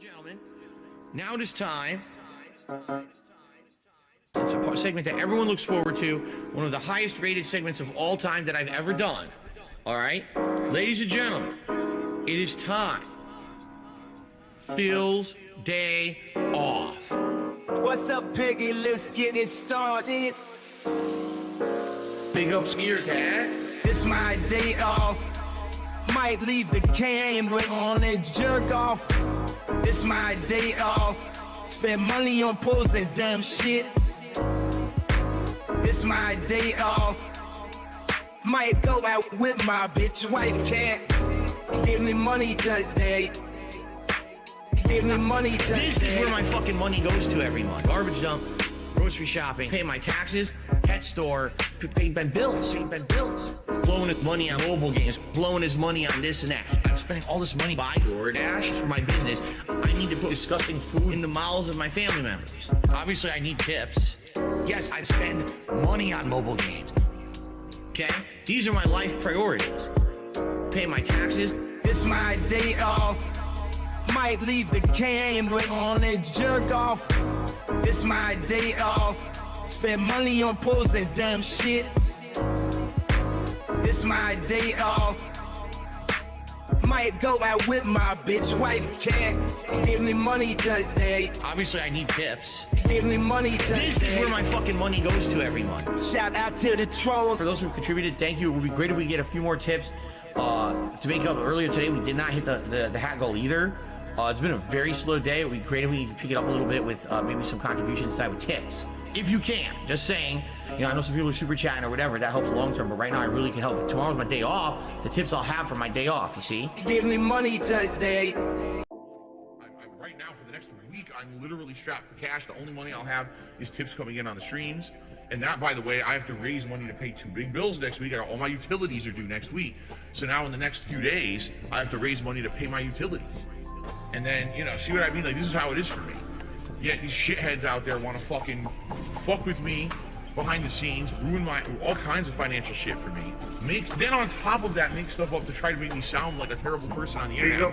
Gentlemen, now it is time. It's a segment that everyone looks forward to, one of the highest rated segments of all time that I've ever done. All right, ladies and gentlemen, it is time. Phil's day off. What's up, Piggy? Let's get it started. Big up, Skeeter Cat. It's my day off. Might leave the camera on and jerk off. It's my day off. Spend money on pools and dumb shit. It's my day off. Might go out with my bitch wife. Can't give me money today. Give me money today. This is where my fucking money goes to every month. Garbage dump, grocery shopping, pay my taxes, pet store, pay my bills, blowing his money on mobile games, blowing his money on this and that. I'm spending all this money buying DoorDash for my business. I need to put disgusting food in the mouths of my family members. Obviously, I need tips. Yes, I spend money on mobile games. Okay? These are my life priorities. Pay my taxes. It's my day off. Might leave the camera on and jerk off. It's my day off. Spend money on pools and dumb shit. It's my day off. Might go out with my bitch wife. Can't give me money today. Obviously, I need tips. Give me money today. This is where my fucking money goes to every month. Shout out to the trolls. For those who contributed, thank you. It would be great if we get a few more tips. To make up earlier today, we did not hit the hat goal either. It's been a very slow day. It would be great if we could pick it up a little bit with maybe some contributions side with tips. If you can, just saying, you know, I know some people are super chatting or whatever, that helps long term, but right now I really can help. Tomorrow's my day off, the tips I'll have for my day off, you see? Give me money today. Right now, for the next week, I'm literally strapped for cash. The only money I'll have is tips coming in on the streams. And that, by the way, I have to raise money to pay 2 big bills next week. All my utilities are due next week. So now in the next few days, I have to raise money to pay my utilities. And then, you know, see what I mean? Like, this is how it is for me. Yet these shitheads out there want to fucking fuck with me behind the scenes, ruin all kinds of financial shit for me. Then on top of that, make stuff up to try to make me sound like a terrible person on the internet.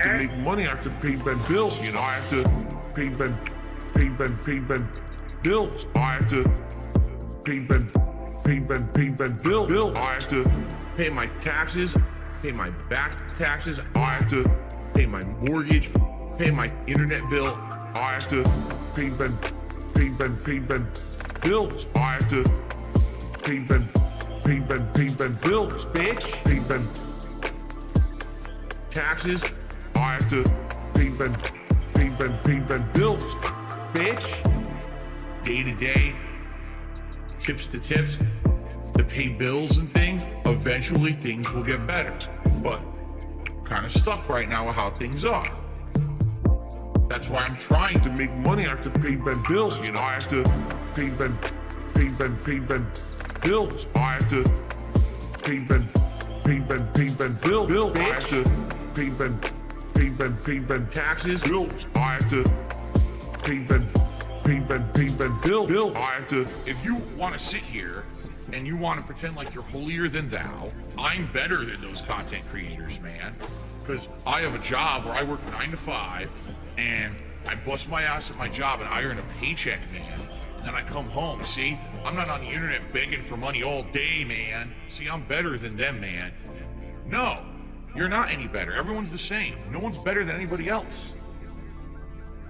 To make money, I have to pay Ben bills. You know, I have to pay Ben bills. I have to pay Ben bills. I have to pay my taxes, pay my back taxes. I have to pay my mortgage, pay my internet bill. I have to pay Ben bills. I have to pay Ben bills, bitch. Pay Ben taxes. I have to pay Ben bills, bitch. Day to day, tips to tips, to pay bills and things. Eventually things will get better, but kind of stuck right now with how things are. That's why I'm trying to make money. I have to pay Ben bills. You know, I have to pay Ben bills. I have to pay Ben bills. I have to pay Ben taxes. Bills. I have to pay Ben bills. I have to. If you want to sit here and you want to pretend like you're holier than thou, I'm better than those content creators, man. Because I have a job where I work 9 to 5 and I bust my ass at my job and I earn a paycheck, man. And then I come home. See, I'm not on the internet begging for money all day, man. See, I'm better than them, man. No, you're not any better. Everyone's the same. No one's better than anybody else.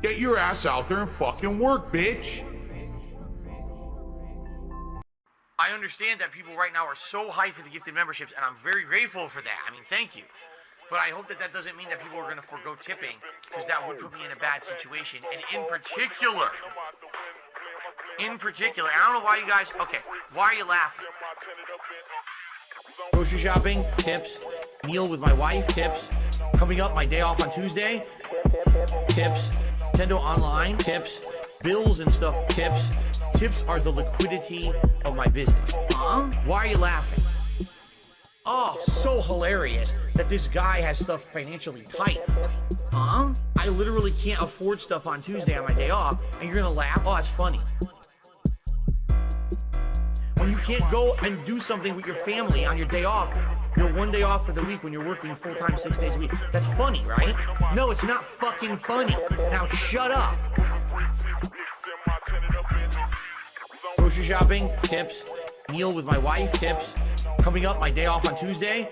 Get your ass out there and fucking work, bitch. I understand that people right now are so hyped for the gifted memberships, and I'm very grateful for that. I mean, thank you. But I hope that that doesn't mean that people are going to forego tipping, because that would put me in a bad situation. And in particular, I don't know why you guys, okay, why are you laughing? Grocery shopping, tips. Meal with my wife, tips. Coming up, my day off on Tuesday, tips. Nintendo Online, tips. Bills and stuff, tips. Tips are the liquidity of my business. Why are you laughing? Oh, so hilarious that this guy has stuff financially tight. I literally can't afford stuff on Tuesday on my day off, and you're gonna laugh? Oh, it's funny. When you can't go and do something with your family on your day off, one day off for the week when you're working full-time 6 days a week. That's funny, right? No, it's not fucking funny. Now shut up. Grocery shopping, tips. Meal with my wife, tips. Coming up, my day off on Tuesday,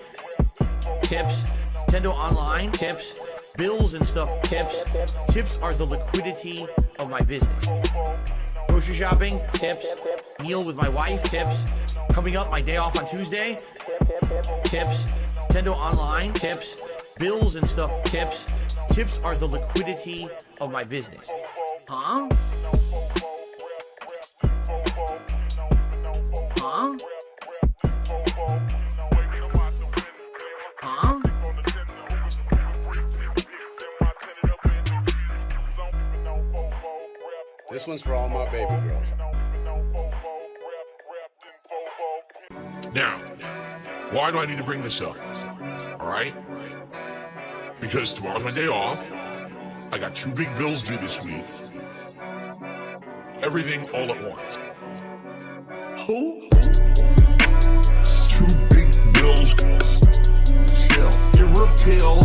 tips. Nintendo Online, tips. Bills and stuff, tips. Tips are the liquidity of my business. Grocery shopping, tips. Meal with my wife, tips. Coming up, my day off on Tuesday, tips. Nintendo Online, tips. Bills and stuff, tips. Tips are the liquidity of my business. Huh? Huh? Huh? This one's for all my baby girls. Now, why do I need to bring this up? All right? Because tomorrow's my day off. I got 2 big bills due this week. Everything all at once. Who? 2 big bills. Chill. Give her a pill.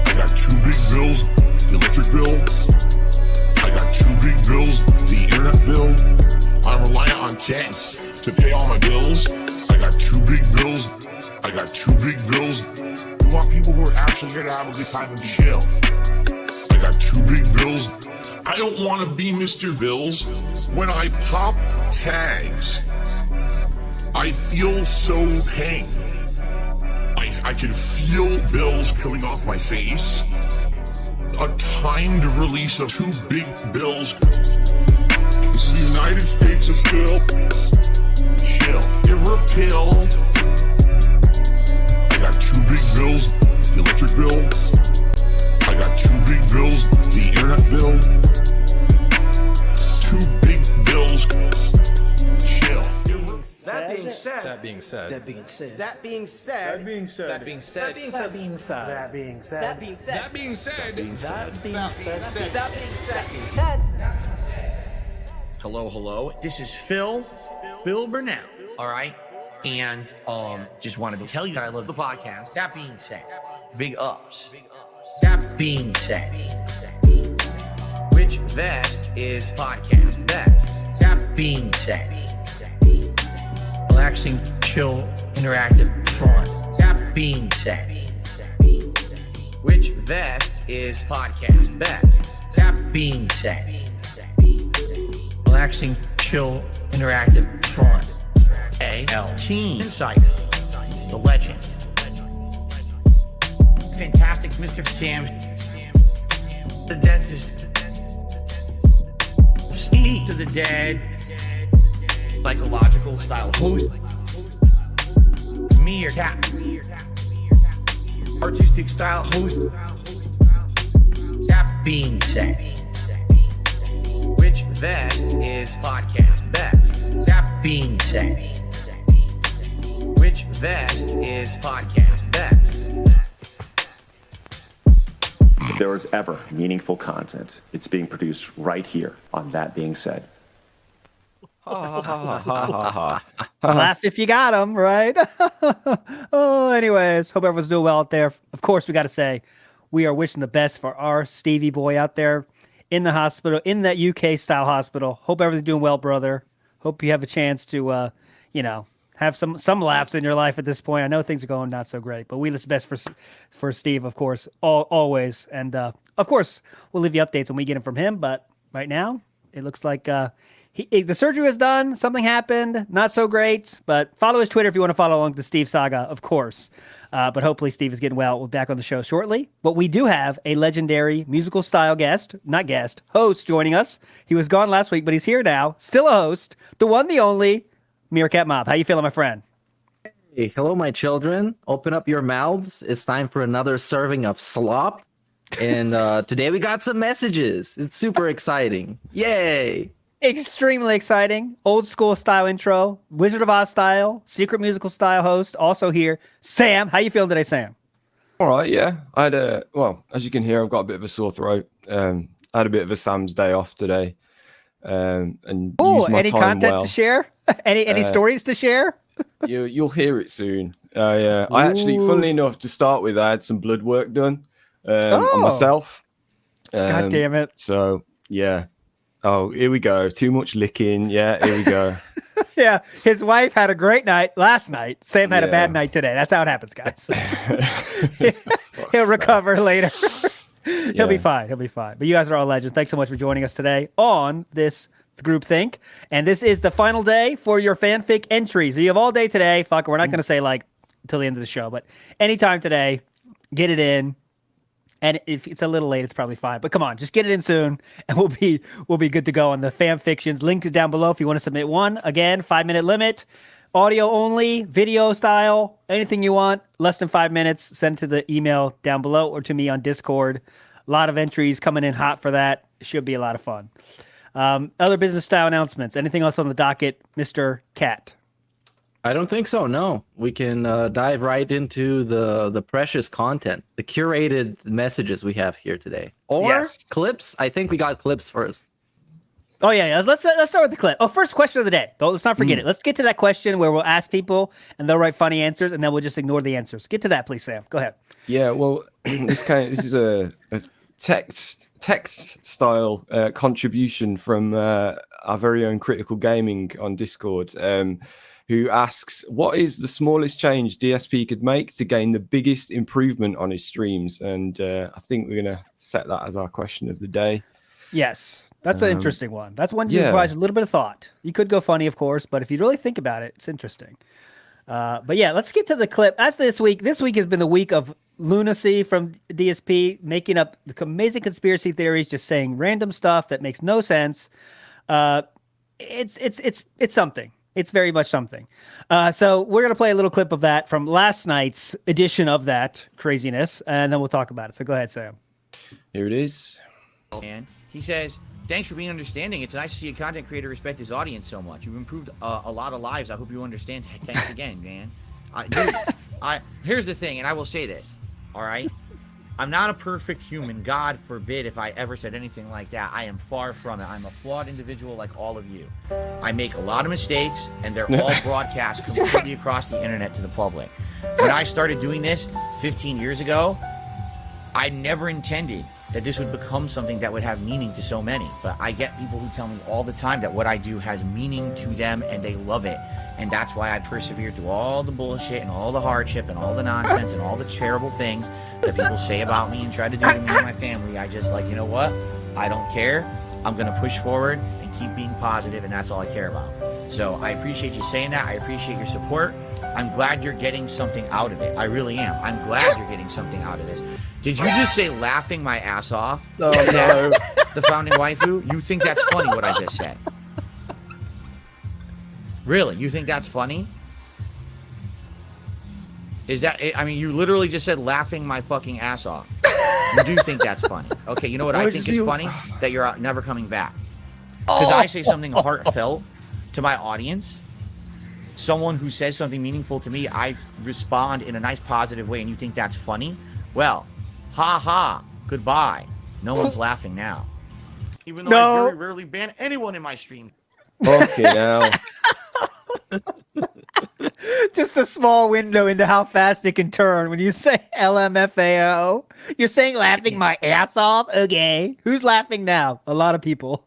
I got 2 big bills. The electric bill. I got 2 big bills. The internet bill. I'm reliant on Dents to pay all my bills. I got 2 big bills. I got 2 big bills. We want people who are actually going to have a good time and chill. I got 2 big bills. I don't want to be Mr. Bills. When I pop tags, I feel so pain. I can feel bills coming off my face. A timed release of 2 big bills. This is the United States of Phil. Chill. Give her a pill. I got 2 big bills. The electric bill. I got 2 big bills. The internet bill. 2 big bills. Chill. That being said. That being said. That being said. That being said. That being said. That being said. That being said. That being said. That being said. That being said. That being said. Hello. This is Phil Burnell. All right. And just wanted to tell you that I love the podcast. That being said, big ups. That being said, which vest is podcast best? That being said, relaxing, chill, interactive, fun. That being said, which vest is podcast best? That being said, relaxing, chill, interactive, fun. A.L. Team Insider, the legend. Fantastic Mr. Sam, the dentist. Speak to the dead. Psychological style host. Meerkat. Artistic style host. That being said, which vest is podcast best? That being said, which vest is podcast best? If there was ever meaningful content, it's being produced right here on That Being Said. Laugh if you got them, right? Anyways, hope everyone's doing well out there. Of course, we got to say we are wishing the best for our Stevie boy out there in the hospital, in that UK style hospital. Hope everything's doing well, brother. Hope you have a chance to, have some laughs in your life at this point. I know things are going not so great, but we wish the best for Steve, of course, always. And of course, we'll leave you updates when we get them from him. But right now, it looks like the surgery was done. Something happened. Not so great. But follow his Twitter if you want to follow along the Steve saga, of course. But hopefully Steve is getting well. We'll be back on the show shortly. But we do have a legendary musical style host joining us. He was gone last week, but he's here now. Still a host. The one, the only, Meerkat Mob. How you feeling, my friend? Hey, hello, my children. Open up your mouths. It's time for another serving of slop. And today we got some messages. It's super exciting. Yay! Extremely exciting. Old school style intro. Wizard of Oz style. Secret musical style host. Also here. Sam. How you feeling today, Sam? All right, yeah. I had as you can hear, I've got a bit of a sore throat. I had a bit of a Sam's day off today. And used my any time content well. to share? Any stories to share? You'll hear it soon. I actually, funnily enough, to start with, I had some blood work done on myself. God damn it. So yeah. Oh, here we go. Too much licking. Yeah, here we go. Yeah, his wife had a great night last night. Sam had a bad night today. That's how it happens, guys. He'll recover later. He'll be fine. He'll be fine. But you guys are all legends. Thanks so much for joining us today on this groupthink. And this is the final day for your fanfic entries. So you have all day today. Fuck, we're not going to say like until the end of the show, but anytime today, get it in. And if it's a little late, it's probably fine. But come on, just get it in soon, and we'll be good to go on the fan fictions. Link is down below if you want to submit one. Again, 5-minute limit, audio only, video style, anything you want. Less than 5 minutes. Send to the email down below or to me on Discord. A lot of entries coming in hot for that. Should be a lot of fun. Other business style announcements. Anything else on the docket, Mr. Cat? I don't think so. No, we can dive right into the precious content, the curated messages we have here today, or clips. I think we got clips first. Oh yeah. Let's start with the clip. Oh, first question of the day. Let's not forget it. Let's get to that question where we'll ask people and they'll write funny answers, and then we'll just ignore the answers. Get to that, please, Sam. Go ahead. Yeah. Well, this is a text style contribution from our very own Critical Gaming on Discord. Who asks, what is the smallest change DSP could make to gain the biggest improvement on his streams? And I think we're going to set that as our question of the day. Yes, that's an interesting one. That's one you requires a little bit of thought. You could go funny, of course, but if you really think about it, it's interesting. But yeah, let's get to the clip. As this week has been the week of lunacy from DSP, making up the amazing conspiracy theories, just saying random stuff that makes no sense. It's something. It's very much something. So we're going to play a little clip of that from last night's edition of that craziness, and then we'll talk about it. So go ahead, Sam. Here it is. And he says, thanks for being understanding. It's nice to see a content creator respect his audience so much. You've improved a lot of lives. I hope you understand. Thanks again, man. Dude, here's the thing, and I will say this, all right? I'm not a perfect human. God forbid if I ever said anything like that. I am far from it. I'm a flawed individual like all of you. I make a lot of mistakes, and they're all broadcast completely across the internet to the public. When I started doing this 15 years ago, I never intended that this would become something that would have meaning to so many. But I get people who tell me all the time that what I do has meaning to them, and they love it. And that's why I persevere through all the bullshit and all the hardship and all the nonsense and all the terrible things that people say about me and try to do to me and my family. I just like, you know what? I don't care. I'm going to push forward and keep being positive, and that's all I care about. So I appreciate you saying that. I appreciate your support. I'm glad you're getting something out of it. I really am. I'm glad you're getting something out of this. Did you just say laughing my ass off? Oh, no. The founding waifu? You think that's funny what I just said? Really? You think that's funny? Is that, I mean, you literally just said laughing my fucking ass off. You do think that's funny. Okay, you know what I think is funny? That you're never coming back. Because I say something heartfelt to my audience. Someone who says something meaningful to me, I respond in a nice positive way, and you think that's funny? Well, ha ha, goodbye. No one's laughing now. Even though I very rarely ban anyone in my stream. Okay, now. Just a small window into how fast it can turn when you say LMFAO. You're saying laughing my ass off? Okay. Who's laughing now? A lot of people.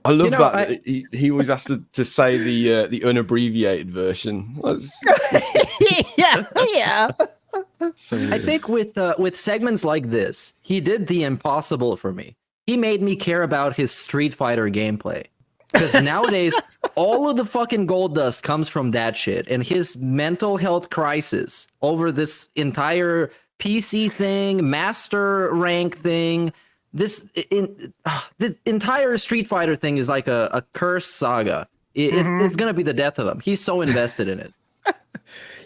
I love that he always has to say the unabbreviated version. Yeah. I think with segments like this, he did the impossible for me. He made me care about his Street Fighter gameplay. Because nowadays, all of the fucking gold dust comes from that shit. And his mental health crisis over this entire PC thing, master rank thing, this entire Street Fighter thing is like a cursed saga. It's going to be the death of him. He's so invested in it.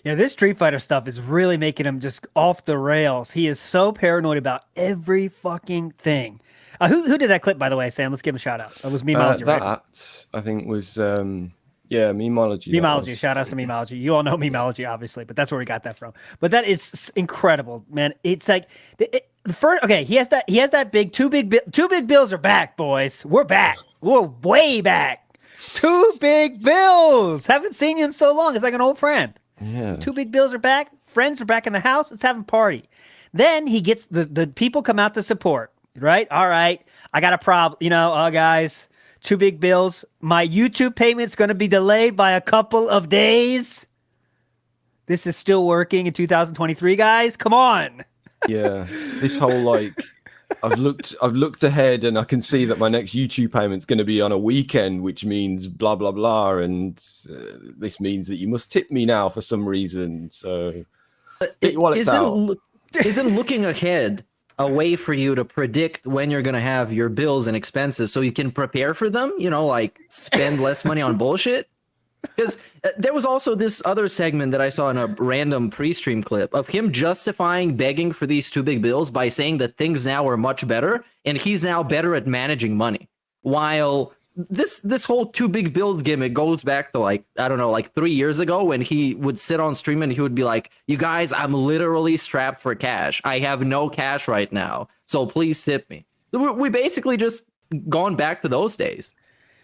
Yeah, this Street Fighter stuff is really making him just off the rails. He is so paranoid about every fucking thing. Who did that clip, by the way, Sam? Let's give him a shout out. It was Memology, right? That, I think, was, Memology. Memology. Shout out to Memology. You all know Memology, obviously, but that's where we got that from. But that is incredible, man. It's like, he has that big, two big bills are back, boys. We're back. We're way back. Two big bills. Haven't seen you in so long. It's like an old friend. Yeah. Two big bills are back. Friends are back in the house. Let's have a party. Then he gets the people come out to support, right? All right. I got a problem. Guys, two big bills. My YouTube payment's going to be delayed by a couple of days. This is still working in 2023, guys. Come on. Yeah. This whole I've looked ahead and I can see that my next YouTube payment's going to be on a weekend, which means blah, blah, blah. And this means that you must tip me now for some reason. So get your wallets out. Isn't looking ahead a way for you to predict when you're going to have your bills and expenses so you can prepare for them? Spend less money on bullshit? Because there was also this other segment that I saw in a random pre-stream clip of him justifying begging for these two big bills by saying that things now are much better and he's now better at managing money. While this whole two big bills gimmick goes back to 3 years ago when he would sit on stream and he would be like, you guys, I'm literally strapped for cash. I have no cash right now, so please tip me. We basically just gone back to those days.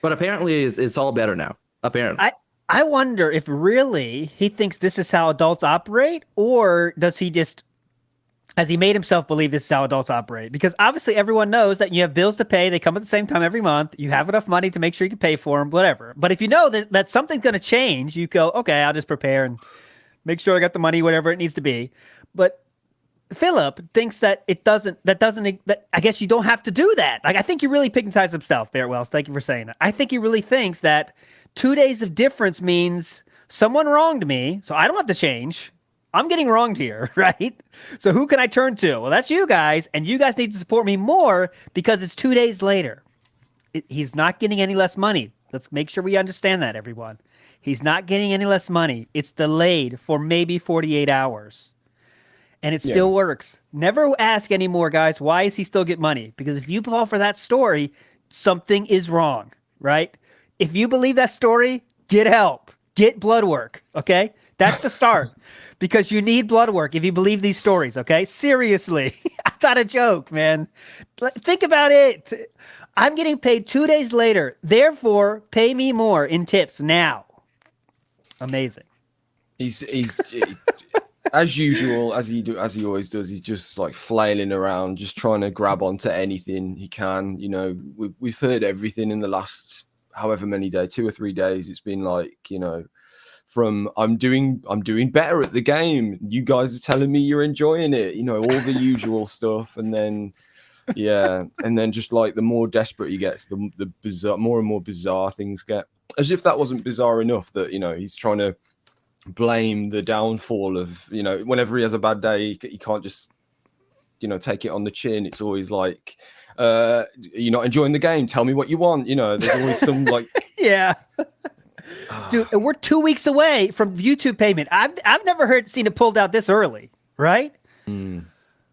But apparently it's all better now. Apparently. I wonder if really he thinks this is how adults operate, or has he made himself believe this is how adults operate? Because obviously everyone knows that you have bills to pay. They come at the same time every month. You have enough money to make sure you can pay for them, whatever. But if you know that something's going to change, you go, okay, I'll just prepare and make sure I got the money, whatever it needs to be. But Philip thinks that I guess you don't have to do that. I think he really pigmatized himself, Barrett Wells. Thank you for saying that. I think he really thinks that 2 days of difference means someone wronged me, so I don't have to change. I'm getting wronged here, right? So who can I turn to? Well, that's you guys, and you guys need to support me more because it's 2 days later. He's not getting any less money. Let's make sure we understand that, everyone. He's not getting any less money. It's delayed for maybe 48 hours. And it still works. Never ask anymore, guys, why is he still get money? Because if you fall for that story, something is wrong, right? If you believe that story, get help. Get blood work, okay? That's the start. Because you need blood work if you believe these stories, okay? Seriously. I got a joke, man. Think about it. I'm getting paid 2 days later. Therefore, pay me more in tips now. Amazing. He's as usual, as he always does, he's just flailing around, just trying to grab onto anything he can. We've heard everything in the last however many days, 2 or 3 days. It's been from I'm doing better at the game. You guys are telling me you're enjoying it. All the usual stuff, and then just the more desperate he gets, the bizarre, more and more bizarre things get. As if that wasn't bizarre enough that he's trying to blame the downfall of whenever he has a bad day, he can't just take it on the chin. It's always you're not enjoying the game, tell me what you want. There's always some yeah. Dude, we're 2 weeks away from YouTube payment. I've never seen it pulled out this early, right?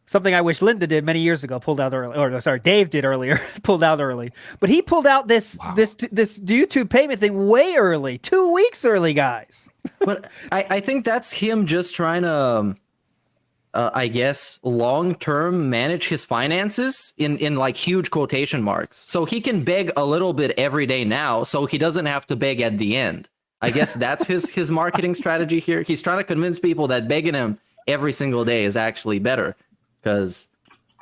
Something I wish Linda did many years ago, pulled out early. Or sorry, Dave did earlier, pulled out early. But he pulled out this YouTube payment thing way early, 2 weeks early, guys. But I think that's him just trying to, I guess, long-term manage his finances in huge quotation marks. So he can beg a little bit every day now, so he doesn't have to beg at the end. I guess that's his marketing strategy here. He's trying to convince people that begging him every single day is actually better because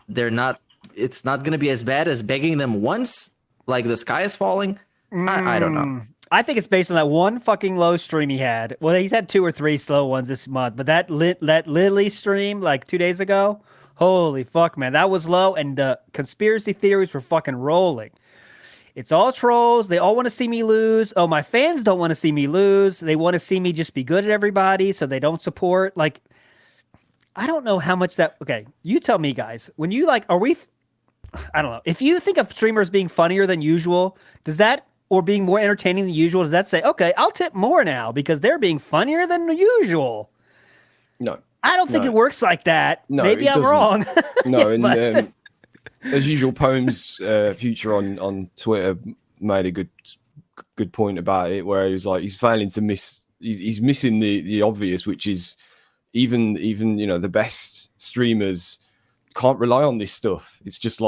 it's not going to be as bad as begging them once, like the sky is falling. I don't know. I think it's based on that one fucking low stream he had. Well, he's had 2 or 3 slow ones this month, but that Lily stream 2 days ago, holy fuck, man, that was low, and the conspiracy theories were fucking rolling. It's all trolls. They all want to see me lose. Oh, my fans don't want to see me lose. They want to see me just be good at everybody, so they don't support. I don't know how much that. Okay, you tell me, guys. When you are we? I don't know. If you think of streamers being funnier than usual, does that? Or being more entertaining than usual, does that say, okay, I'll tip more now because they're being funnier than usual? No. I don't think it works like that. No, maybe I'm wrong. No, and as usual, Poems Future on Twitter made a good point about it, where he was he's failing to he's missing the obvious, which is even the best streamers can't rely on this stuff. It's just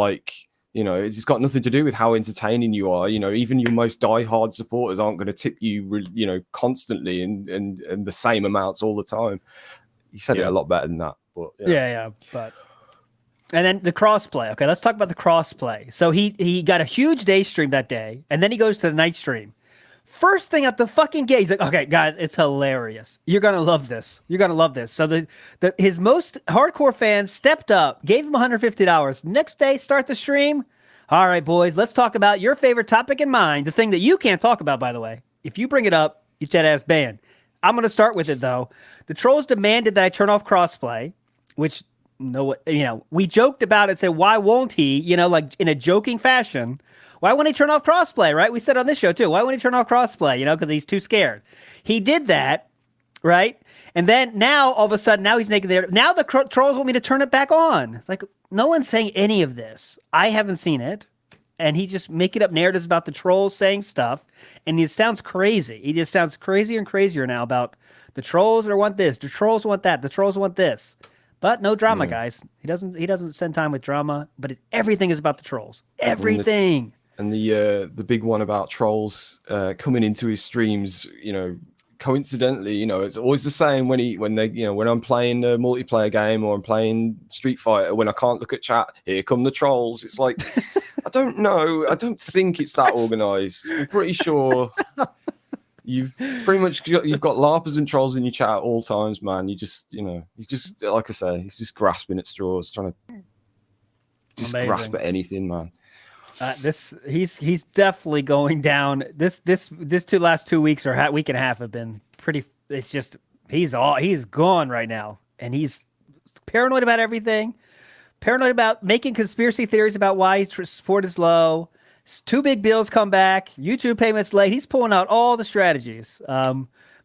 You know, it's got nothing to do with how entertaining you are. You know, even your most diehard supporters aren't going to tip you, you know, constantly and the same amounts all the time. He said it a lot better than that. But but and then the crossplay. Okay, let's talk about the crossplay. So he got a huge day stream that day, and then he goes to the night stream. First thing at the fucking gate, he's like, "Okay, guys, it's hilarious. You're gonna love this. You're gonna love this." So his most hardcore fans stepped up, gave him $150. Next day, start the stream. All right, boys, let's talk about your favorite topic in mind. The thing that you can't talk about, by the way. If you bring it up, you get that ass banned. I'm gonna start with it though. The trolls demanded that I turn off crossplay, which we joked about it. Said, why won't he? You know, like in a joking fashion. Why won't he turn off crossplay, right? We said on this show, too. Why won't he turn off crossplay, because he's too scared. He did that, right? And then now, all of a sudden, now he's naked there. Now the trolls want me to turn it back on. It's like, no one's saying any of this. I haven't seen it. And he just making up narratives about the trolls saying stuff. And it sounds crazy. He just sounds crazier and crazier now about the trolls want this. The trolls want that. The trolls want this. But no drama, guys. He doesn't spend time with drama. But everything is about the trolls. Everything. And the big one about trolls coming into his streams, coincidentally, it's always the same when I'm playing a multiplayer game or I'm playing Street Fighter, when I can't look at chat, here come the trolls. It's like, I don't know. I don't think it's that organized. I'm pretty sure you've got LARPers and trolls in your chat at all times, man. He's just like I say, he's just grasping at straws, trying to just grasp at anything, man. He's definitely going down. This last 2 weeks or week and a half have been pretty. It's just he's gone right now, and he's paranoid about everything. Paranoid about making conspiracy theories about why his support is low. Two big bills come back. YouTube payments late. He's pulling out all the strategies.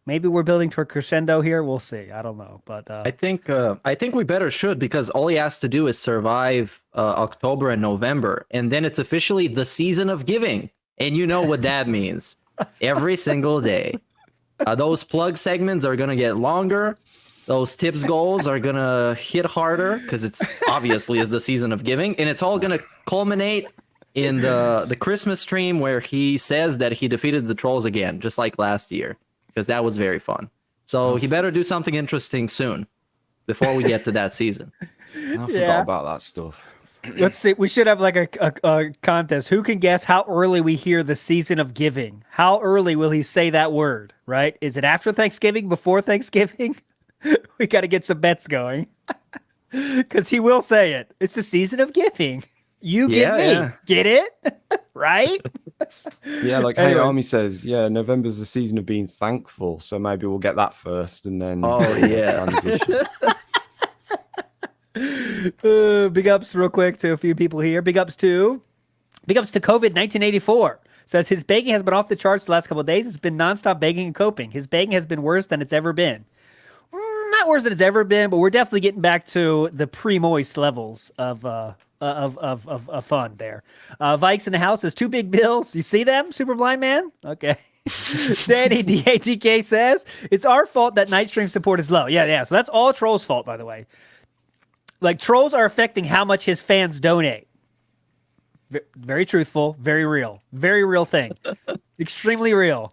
Maybe we're building to a crescendo here. We'll see. I don't know, but I think we better should, because all he has to do is survive October and November, and then it's officially the season of giving, and you know what that means. Every single day, those plug segments are gonna get longer. Those tips goals are gonna hit harder because it's obviously is the season of giving, and it's all gonna culminate in the Christmas stream where he says that he defeated the trolls again, just like last year. Because that was very fun. So he better do something interesting soon before we get to that season. I forgot about that stuff. Let's see. We should have like a contest. Who can guess how early we hear the season of giving? How early will he say that word, right? Is it after Thanksgiving, before Thanksgiving? We got to get some bets going. Because he will say it. It's the season of giving. You get me. Yeah. Get it? Right? Yeah, like Hey Army says, November's the season of being thankful, so maybe we'll get that first and then big ups real quick to a few people here. Big ups to COVID 1984. Says his begging has been off the charts the last couple of days. It's been nonstop begging and coping. His begging has been worse than it's ever been. Not worse than it's ever been, but we're definitely getting back to the pre-moist levels of fun there. Vikes in the house says 2 big bills. You see them, Super Blind Man? Okay. Danny DATK says it's our fault that night stream support is low. Yeah. So that's all Troll's fault, by the way. Like, trolls are affecting how much his fans donate. Very truthful, very real thing. Extremely real.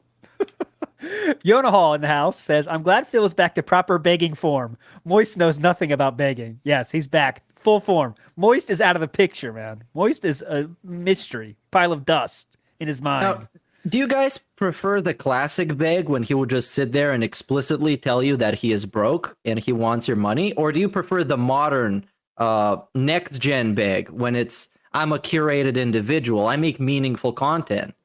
Yona Hall in the house says, I'm glad Phil is back to proper begging form. Moist knows nothing about begging. Yes, he's back. Full form. Moist is out of the picture, man. Moist is a mystery. Pile of dust in his mind. Now, do you guys prefer the classic beg when he will just sit there and explicitly tell you that he is broke and he wants your money? Or do you prefer the modern next-gen beg when it's, I'm a curated individual, I make meaningful content?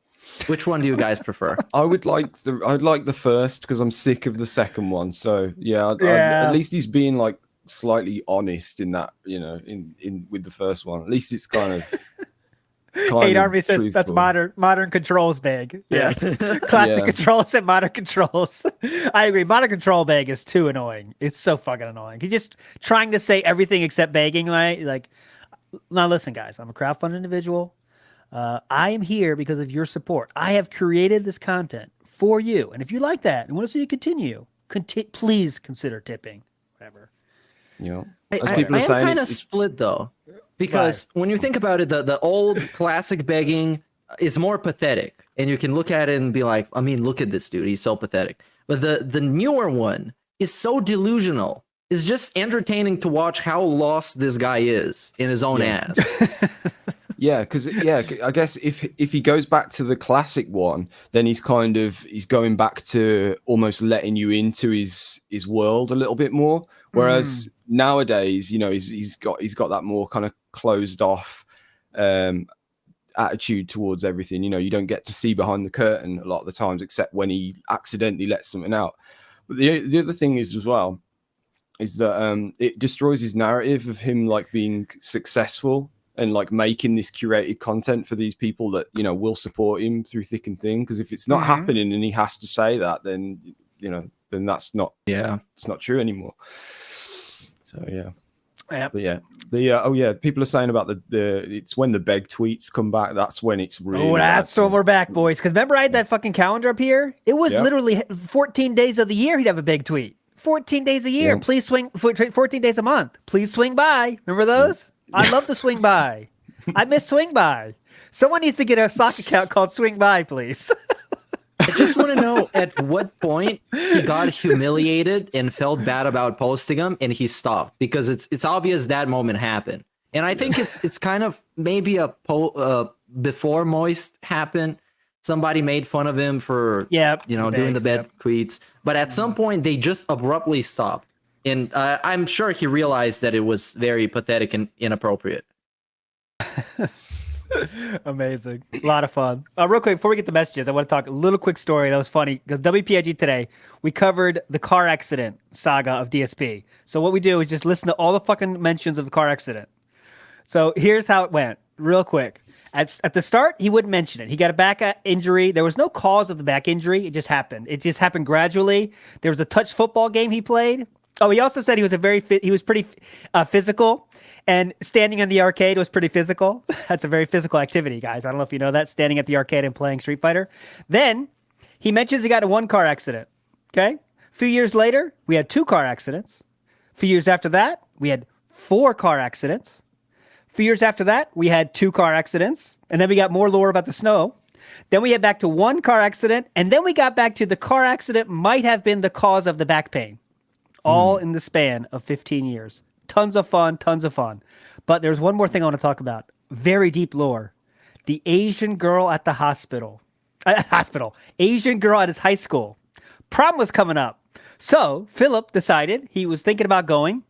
Which one do you guys prefer? I'd like the first because I'm sick of the second one. So at least he's being like slightly honest in that, in with the first one. At least it's kind of. Hate Army says truthful. That's modern controls bag. Yes, classic controls and modern controls. I agree. Modern control bag is too annoying. It's so fucking annoying. He's just trying to say everything except begging. Like, now listen, guys. I'm a crowdfunded individual. I am here because of your support. I have created this content for you. And if you like that and want to see it continue, please consider tipping. Whatever. I am kind of split, though. Because when you think about it, the old classic begging is more pathetic, and you can look at it and be like, I mean, look at this dude, he's so pathetic. But the newer one is so delusional. It's just entertaining to watch how lost this guy is in his own ass. Yeah, because I guess if he goes back to the classic one, then he's going back to almost letting you into his world a little bit more. Whereas nowadays, you know, he's got that more kind of closed off attitude towards everything. You know, you don't get to see behind the curtain a lot of the times, except when he accidentally lets something out. But the other thing is as well is that it destroys his narrative of him like being successful and like making this curated content for these people that, you know, will support him through thick and thin. Because if it's not happening and he has to say that, then, you know, then that's not, it's not true anymore. So people are saying about the it's when the beg tweets come back, that's when it's really that's when we're back, boys. Because remember I had that fucking calendar up here? It was literally 14 days of the year he'd have a big tweet. 14 days a year. Please swing 14 days a month. Please swing by. Remember those? I love the swing by. I miss swing by. Someone needs to get a sock account called Swing By, please. I just want to know at what point he got humiliated and felt bad about posting them, and he stopped, because it's obvious that moment happened. And I think it's kind of maybe before Moist happened, somebody made fun of him for doing the bad tweets, but at some point they just abruptly stopped. And I'm sure he realized that it was very pathetic and inappropriate. Amazing. A lot of fun. Real quick, before we get the messages, I want to talk a little quick story that was funny, because WPIG today, we covered the car accident saga of DSP. So what we do is just listen to all the fucking mentions of the car accident. So here's how it went, real quick. At the start, he wouldn't mention it. He got a back injury. There was no cause of the back injury. It just happened. It just happened gradually. There was a touch football game he played. Oh, he also said he was pretty physical, and standing in the arcade was pretty physical. That's a very physical activity, guys. I don't know if you know that, standing at the arcade and playing Street Fighter. Then he mentions he got in one car accident. Okay. A few years later, we had 2 car accidents. A few years after that, we had 4 car accidents. A few years after that, we had 2 car accidents. And then we got more lore about the snow. Then we had back to 1 car accident. And then we got back to the car accident might have been the cause of the back pain. All in the span of 15 years. Tons of fun. But there's one more thing I want to talk about. Very deep lore. The Asian girl at the hospital. Asian girl at his high school. Prom was coming up. So Philip decided he was thinking about going.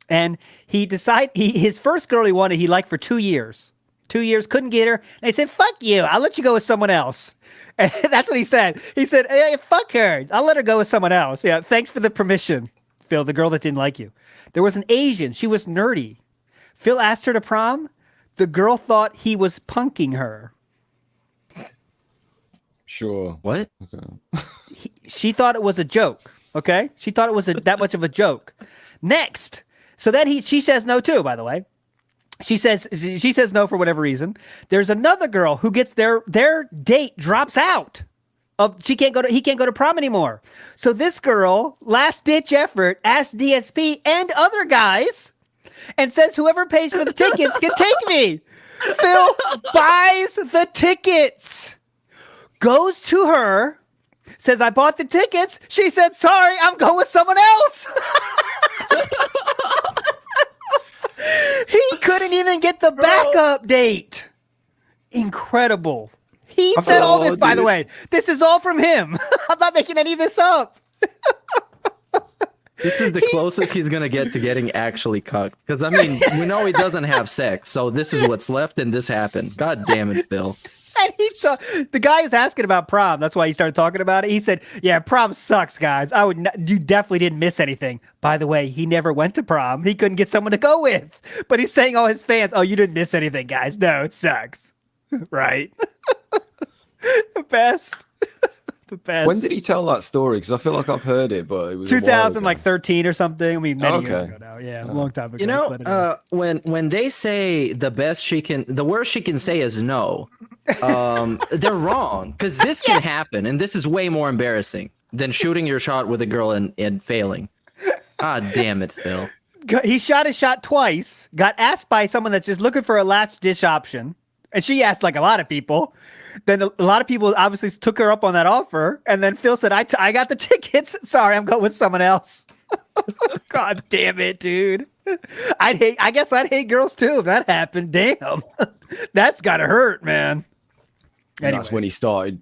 And he decided his first girl he wanted, he liked for 2 years. 2 years, couldn't get her. And they said, fuck you. I'll let you go with someone else. And that's what he said. He said, hey, fuck her. I'll let her go with someone else. Yeah, thanks for the permission. Phil, the girl that didn't like you. There was an Asian. She was nerdy. Phil asked her to prom. The girl thought he was punking her. Sure. What? Okay. She thought it was a joke. Okay? She thought it was that much of a joke. Next. So then she says no too, by the way. She says no for whatever reason. There's another girl who gets their date drops out. He can't go to prom anymore. So this girl, last ditch effort, asked DSP and other guys and says whoever pays for the tickets can take me. Phil buys the tickets, goes to her, says, I bought the tickets. She said, sorry, I'm going with someone else. He couldn't even get the backup date. Incredible. He said all this, by the way. This is all from him. I'm not making any of this up. This is the closest he's going to get to getting actually cucked. Because, I mean, we know he doesn't have sex. So this is what's left, and this happened. God damn it, Phil. And the guy was asking about prom. That's why he started talking about it. He said, yeah, prom sucks, guys. You definitely didn't miss anything. By the way, he never went to prom. He couldn't get someone to go with. But he's saying all his fans, oh, you didn't miss anything, guys. No, it sucks. Right? The best. The best. When did he tell that story? Because I feel like I've heard it, but it was 2013 or something. I mean, many years ago now. Yeah, a long time ago. You know, when they say the worst she can say is no, they're wrong. Because this can happen, and this is way more embarrassing than shooting your shot with a girl and failing. God damn it, Phil. he shot his shot twice, got asked by someone that's just looking for a last dish option. And she asked like a lot of people. Then a lot of people obviously took her up on that offer. And then Phil said, I got the tickets. Sorry, I'm going with someone else. God damn it, dude. I guess I'd hate girls too if that happened. Damn. That's gotta hurt, man. And that's when he started,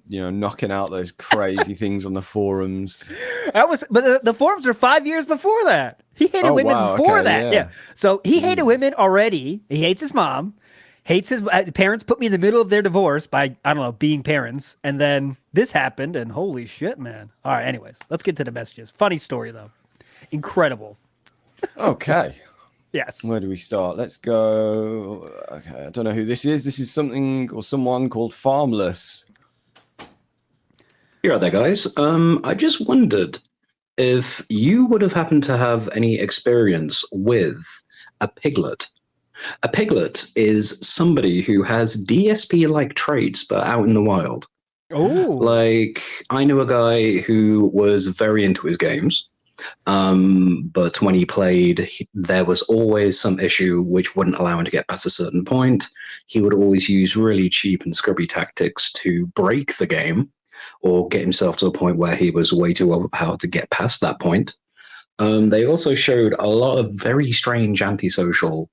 knocking out those crazy things on the forums. But the forums were 5 years before that. He hated women before that. Yeah. So he hated women already. He hates his mom. Hates his parents put me in the middle of their divorce by, I don't know, being parents. And then this happened, and holy shit, man. All right, anyways, let's get to the messages. Funny story, though. Incredible. Okay. Yes. Where do we start? Let's go. Okay, I don't know who this is. This is something or someone called Farmless. Here there, guys. I just wondered if you would have happened to have any experience with a piglet. A piglet is somebody who has DSP-like traits, but out in the wild. Oh. Like, I knew a guy who was very into his games, but when he played, there was always some issue which wouldn't allow him to get past a certain point. He would always use really cheap and scrubby tactics to break the game, or get himself to a point where he was way too overpowered to get past that point. They also showed a lot of very strange antisocial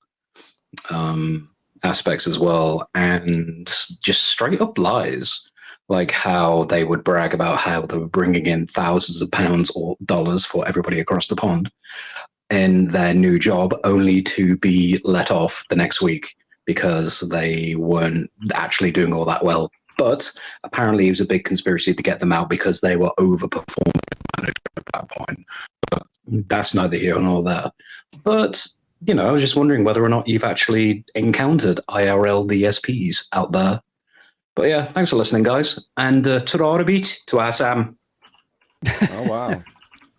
aspects as well, and just straight up lies, like how they would brag about how they were bringing in thousands of pounds or dollars for everybody across the pond in their new job, only to be let off the next week because they weren't actually doing all that well. But apparently it was a big conspiracy to get them out because they were overperforming at that point. But that's neither here nor there. But I was just wondering whether or not you've actually encountered IRL DSPs out there. But yeah, thanks for listening, guys. And to beat to Assam. Oh, wow.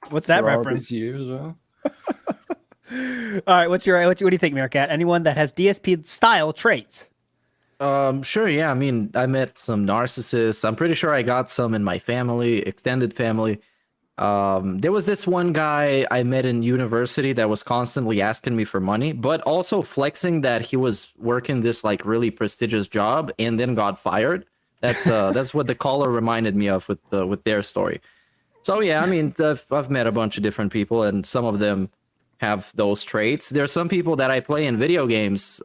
What's that reference? To you as well. All right, what do you think, Meerkat? Anyone that has DSP style traits? Sure, yeah. I mean, I met some narcissists. I'm pretty sure I got some in my family, extended family. There was this one guy I met in university that was constantly asking me for money, but also flexing that he was working this like really prestigious job and then got fired. That's what the caller reminded me of with their story. So yeah, I mean, I've met a bunch of different people, and some of them have those traits. There's some people that I play in video games,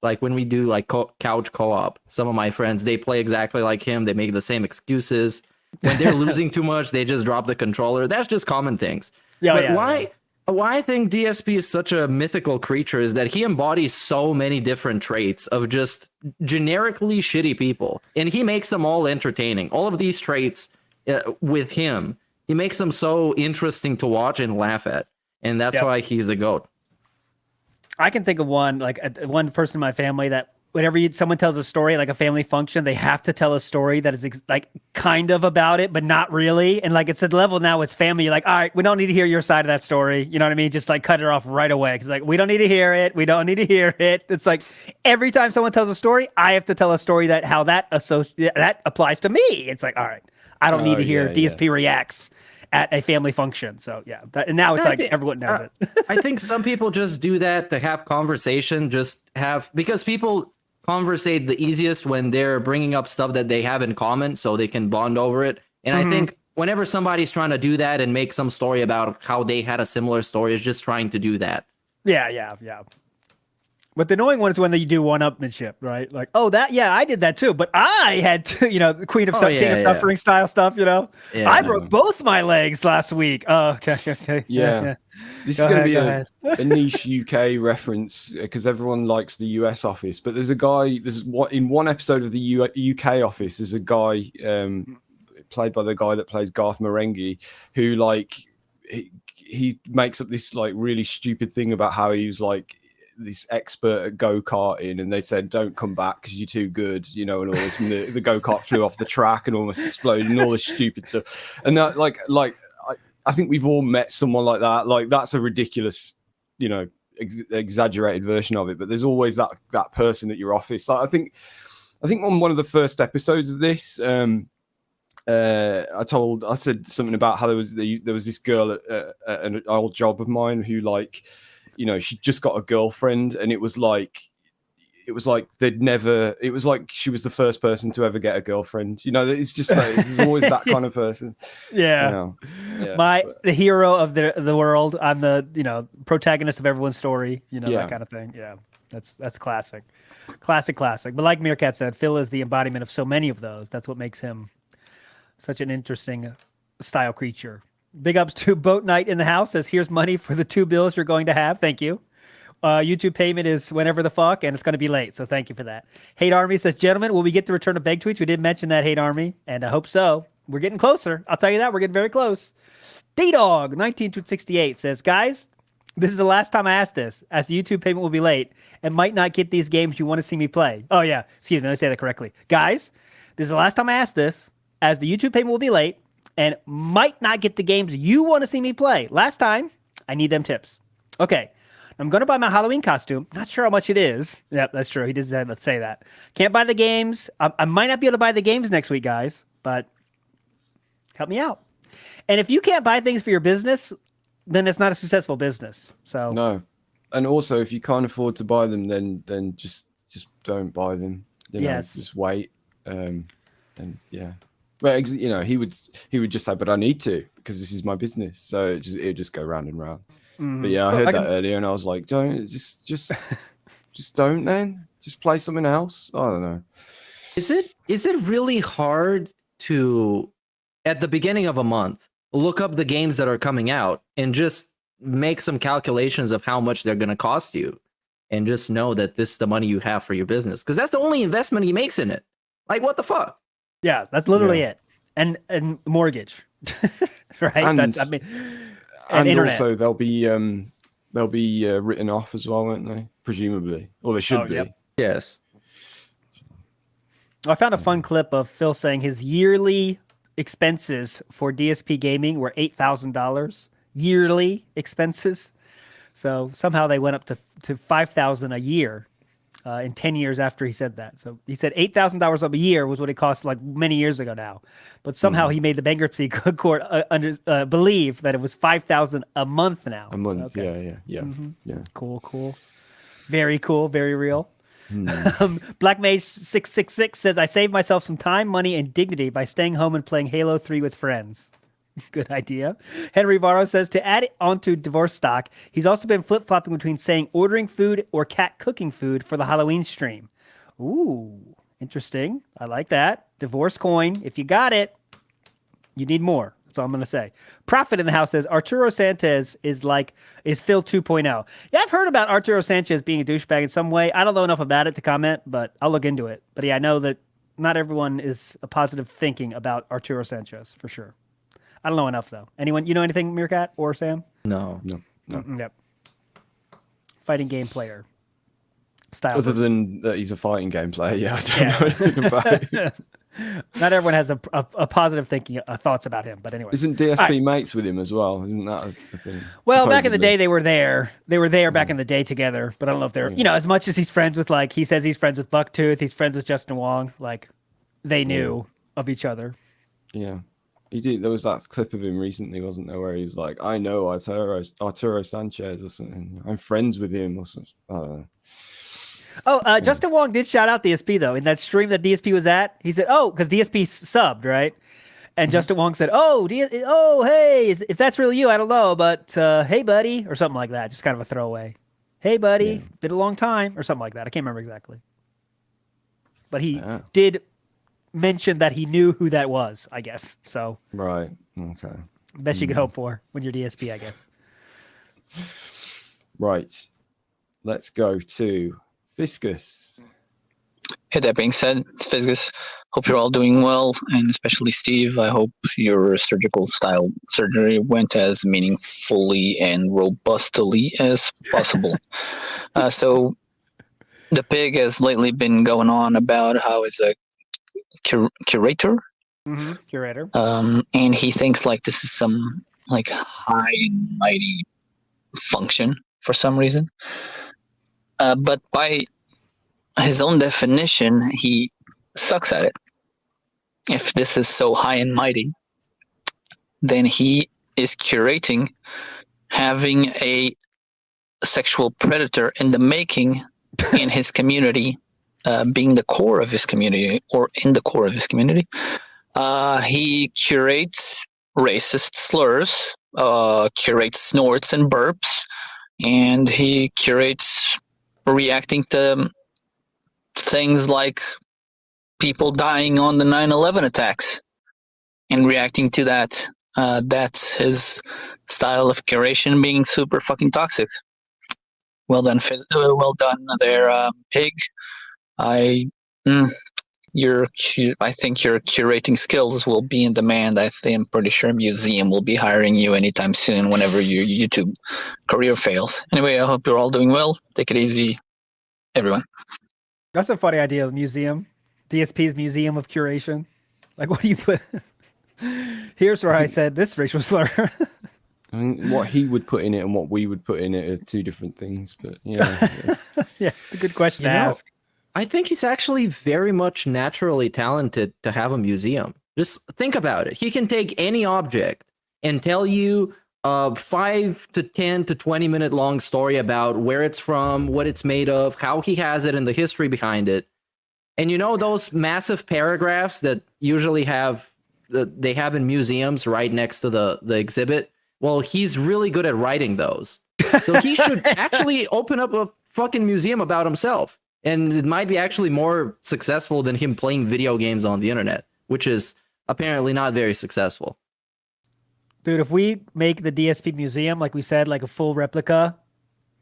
like when we do like couch co-op. Some of my friends, they play exactly like him. They make the same excuses. When they're losing too much, they just drop the controller. That's just common things. Why I think DSP is such a mythical creature is that he embodies so many different traits of just generically shitty people, and he makes them all entertaining. All of these traits with him, he makes them so interesting to watch and laugh at, and that's why he's the GOAT. I can think of one person in my family that whenever someone tells a story, like a family function, they have to tell a story that is like kind of about it, but not really. And like it's at the level now it's family. You're like, all right, we don't need to hear your side of that story. You know what I mean? Just like cut it off right away. Cause like, we don't need to hear it. We don't need to hear it. It's like every time someone tells a story, I have to tell a story that how that applies to me. It's like, all right, I don't need to hear DSP reacts at a family function. So yeah. And now it's like everyone knows it. I think some people just do that to have conversation, because people conversate the easiest when they're bringing up stuff that they have in common so they can bond over it. And I think whenever somebody's trying to do that and make some story about how they had a similar story, is just trying to do that. Yeah. But the annoying one is when you do one-upmanship, right? Like, I did that too, but I had to, the King of Suffering style stuff, Yeah, I broke both my legs last week. Oh, okay. Yeah. This is going to be a niche UK reference because everyone likes the US office, but there's a guy, in one episode of the UK office, there's a guy played by the guy that plays Garth Marenghi who like, he makes up this like really stupid thing about how he's like, this expert at go-karting, and they said don't come back because you're too good, and all this, and the go-kart flew off the track and almost exploded and all this stupid stuff. And that I think we've all met someone like that. Like that's a ridiculous, exaggerated version of it, but there's always that person at your office. Like, I think on one of the first episodes of this, I said something about how there was this girl at an old job of mine who, like, you know, she just got a girlfriend, and it was like they'd never. It was like she was the first person to ever get a girlfriend. You know, it's just like there's always that kind of person. Yeah. You know? Yeah, the hero of the world. I'm the protagonist of everyone's story. You know, Yeah. that kind of thing. Yeah, that's classic. Classic. But like Meerkat said, Phil is the embodiment of so many of those. That's what makes him such an interesting style creature. Big ups to Boat Night in the house. Says, here's money for the 2 bills you're going to have. Thank you. YouTube payment is whenever the fuck, and it's going to be late. So thank you for that. Hate Army says, gentlemen, will we get the return of Beg Tweets? We did mention that, Hate Army, and I hope so. We're getting closer. I'll tell you that. We're getting very close. D-Dog 1968 says, guys, this is the last time I ask this, as the YouTube payment will be late and might not get these games you want to see me play. Oh, yeah. Excuse me. Let me say that correctly. Guys, this is the last time I ask this, as the YouTube payment will be late and might not get the games you want to see me play. Last time, I need them tips. Okay. I'm going to buy my Halloween costume. Not sure how much it is. Yep, that's true. He did say, let's say that. Can't buy the games. I might not be able to buy the games next week, guys, but help me out. And if you can't buy things for your business, then it's not a successful business. So No, and also if you can't afford to buy them, then just don't buy them. You know, Yes. just wait. And yeah, but you know, he would just say, but I need to because this is my business. So it'd just go round and round. But yeah, I heard that earlier, and I was like, don't just don't then. Just play something else. I don't know. Is it really hard to, at the beginning of a month, look up the games that are coming out and just make some calculations of how much they're going to cost you, and just know that this is the money you have for your business? Because that's the only investment he makes in it. Like, what the fuck? yeah, that's literally it. And mortgage, right? And- and internet. also they'll be written off as well, won't they? Presumably, or they should be. Yep. Yes. I found a fun clip of Phil saying his yearly expenses for DSP gaming were $8,000 yearly expenses. So somehow they went up to $5,000 a year in 10 years after he said that. So he said $8,000 a year was what it cost like many years ago now. But somehow he made the bankruptcy court believe that it was $5,000 a month now. A month, Okay. yeah. Cool. Very cool, very real. Black Mage 666 says, I saved myself some time, money, and dignity by staying home and playing Halo 3 with friends. Good idea. Henry Varro says, to add it onto divorce stock, he's also been flip-flopping between saying ordering food or cat cooking food for the Halloween stream. Ooh, interesting. I like that. Divorce coin. If you got it, you need more. That's all I'm going to say. Prophet in the house says, Arturo Sanchez is Phil 2.0. Yeah, I've heard about Arturo Sanchez being a douchebag in some way. I don't know enough about it to comment, but I'll look into it. But yeah, I know that not everyone is a positive thinking about Arturo Sanchez, for sure. I don't know enough, though. Anyone, you know anything, Meerkat or Sam? No. Yep. Fighting game player. Style. Other than that, he's a fighting game player. Yeah, I don't know anything about it. Not everyone has a positive thinking thoughts about him, but anyway. Isn't DSP mates with him as well? Isn't that a thing? Well, back in the day, they were there. They were there back in the day together, but I don't know if they're, as much as he's friends with, like, he says he's friends with Bucktooth, he's friends with Justin Wong, like, they knew of each other. Yeah. He did. There was that clip of him recently, wasn't there, where he's like, I know Arturo Sanchez or something. I'm friends with him or something. I don't know. Oh, Justin Wong did shout out DSP, though, in that stream that DSP was at. He said, because DSP subbed, right? And Justin Wong said, hey, if that's really you, I don't know, but hey, buddy, or something like that. Just kind of a throwaway. Hey, buddy, been a long time, or something like that. I can't remember exactly. But he did mention that he knew who that was, I guess. So right, okay. Best you could hope for when you're DSP, I guess. Right. Let's go to Fiscus. Hey, that being said, it's Fiscus. Hope you're all doing well, and especially Steve. I hope your surgical style surgery went as meaningfully and robustly as possible. So the pig has lately been going on about how it's a curator. Curator. And he thinks like this is some like high and mighty function for some reason. But by his own definition, he sucks at it. if this is so high and mighty, then he is curating having a sexual predator in the making in his community, being the core of his community or in the core of his community. He curates racist slurs, curates snorts and burps, and he curates reacting to things like people dying on the 9/11 attacks and reacting to that. That's his style of curation, being super fucking toxic. Well done, well done there, Pig. I think your curating skills will be in demand. I'm pretty sure Museum will be hiring you anytime soon whenever your YouTube career fails. Anyway, I hope you're all doing well. Take it easy, everyone. That's a funny idea. Museum, DSP's Museum of Curation. Like, what do you put? Here's where I said this racial slur. I mean, what he would put in it and what we would put in it are two different things. But yeah, yeah, it's a good question to ask. I think he's actually very much naturally talented to have a museum. Just think about it. He can take any object and tell you a 5 to 10 to 20 minute long story about where it's from, what it's made of, how he has it, and the history behind it. And you know those massive paragraphs that usually they have in museums right next to the exhibit? Well, he's really good at writing those. So he should actually open up a fucking museum about himself. And it might be actually more successful than him playing video games on the internet, which is apparently not very successful. Dude, if we make the DSP museum, like we said, like a full replica,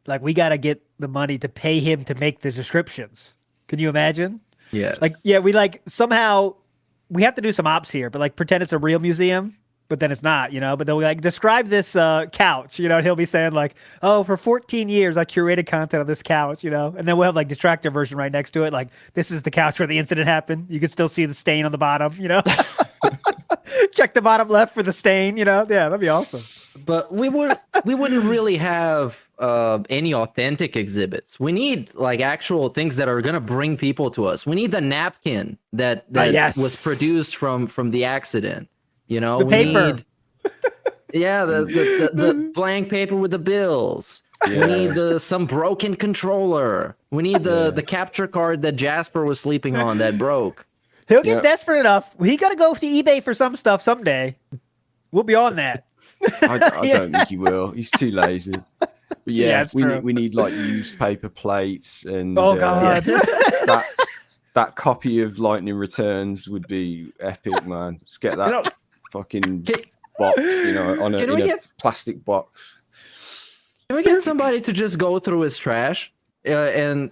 like we got to get the money to pay him to make the descriptions. Can you imagine? Yes. Like, yeah, somehow we have to do some ops here, but like pretend it's a real museum. But then it's not, but they'll like describe this couch, and he'll be saying like, oh, for 14 years, I curated content on this couch, and then we'll have like detractor version right next to it. Like, this is the couch where the incident happened. You can still see the stain on the bottom, check the bottom left for the stain, yeah, that'd be awesome. But we wouldn't really have any authentic exhibits. We need like actual things that are going to bring people to us. We need the napkin that was produced from the accident. The paper. The blank paper with the bills. Yes. We need some broken controller. We need the capture card that Jasper was sleeping on that broke. He'll get desperate enough. He got to go to eBay for some stuff someday. We'll be on that. I don't think he will. He's too lazy. But yeah, we need like used paper plates and God. that copy of Lightning Returns would be epic, man. Just get that fucking box, on a plastic box. Can we get somebody to just go through his trash and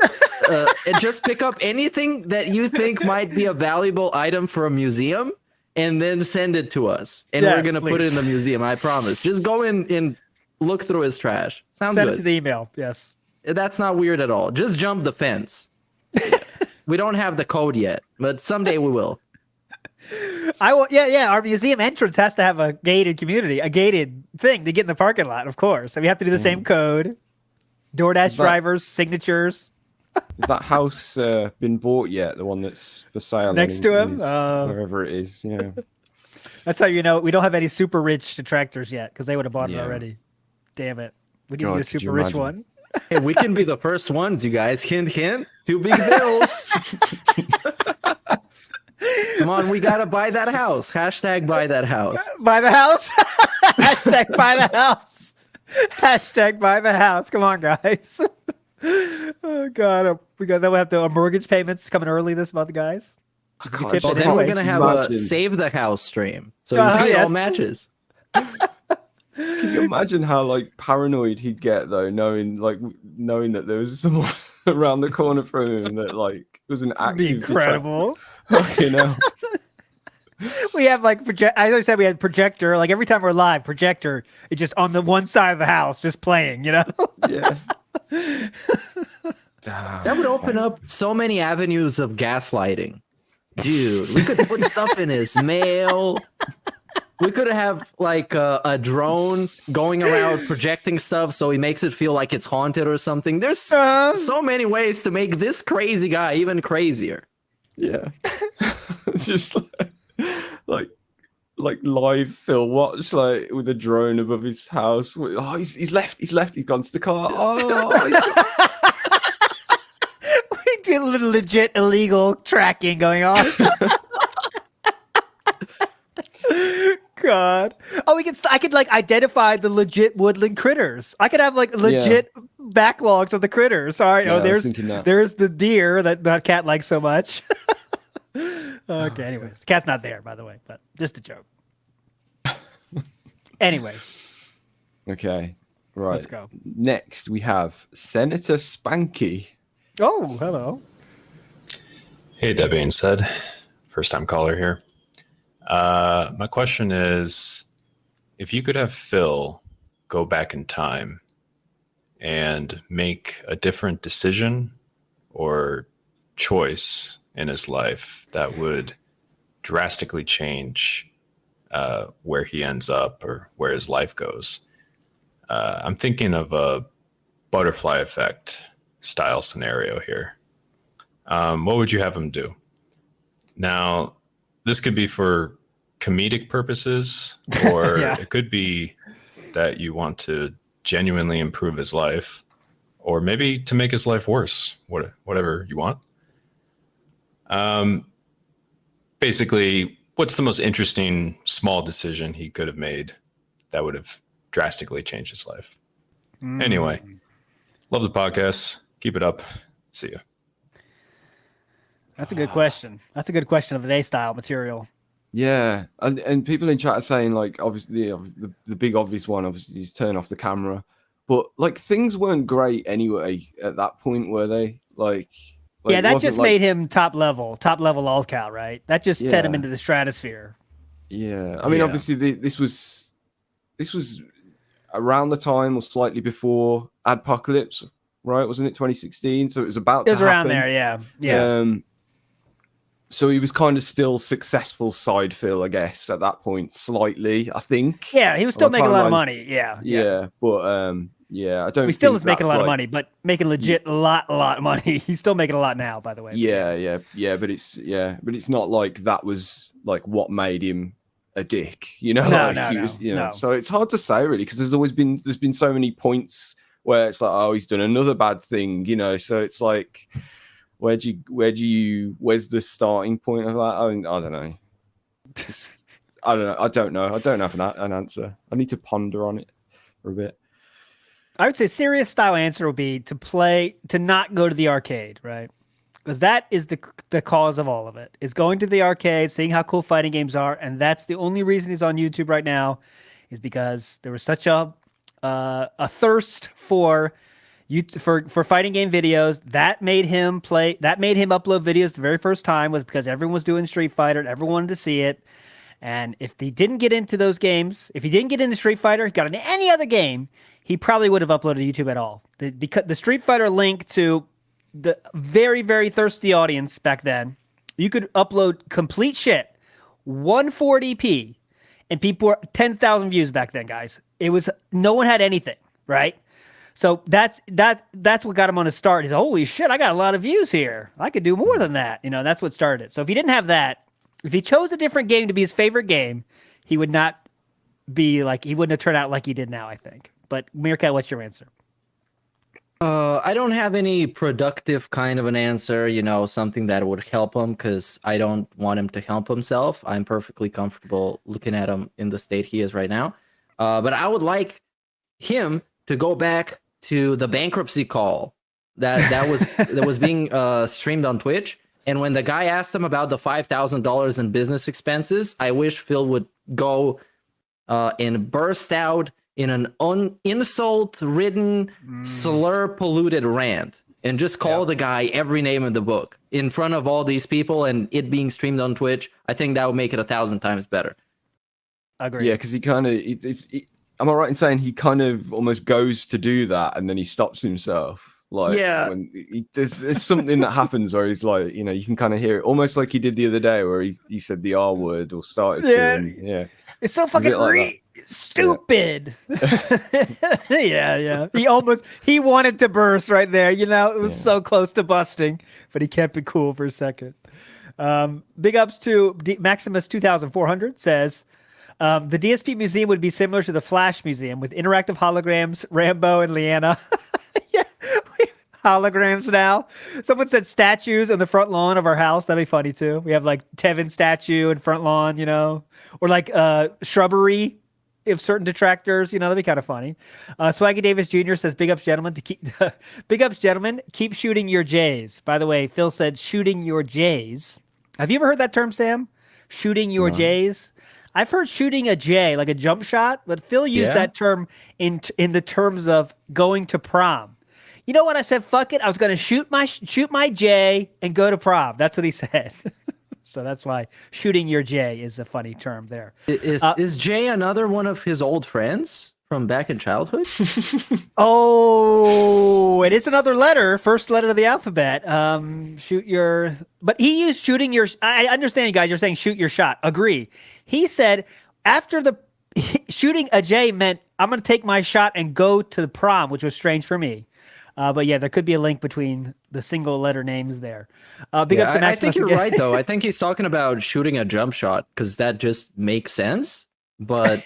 just pick up anything that you think might be a valuable item for a museum and then send it to us? And we're going to put it in the museum, I promise. Just go in and look through his trash. Sounds good. Send it to the email, yes. That's not weird at all. Just jump the fence. We don't have the code yet, but someday we will. Our museum entrance has to have a gated community, a gated thing to get in the parking lot, of course. And we have to do the same code. DoorDash drivers, signatures. Has that house been bought yet? The one that's for sale next to him, wherever it is. Yeah. That's how you know we don't have any super rich detractors yet because they would have bought it already. Damn it, we need a super rich one. Hey, we can be the first ones, you guys. Hint, hint. 2 big bills. Come on, we gotta buy that house. Hashtag buy that house. Buy the house. Hashtag buy the house. Hashtag buy the house. Come on, guys. Oh God, then we have the mortgage payments coming early this month, guys. Well, then we're gonna have a save the house stream, so you see all matches. Can you imagine how like paranoid he'd get though, knowing that there was someone around the corner from him that like was an active incredible. We have like as I said, we had projector. Like every time we're live, projector is just on the one side of the house, just playing. Yeah. That would open up so many avenues of gaslighting, dude. We could put stuff in his mail. We could have like a drone going around projecting stuff so he makes it feel like it's haunted or something. There's so many ways to make this crazy guy even crazier. Yeah. It's just like, like live Phil Watch, like with a drone above his house. Oh, he's left. He's gone to the car. Oh, We get a little legit illegal tracking going on. God. Oh, I could like identify the legit woodland critters. I could have like legit backlogs of the critters. All right. Yeah, there's the deer that cat likes so much. Okay. Anyways, cat's not there, by the way, but just a joke. Anyways. Okay. Right. Let's go. Next, we have Senator Spanky. Oh, hello. Hey, that being said, first time caller here. My question is, if you could have Phil go back in time and make a different decision or choice in his life that would drastically change where he ends up or where his life goes, I'm thinking of a butterfly effect style scenario here. What would you have him do? Now, this could be for comedic purposes, or it could be that you want to genuinely improve his life, or maybe to make his life worse, whatever you want. Basically, what's the most interesting small decision he could have made that would have drastically changed his life? Anyway, love the podcast. Keep it up. See ya. That's a good question. That's a good question of the day style material. Yeah, and people in chat are saying, like, obviously the big obvious one obviously is turn off the camera, but like things weren't great anyway at that point, were they? Like yeah, that just made him top level all cal, right? That just set him into the stratosphere. Yeah, I mean, obviously this was around the time or slightly before Adpocalypse, right? Wasn't it 2016? So it was about to happen. Around there, yeah. So he was kind of still successful side Phil, I guess, at that point, slightly, I think. Yeah, he was still making a lot of money. Yeah. But I don't. He still was making a lot of money, but making legit a lot of money. He's still making a lot now, by the way. Yeah. But it's not like that was like what made him a dick, you know? No. So it's hard to say really, because there's been so many points where it's like, oh, he's done another bad thing, you know. So it's like, where's the starting point of that? I mean, I don't know. I don't know. I don't have an answer. I need to ponder on it for a bit. I would say serious style answer would be to not go to the arcade, right? Because that is the cause of all of it. Is going to the arcade, seeing how cool fighting games are, and that's the only reason he's on YouTube right now, is because there was such a thirst for fighting game videos that made him upload videos the very first time, was because everyone was doing Street Fighter and everyone wanted to see it. And if he didn't get into those games, if he didn't get into Street Fighter, he got into any other game, he probably would have uploaded to YouTube at all. Because the Street Fighter link to the very, very thirsty audience back then, you could upload complete shit, 140p, and people were 10,000 views back then, guys. It was, no one had anything, right? So that's what got him on his start. He's, holy shit, I got a lot of views here. I could do more than that. You know, that's what started it. So if he didn't have that, if he chose a different game to be his favorite game, he wouldn't have turned out like he did now, I think. But Meerkat, what's your answer? I don't have any productive kind of an answer, something that would help him, because I don't want him to help himself. I'm perfectly comfortable looking at him in the state he is right now. But I would like him to go back to the bankruptcy call that was being streamed on Twitch. And when the guy asked him about the $5,000 in business expenses, I wish Phil would go and burst out in an insult-ridden, slur-polluted rant and just call the guy every name in the book in front of all these people, and it being streamed on Twitch. I think that would make it 1,000 times better. Agree. Yeah, because he kind of, am I right in saying he kind of almost goes to do that and then he stops himself? Like, when there's something that happens where he's like, you can kind of hear it, almost like he did the other day where he said the R word or started to. And, it's so fucking stupid. Yeah. He wanted to burst right there. It was so close to busting, but he kept it cool for a second. Big ups to Maximus 2400 says the DSP museum would be similar to the Flash Museum with interactive holograms, Rambo and Leanna. Yeah, holograms now. Someone said statues on the front lawn of our house. That'd be funny too. We have like Tevin statue in front lawn, you know, or like shrubbery. If certain detractors, you know, that'd be kind of funny. Swaggy Davis Jr. says, "Big ups, gentlemen. Big ups, gentlemen. Keep shooting your Jays." By the way, Phil said, "Shooting your Jays." Have you ever heard that term, Sam? Shooting your Jays. I've heard shooting a J, like a jump shot, but Phil used that term in the terms of going to prom. You know what? I said, "Fuck it. I was going to shoot my J and go to prom." That's what he said. So that's why shooting your J is a funny term there. Is Jay another one of his old friends from back in childhood? Oh, it is another letter. First letter of the alphabet. But he used shooting your. I understand, you guys. You're saying shoot your shot. Agree. He said after the shooting a J meant I'm going to take my shot and go to the prom, which was strange for me. But yeah, there could be a link between the single letter names there. Big ups to Maximus. I think you're again. right, though. I think he's talking about shooting a jump shot because that just makes sense. But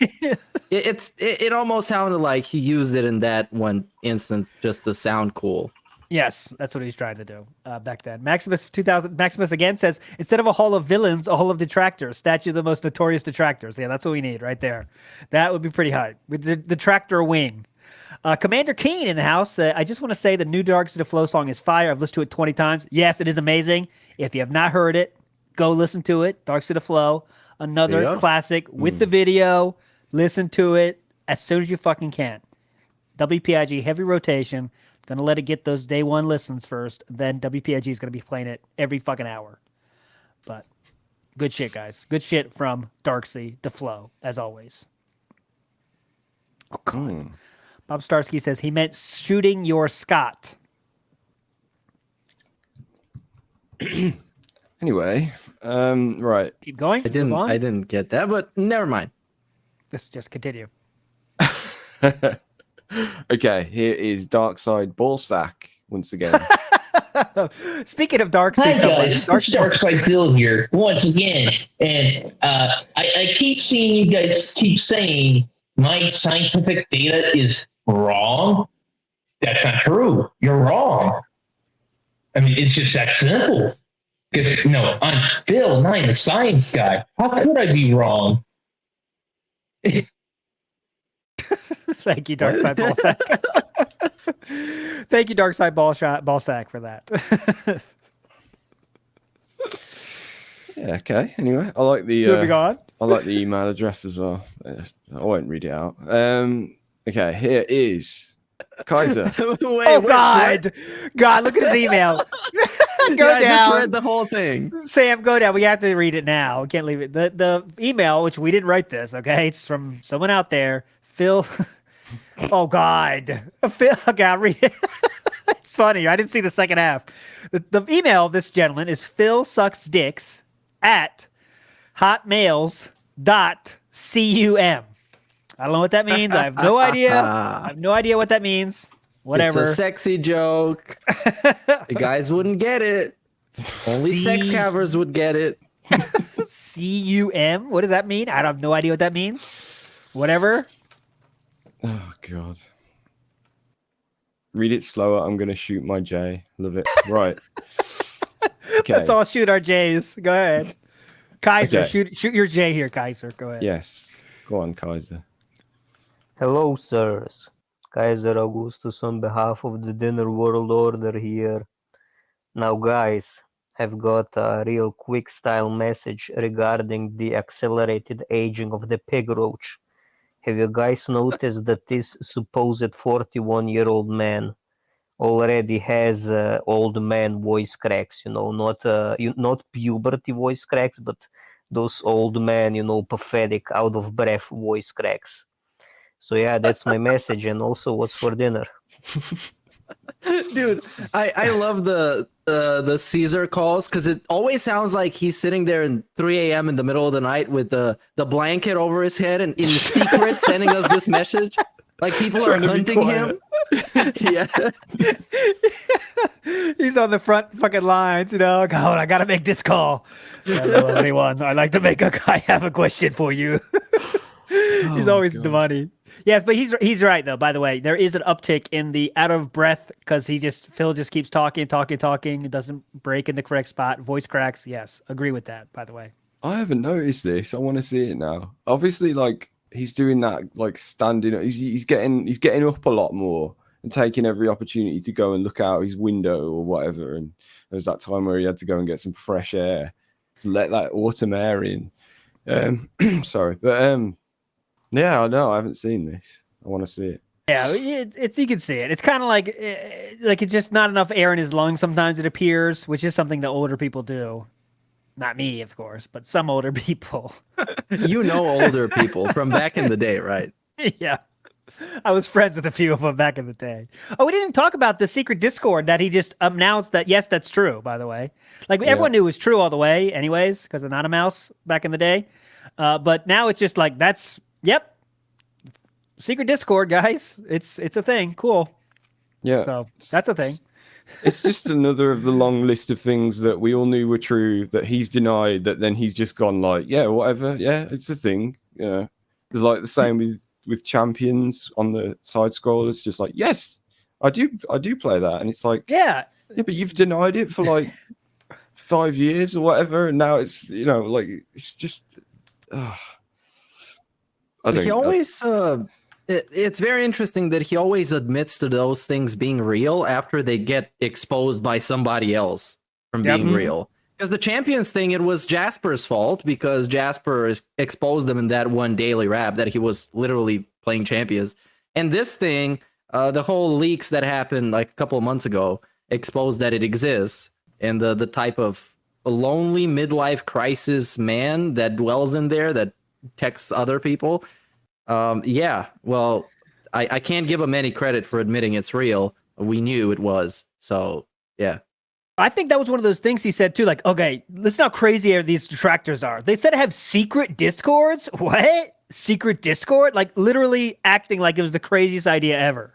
it almost sounded like he used it in that one instance just to sound cool. Yes, that's what he's trying to do back then. Maximus 2000. Maximus again says, instead of a hall of villains, a hall of detractors. Statue of the most notorious detractors. Yeah, that's what we need right there. That would be pretty hot. With the detractor wing. Commander Keen in the house. I just want to say the new Dark Side of Flow song is fire. I've listened to it 20 times. Yes, it is amazing. If you have not heard it, go listen to it. Dark Side of Flow, another classic with the video. Listen to it as soon as you fucking can. WPIG, heavy rotation. Gonna let it get those day one listens first. Then WPIG is gonna be playing it every fucking hour. But good shit, guys. Good shit from Darksea to Flow, as always. Oh, God. Bob Starsky says he meant shooting your Scott. Anyway, right. Keep going. I didn't get that, but never mind. Let's just continue. Okay, here is Darkside Ballsack once again. Speaking of Darkside, hi guys, Darkside Bill here once again, and I keep seeing you guys keep saying my scientific data is wrong. That's not true. You're wrong. I mean, it's just that simple. Because, I'm Bill, not a science guy. How could I be wrong? Thank you, Darkside Ballsack. Thank you, Darkside Ballsack, for that. Yeah, okay. Anyway, I like the moving on. I like the email address as well. I won't read it out. Okay, here is Kaiser. God, look at his email. Go down. I just read the whole thing. Sam, go down. We have to read it now. We can't leave it. The email, which we didn't write this, okay? It's from someone out there. Phil. Oh, God. Phil, God, read it. It's funny. I didn't see the second half. The email of this gentleman is philsucksdicks@hotmails.com. I don't know what that means. I have no idea. I have no idea what that means. Whatever. It's a sexy joke. The guys wouldn't get it. Only sex havers would get it. CUM? What does that mean? I have no idea what that means. Whatever. Oh, God. Read it slower. I'm going to shoot my J. Love it. Right. Okay. Let's all shoot our J's. Go ahead. Kaiser, Okay. shoot your J here, Kaiser. Go ahead. Yes. Go on, Kaiser. Hello, sirs. Kaiser Augustus on behalf of the Dinner World Order here. Now, guys, I've got a real quick style message regarding the accelerated aging of the pig roach. Have you guys noticed that this supposed 41-year-old man already has old man voice cracks? Not puberty voice cracks, but those old man, pathetic, out of breath voice cracks. So yeah, that's my message. And also, what's for dinner? Dude, I love the Caesar calls because it always sounds like he's sitting there in 3 a.m. in the middle of the night with the blanket over his head and in secret sending us this message. Like people are hunting him. Yeah. He's on the front fucking lines, God, I gotta make this call. Hello, anyone. I'd like to I have a question for you. He's always the money. Yes, but he's right though. By the way, there is an uptick in the out of breath because Phil just keeps talking. It doesn't break in the correct spot. Voice cracks. Yes, agree with that. By the way, I haven't noticed this. I want to see it now. Obviously, like he's doing that, like standing. He's getting up a lot more and taking every opportunity to go and look out his window or whatever. And there was that time where he had to go and get some fresh air to let that autumn air in. Sorry, but yeah, I know I haven't seen this. I want to see it. Yeah, it's you can see it. It's kind of like it's just not enough air in his lungs. Sometimes it appears, which is something that older people do. Not me, of course, but some older people. Older people from back in the day, right? Yeah. I was friends with a few of them back in the day. Oh, we didn't talk about the secret Discord that he just announced that, yes, that's true, by the way. Like, everyone knew it was true all the way anyways, because of Not a Mouse back in the day. But now it's just like, yep. Secret Discord, guys. It's a thing. Cool. Yeah. So that's a thing. It's just another of the long list of things that we all knew were true that he's denied, that then he's just gone like, yeah, whatever. Yeah, it's a thing. There's like the same with Champions on the side scrollers, just like, yes, I do play that. And it's like, yeah, but you've denied it for like 5 years or whatever. And now it's, like, it's just, he always, it's very interesting that he always admits to those things being real after they get exposed by somebody else from being real. Because the Champions thing, it was Jasper's fault because Jasper exposed them in that one daily rap that he was literally playing Champions. And this thing, the whole leaks that happened like a couple of months ago, exposed that it exists, and the type of lonely midlife crisis man that dwells in there that texts other people. Well, I can't give him any credit for admitting it's real. We knew it was. So, yeah. I think that was one of those things he said too, like, okay, listen how crazy these detractors are. They said have secret Discords? What? Secret Discord? Like, literally acting like it was the craziest idea ever.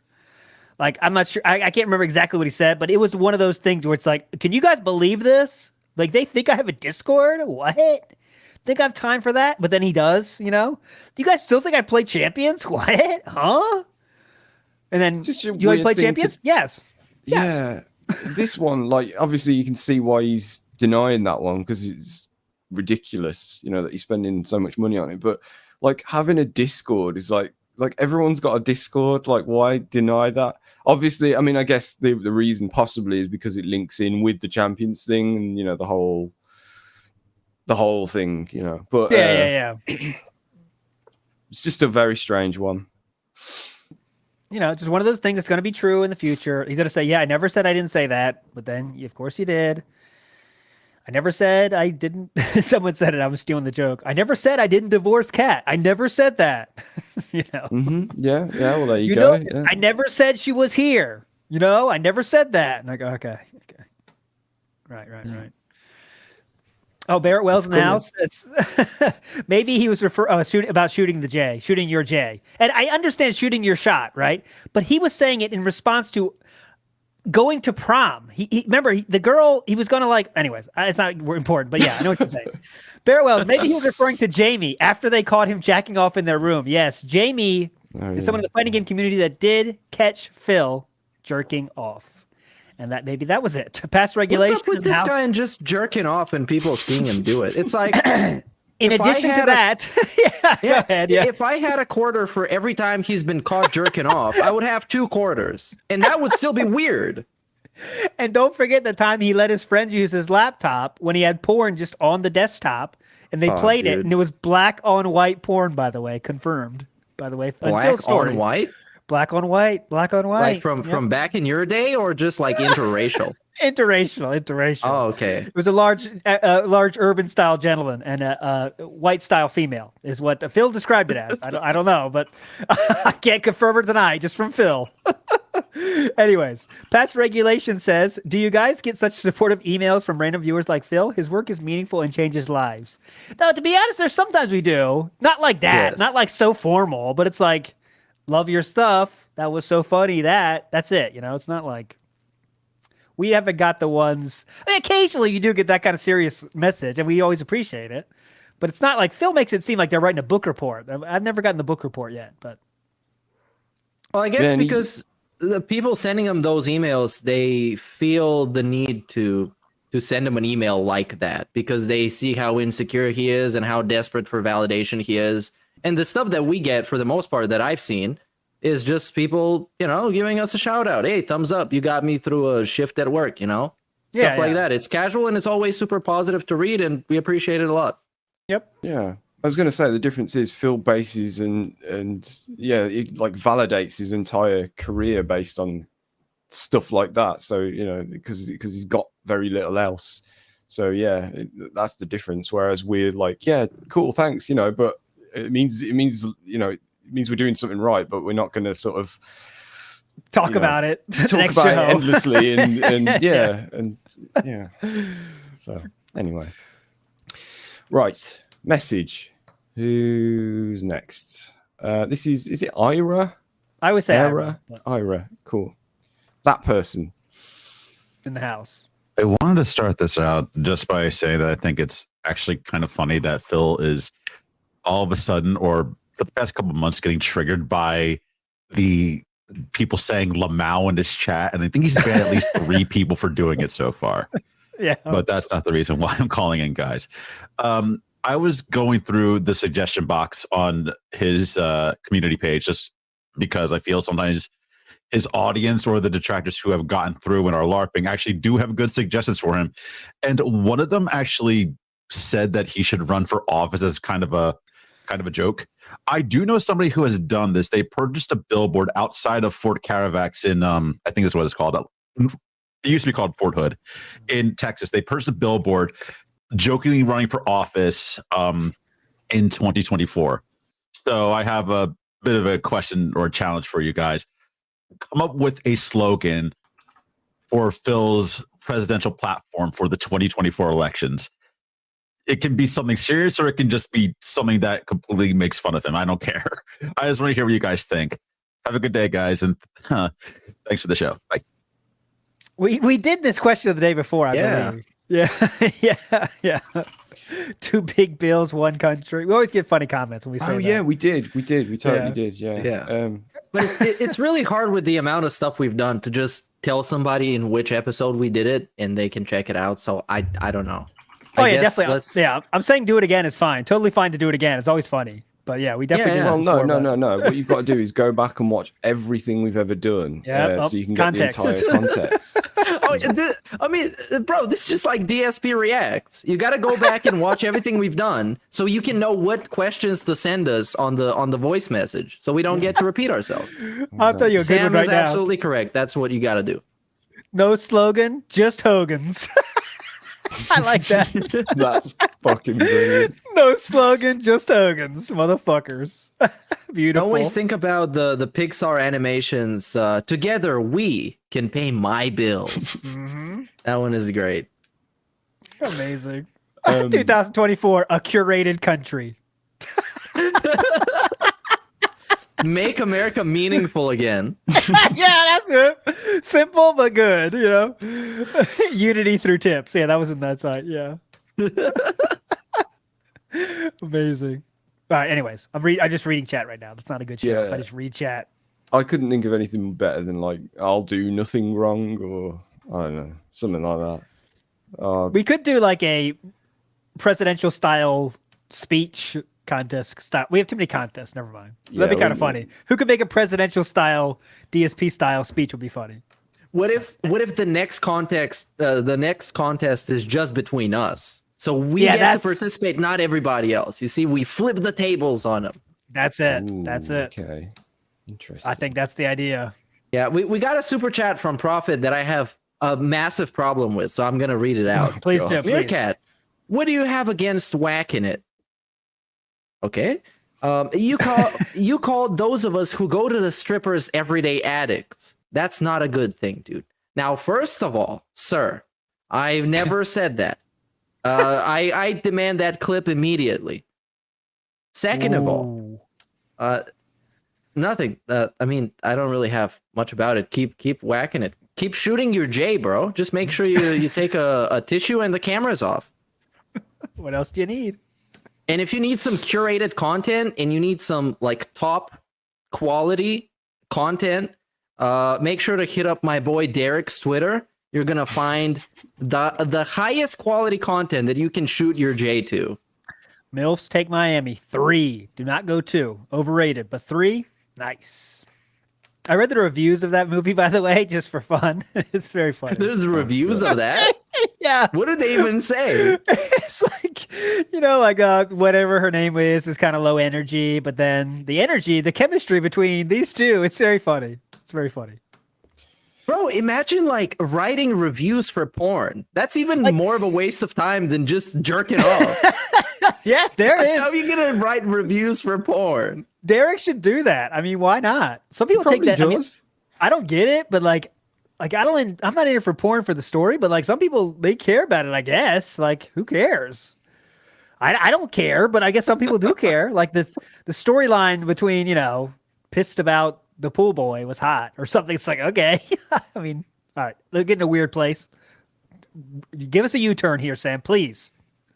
Like, I'm not sure. I can't remember exactly what he said, but it was one of those things where it's like, can you guys believe this? Like, they think I have a Discord? What? Think I have time for that? But then he does, Do you guys still think I play Champions? What? Huh? And then, you like play Champions? Yes. Yeah. This one, like, obviously you can see why he's denying that one because it's ridiculous, that he's spending so much money on it. But like having a Discord is like everyone's got a Discord. Like, why deny that? Obviously, I mean, I guess the reason possibly is because it links in with the Champions thing and the whole thing, But yeah. It's just a very strange one. Just one of those things that's going to be true in the future. He's going to say, yeah, I never said I didn't say that. But then, of course, you did. I never said I didn't. Someone said it. I was stealing the joke. I never said I didn't divorce Kat. I never said that. Mm-hmm. Yeah. Well, there you go. Yeah. I never said she was here. I never said that. And I go, okay. Right. Oh, Barrett Wells in the house. Maybe he was shooting your J. And I understand shooting your shot, right? But he was saying it in response to going to prom. He remember the girl he was going to like. Anyways, it's not important, but yeah, I know what you're saying. Barrett Wells. Maybe he was referring to Jamie after they caught him jacking off in their room. Yes, Jamie is someone in the fighting game community that did catch Phil jerking off. And maybe that was it. Past regulation. What's up with this guy and just jerking off and people seeing him do it? It's like, in addition to that, go ahead. Yeah. If I had a quarter for every time he's been caught jerking off, I would have 2 quarters, and that would still be weird. And don't forget the time he let his friends use his laptop when he had porn just on the desktop, and they played it, and it was black on white porn. By the way, confirmed. By the way, black on white. Black on white. Like from back in your day, or just like interracial? Interracial. Oh, okay. It was a large urban style gentleman and a white style female is what Phil described it as. I don't know, but I can't confirm or deny just from Phil. Anyways, past regulation says, do you guys get such supportive emails from random viewers like Phil? His work is meaningful and changes lives. Now, to be honest, there's sometimes we do. Not like that. Yes. Not like so formal, but it's like love your stuff. That was so funny. That's it. You know, it's not like we haven't got the ones. I mean, occasionally you do get that kind of serious message, and we always appreciate it. But it's not like Phil makes it seem like they're writing a book report. I've never gotten the book report yet, but. Well, I guess because the people sending him those emails, they feel the need to send him an email like that because they see how insecure he is and how desperate for validation he is. And the stuff that we get, for the most part, that I've seen, is just people, you know, giving us a shout out. Hey, thumbs up. You got me through a shift at work, you know? Stuff like that. It's casual and it's always super positive to read, and we appreciate it a lot. Yep. Yeah. I was going to say the difference is Phil bases and it like validates his entire career based on stuff like that. So, you know, because he's got very little else. So yeah, that's the difference. Whereas we're like, yeah, cool, thanks, you know, but it means you know, it means we're doing something right, but we're not going to sort of talk about it. Talk about it endlessly and yeah. So anyway, right. Message. Who's next? This is it Ira? I would say Ira. Ira. Cool. That person in the house. I wanted to start this out just by saying that I think it's actually kind of funny that Phil is all of a sudden, or the past couple of months, getting triggered by the people saying Lamau in his chat, and I think he's banned at least 3 people for doing it so far. Yeah, but that's not the reason why I'm calling in, guys. I was going through the suggestion box on his community page just because I feel sometimes his audience or the detractors who have gotten through and are LARPing actually do have good suggestions for him. And one of them actually said that he should run for office as kind of a joke. I do know somebody who has done this. They purchased a billboard outside of Fort Caravax in, I think that's what it's called. It used to be called Fort Hood in Texas. They purchased a billboard jokingly running for office in 2024. So I have a bit of a question or a challenge for you guys. Come up with a slogan for Phil's presidential platform for the 2024 elections. It can be something serious or it can just be something that completely makes fun of him. I don't care. I just want to hear what you guys think. Have a good day, guys, and thanks for the show. Bye. We did this question the day before, I believe. Yeah. 2 big bills, 1 country. We always get funny comments when we say that. Oh yeah, we did. We totally did. Yeah. But it's really hard with the amount of stuff we've done to just tell somebody in which episode we did it and they can check it out. So I don't know. Definitely. Yeah, I'm saying do it again is fine. Totally fine to do it again. It's always funny. But yeah, we definitely did. Well, no. What you've got to do is go back and watch everything we've ever done, so you can get the entire context. I mean, bro, this is just like DSP Reacts. You got to go back and watch everything we've done so you can know what questions to send us on the voice message, so we don't get to repeat ourselves. I'll tell you a good Sam one right is now. absolutely correct. That's what you got to do. No slogan, just Hogan's. I like that. That's fucking brilliant. No slogan, just Hogan's, motherfuckers. Beautiful. Always think about the Pixar animations. Together, we can pay my bills. Mm-hmm. That one is great. Amazing. 2024, a curated country. Make America meaningful again. Yeah, that's it. Simple but good, you know. Unity through tips. Yeah, that was in that site. Yeah. Amazing. All right. Anyways, I'm just reading chat right now. That's not a good show. Yeah. I just read chat. I couldn't think of anything better than like I'll do nothing wrong or I don't know, something like that. We could do like a presidential style speech contest style. We have too many contests. Never mind. That'd be kind of funny. Who could make a presidential style DSP style speech? Would be funny. What if the next contest is just between us? So we get to participate, not everybody else. You see, we flip the tables on them. That's it. Ooh, that's it. Okay. Interesting. I think that's the idea. Yeah, we got a super chat from Prophet that I have a massive problem with, so I'm gonna read it out. Please do. Meerkat, what do you have against whacking it? Okay. You call those of us who go to the strippers everyday addicts. That's not a good thing, dude. Now, first of all, sir, I've never said that. I demand that clip immediately. Second of all, Nothing. I mean, I don't really have much about it. Keep whacking it. Keep shooting your J, bro. Just make sure you take a tissue and the camera's off. What else do you need? And if you need some curated content and you need some like top quality content, make sure to hit up my boy Derek's Twitter. You're gonna find the highest quality content that you can shoot your J to. MILFs Take Miami 3. Do not go 2. Overrated, but 3, nice. I read the reviews of that movie, by the way, just for fun. It's very funny. There's reviews of that? Yeah. What did they even say? It's like, like whatever her name is kind of low energy, but then the chemistry between these two, it's very funny. It's very funny. Bro, imagine like writing reviews for porn. That's even more of a waste of time than just jerking off. Yeah, there is. How are you gonna write reviews for porn? Derek should do that. I mean, why not? Some people take that. Does. I mean, I don't get it, but like I'm not in here for porn for the story, but like some people they care about it. I guess. Like, who cares? I don't care, but I guess some people do care. Like the storyline between pissed about the pool boy was hot or something. It's like, okay. I mean, all right, let's get in a weird place. Give us a U-turn here, Sam, please.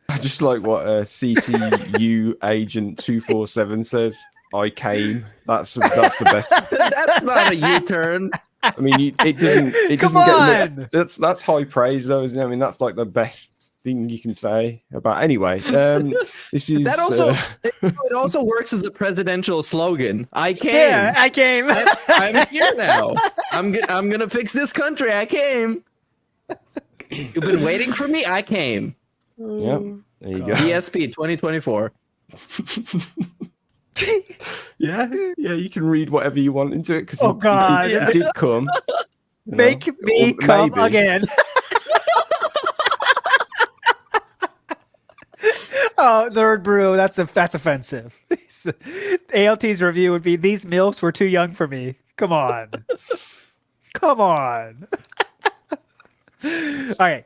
I just like what CTU agent 247 says. I came. That's the best. That's not a U-turn. I mean, it doesn't Come get on! that's high praise though, isn't it? I mean, that's like the best thing you can say about. Anyway, this is that also it also works as a presidential slogan. I came. Yeah, I came. I'm here now. I'm gonna fix this country. I came. You've been waiting for me. I came. Yep. There you go. ESP 2024. Yeah, you can read whatever you want into it because God, it did come. Make me come maybe. again. Oh, third brew. That's offensive. ALT's review would be: these MILFs were too young for me. Come on. Come on. All right.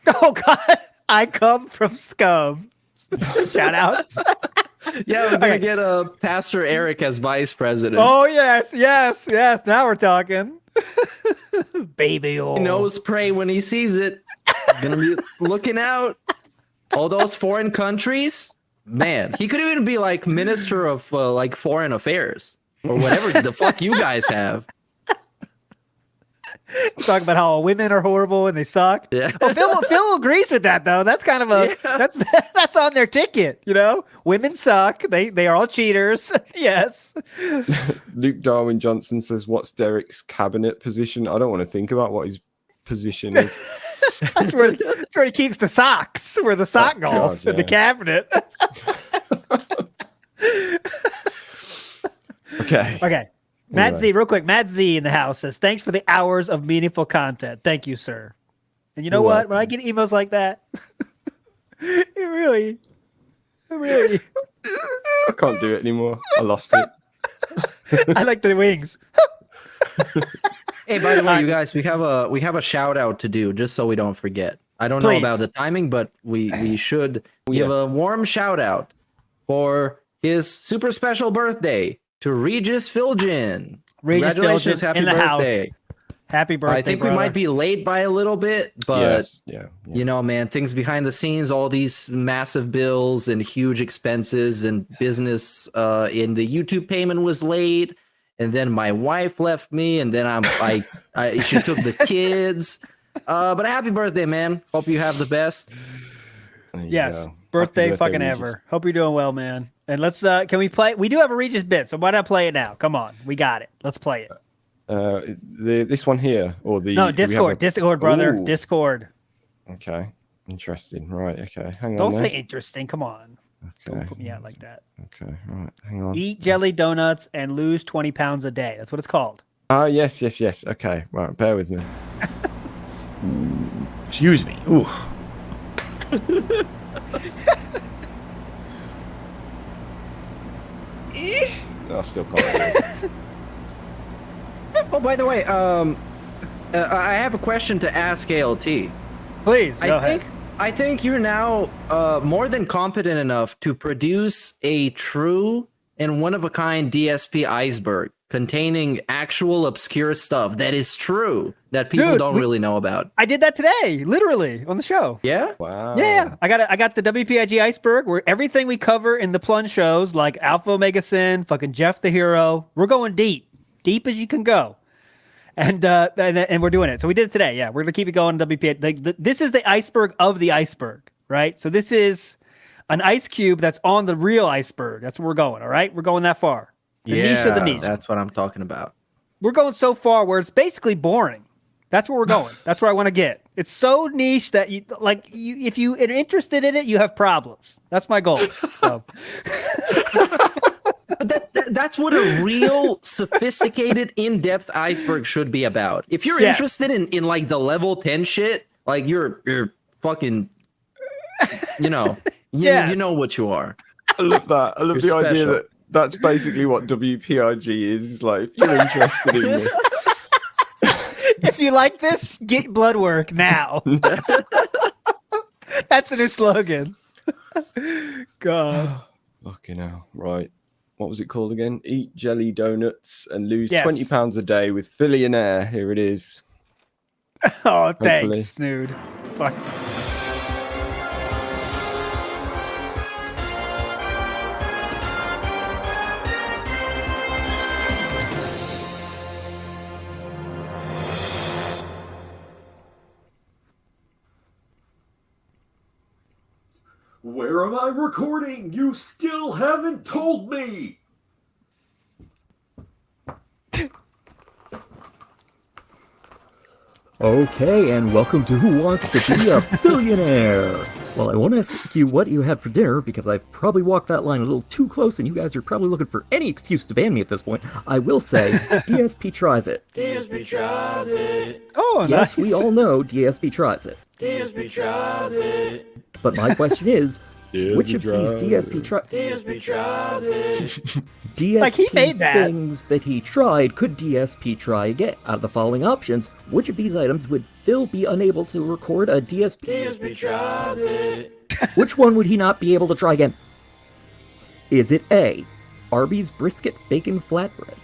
Oh God, I come from scum. Shout outs. Yeah, we're gonna get Pastor Eric as vice president. Oh yes. Now we're talking. Baby oil. He knows prey when he sees it. He's gonna be looking out. All those foreign countries, man. He could even be like minister of like foreign affairs or whatever the fuck you guys have. Talk about how women are horrible and they suck. Yeah. Oh, Phil agrees with that though. That's kind of that's on their ticket. Women suck. They are all cheaters. Yes. Luke Darwin Johnson says, "What's Derek's cabinet position?" I don't want to think about what his position is. That's where he keeps the socks. Where the sock goes in the cabinet. Okay. Matt Z, real quick. Matt Z in the house says, "Thanks for the hours of meaningful content. Thank you, sir." And you know what? When I get emails like that, it really, I can't do it anymore. I lost it. I like the wings. Hey, by the way, you guys, we have a shout out to do just so we don't forget. I don't know about the timing, but we should give a warm shout out for his super special birthday to Regis Philgin. Congratulations, happy birthday. House. Happy birthday. I think we might be late by a little bit, but man, things behind the scenes, all these massive bills and huge expenses and business in the YouTube payment was late. And then my wife left me, and then she took the kids. But happy birthday, man. Hope you have the best. Yes. Birthday fucking Regis. Ever. Hope you're doing well, man. And let's can we play? We do have a Regis bit, so why not play it now? Come on. We got it. Let's play it. This one here or the Discord. Discord, brother. Ooh. Discord. Okay. Interesting. Right, okay. Hang on. Don't say interesting. Come on. Okay. Don't put me out like that. Okay, all right. Hang on. Eat jelly donuts and lose 20 pounds a day. That's what it's called. Yes. Okay, right. Bear with me. Excuse me. Ooh. I still can't do it. Oh, by the way, I have a question to ask ALT. Please, go ahead. I think you're now more than competent enough to produce a true and one-of-a-kind DSP iceberg containing actual obscure stuff that is true that people don't really know about. I did that today, literally, on the show. Yeah? Wow. Yeah. I got the WPIG iceberg where everything we cover in the plunge shows, like Alpha Omega Sin, fucking Jeff the Hero, we're going deep as you can go. And we're doing it. So we did it today. Yeah, we're gonna keep it going. WPIG. This is the iceberg of the iceberg, right? So this is an ice cube that's on the real iceberg. That's where we're going. All right, we're going that far. The niche of the niche. That's what I'm talking about. We're going so far where it's basically boring. That's where we're going. That's where I want to get. It's so niche that if you are interested in it, you have problems. That's my goal. So. That's what a real sophisticated, in-depth iceberg should be about. If you're interested in like the level 10 shit, like you're fucking, you know what you are. I love that. I love the idea that that's basically what WPIG is. Like, if you're interested in it. If you like this, get blood work now. That's the new slogan. God. Fucking hell. Right. What was it called again? Eat jelly donuts and lose Yes. £20 a day with Philliam. Here it is. Oh, Hopefully. thanks, Snood. Fuck. Where am I recording? You still haven't told me! Okay, and welcome to Who Wants to Be a Billionaire? Well, I won't ask you what you had for dinner, because I've probably walked that line a little too close, and you guys are probably looking for any excuse to ban me at this point. I will say, DSP tries it. DSP tries it. Oh, yes, nice. we all know DSP tries it. DSP tries it. But my question is, which of these DSP tries it. DSP Like, he made that. things that he tried could DSP try again? Out of the following options, which of these items would Phil be unable to record a DSP? DSP tries it. Which one would he not be able to try again? Is it A, Arby's brisket bacon flatbread?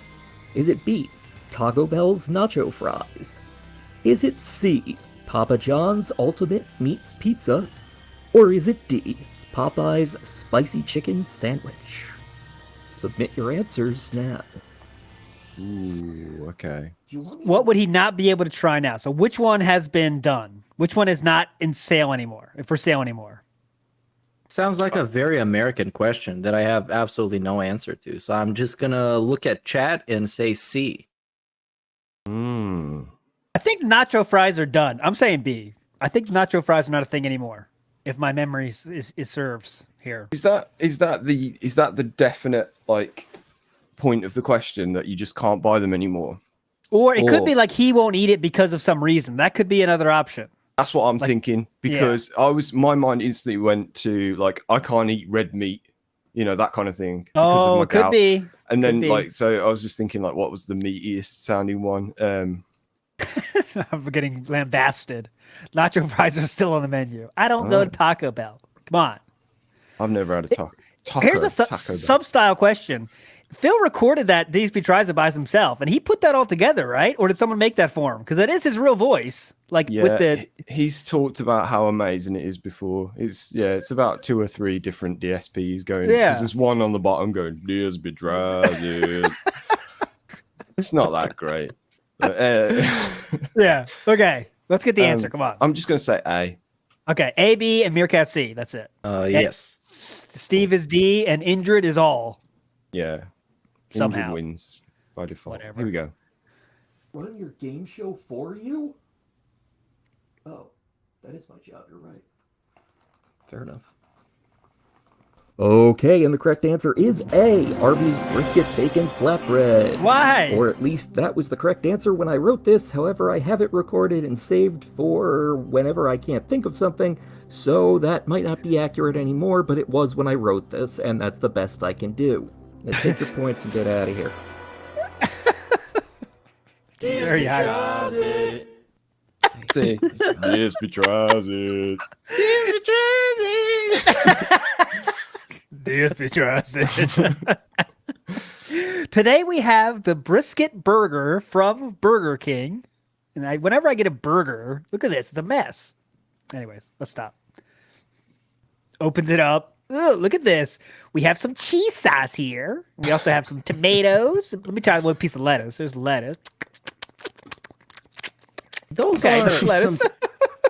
Is it B, Taco Bell's nacho fries? Is it C, Papa John's ultimate meats pizza? Or is it D, Popeye's spicy chicken sandwich? Submit your answers now. Ooh, okay. What would he not be able to try now? So which one has been done? Which one is not in sale anymore? For sale anymore? Sounds like a very American question that I have absolutely no answer to. So I'm just gonna look at chat and say C. I think nacho fries are done. I'm saying B. I think nacho fries are not a thing anymore. If my memory is serves here. Is that the definite like point of the question that you just can't buy them anymore? Or it could be like he won't eat it because of some reason. That could be another option. That's what I'm thinking, because my mind instantly went to like, I can't eat red meat, that kind of thing. Because of my could gout. be. And then Could be. so I was just thinking like, what was the meatiest sounding one? I'm getting lambasted. Nacho fries are still on the menu. I don't go to Taco Bell. Come on. I've never had a taco. Here's a Taco Bell. sub-style question. Phil recorded that DSP tries it by himself, and he put that all together, right? Or did someone make that for him? Because that is his real voice. Like with the he's talked about how amazing it is before. It's about 2 or 3 different DSPs going. Yeah. 'Cause there's one on the bottom going DSP tries it. It's not that great. But, yeah. Okay. Let's get the answer. Come on. I'm just gonna say A. Okay. A, B, and Meerkat C. That's it. Yes. Steve is D, and Injured is all. Yeah. Somehow. Injured wins by default. Whatever. Here we go. Run your game show for you? Oh, that is my job, you're right. Fair enough. Okay, and the correct answer is A, Arby's brisket bacon flatbread. Why? Or at least that was the correct answer when I wrote this. However, I have it recorded and saved for whenever I can't think of something, so that might not be accurate anymore, but it was when I wrote this, and that's the best I can do. Now take your points and get out of here. Very high. See, DSP tries it. DSP tries it. Today we have the brisket burger from Burger King. And whenever I get a burger, look at this. It's a mess. Anyways, let's stop. Opens it up. Ugh, look at this. We have some cheese sauce here. We also have some tomatoes. Let me try one piece of lettuce. There's lettuce. Those are some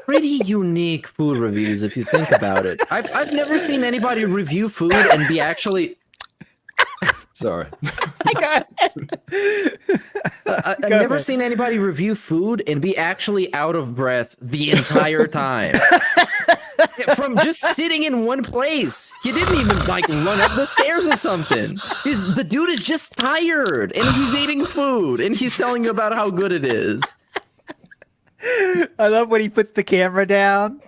pretty unique food reviews if you think about it. I've never seen anybody review food and be actually... Sorry. I've never seen anybody review food and be actually out of breath the entire time. From just sitting in one place. He didn't even like run up the stairs or something. The dude is just tired and he's eating food and he's telling you about how good it is. I love when he puts the camera down.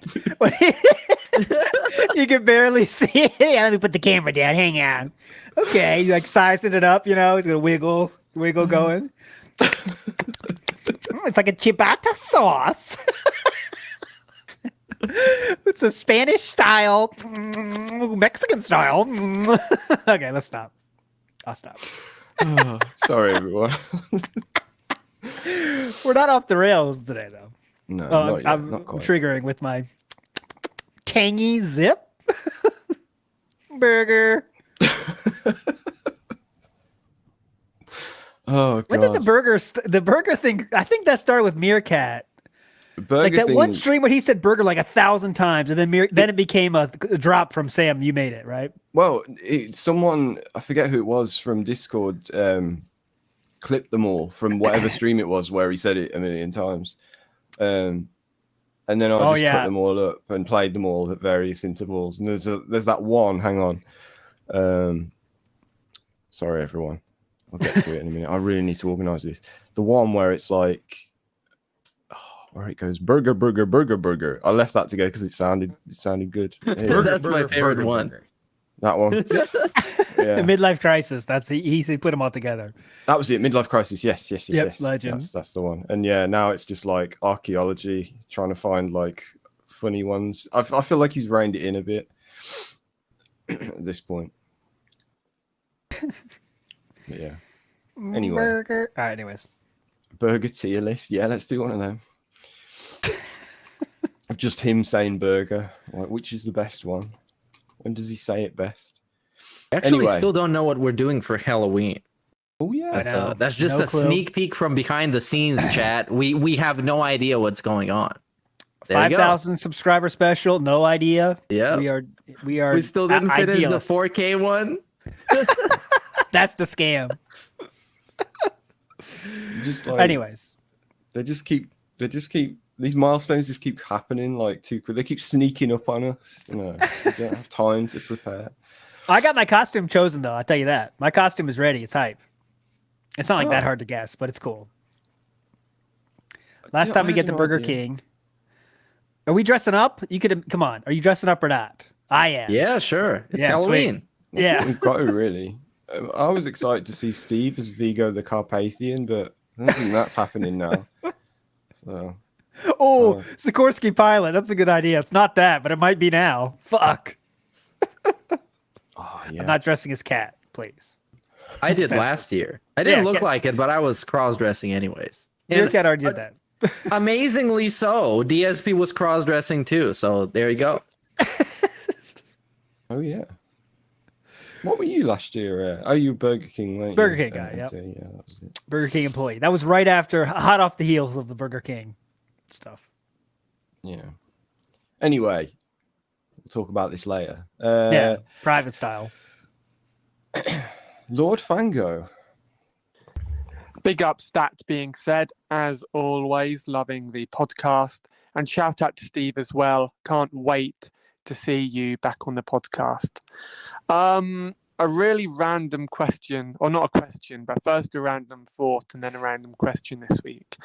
You can barely see it. Yeah, let me put the camera down. Hang on. Okay, he's like sizing it up, you know, he's gonna wiggle going. It's like a ciabatta sauce. It's a Spanish style, Mexican style. Okay, let's stop. I'll stop. Sorry, everyone. We're not off the rails today, though. No, not yet, I'm not quite. triggering with my tangy zip burger. Oh, God. When did the burger thing? I think that started with Meerkat. Like that one stream when he said burger like 1,000 times, and then it became a drop from Sam. You made it, right? Well, someone, I forget who it was from Discord, clipped them all from whatever stream it was where he said it 1,000,000 times. And then I just cut them all up and played them all at various intervals. And there's that one, hang on. Sorry, everyone. I'll get to it in a minute. I really need to organize this. The one where it's like, where it goes, burger, burger, burger, burger. I left that to go because it sounded good. That's my favorite one. Burger. That one. The midlife crisis. That's he put them all together. That was it. Midlife crisis. Yes. Legend. That's the one. And yeah, now it's just like archaeology, trying to find like funny ones. I feel like he's reined it in a bit at this point. But yeah. Anyway. Burger. All right. Anyways. Burger tier list. Yeah, let's do one of them. Of just him saying burger. Like, which is the best one? When does he say it best? Actually, still don't know what we're doing for Halloween. Oh yeah, that's just a sneak peek from behind the scenes, chat. We have no idea what's going on. 5,000 subscriber special. No idea. Yeah, we are. We still didn't finish the 4K one. That's the scam. Just like, anyways, they just keep these milestones just keep happening like too quick. They keep sneaking up on us. You know, we don't have time to prepare. I got my costume chosen though. I'll tell you that. My costume is ready. It's hype. It's not like that hard to guess, but it's cool. Last time we get to Burger King. Are we dressing up? You could come on. Are you dressing up or not? I am. Yeah, sure. It's Halloween. Sweet. Yeah, we've got to really. I was excited to see Steve as Vigo the Carpathian, but I don't think that's happening now. So. Oh, Sikorsky pilot. That's a good idea. It's not that, but it might be now. Fuck. I'm not dressing as Cat, please. I did last year. I didn't look like it, but I was cross-dressing anyways. Your Cat already did that. Amazingly so, DSP was cross-dressing too. So there you go. Oh yeah. What were you last year? You were Burger King, weren't you? Burger King guy, yeah. That was it. Burger King employee. That was right after, hot off the heels of the Burger King stuff. Yeah. Anyway, we'll talk about this later. Private style. Lord Fango. Big ups, that being said, as always, loving the podcast. And shout out to Steve as well. Can't wait to see you back on the podcast. A really random question, or not a question, but first a random thought and then a random question this week.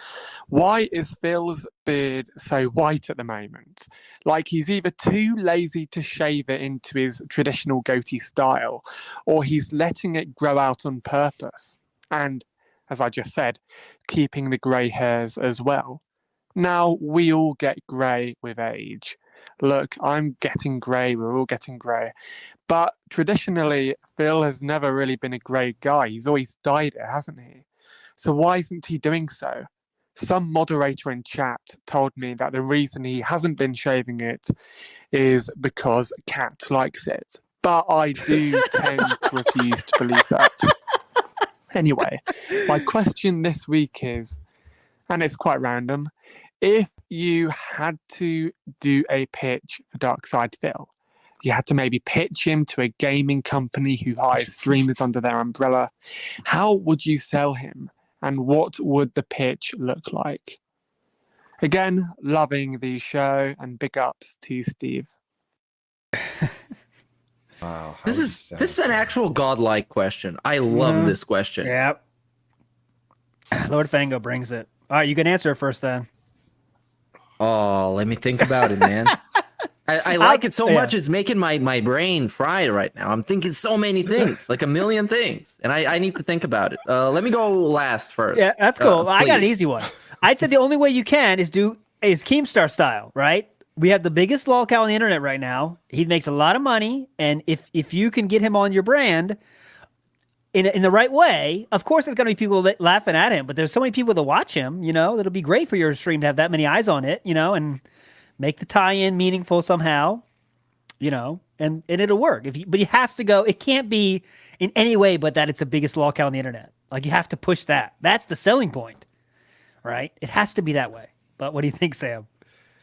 Why is Phil's beard so white at the moment? Like he's either too lazy to shave it into his traditional goatee style, or he's letting it grow out on purpose. And, as I just said, keeping the grey hairs as well. Now, we all get grey with age. Look, I'm getting grey. We're all getting grey. But traditionally, Phil has never really been a grey guy. He's always dyed it, hasn't he? So why isn't he doing so? Some moderator in chat told me that the reason he hasn't been shaving it is because Cat likes it. But I do tend to refuse to believe that. Anyway, my question this week is, and it's quite random, if you had to do a pitch for Darkside Phil, you had to maybe pitch him to a gaming company who hires streamers under their umbrella, how would you sell him? And what would the pitch look like? Again, loving the show, and big ups to Steve. Wow. This is an actual godlike question. I love this question. Yep. Lord Fango brings it. All right, you can answer it first then. Oh, let me think about it, man. I like it so much, it's making my brain fry right now. I'm thinking so many things, like a million things, and I need to think about it. Let me go last first. Yeah, that's cool. I got an please. easy one. I'd say the only way you can is Keemstar style, right? We have the biggest lol cow on the internet right now. He makes a lot of money, and if you can get him on your brand in the right way, of course there's going to be people laughing at him, but there's so many people that watch him, it'll be great for your stream to have that many eyes on it, and make the tie-in meaningful somehow, and it'll work. But he has to go. It can't be in any way but that it's the biggest lol cow on the internet. Like, you have to push that. That's the selling point, right? It has to be that way. But what do you think, Sam?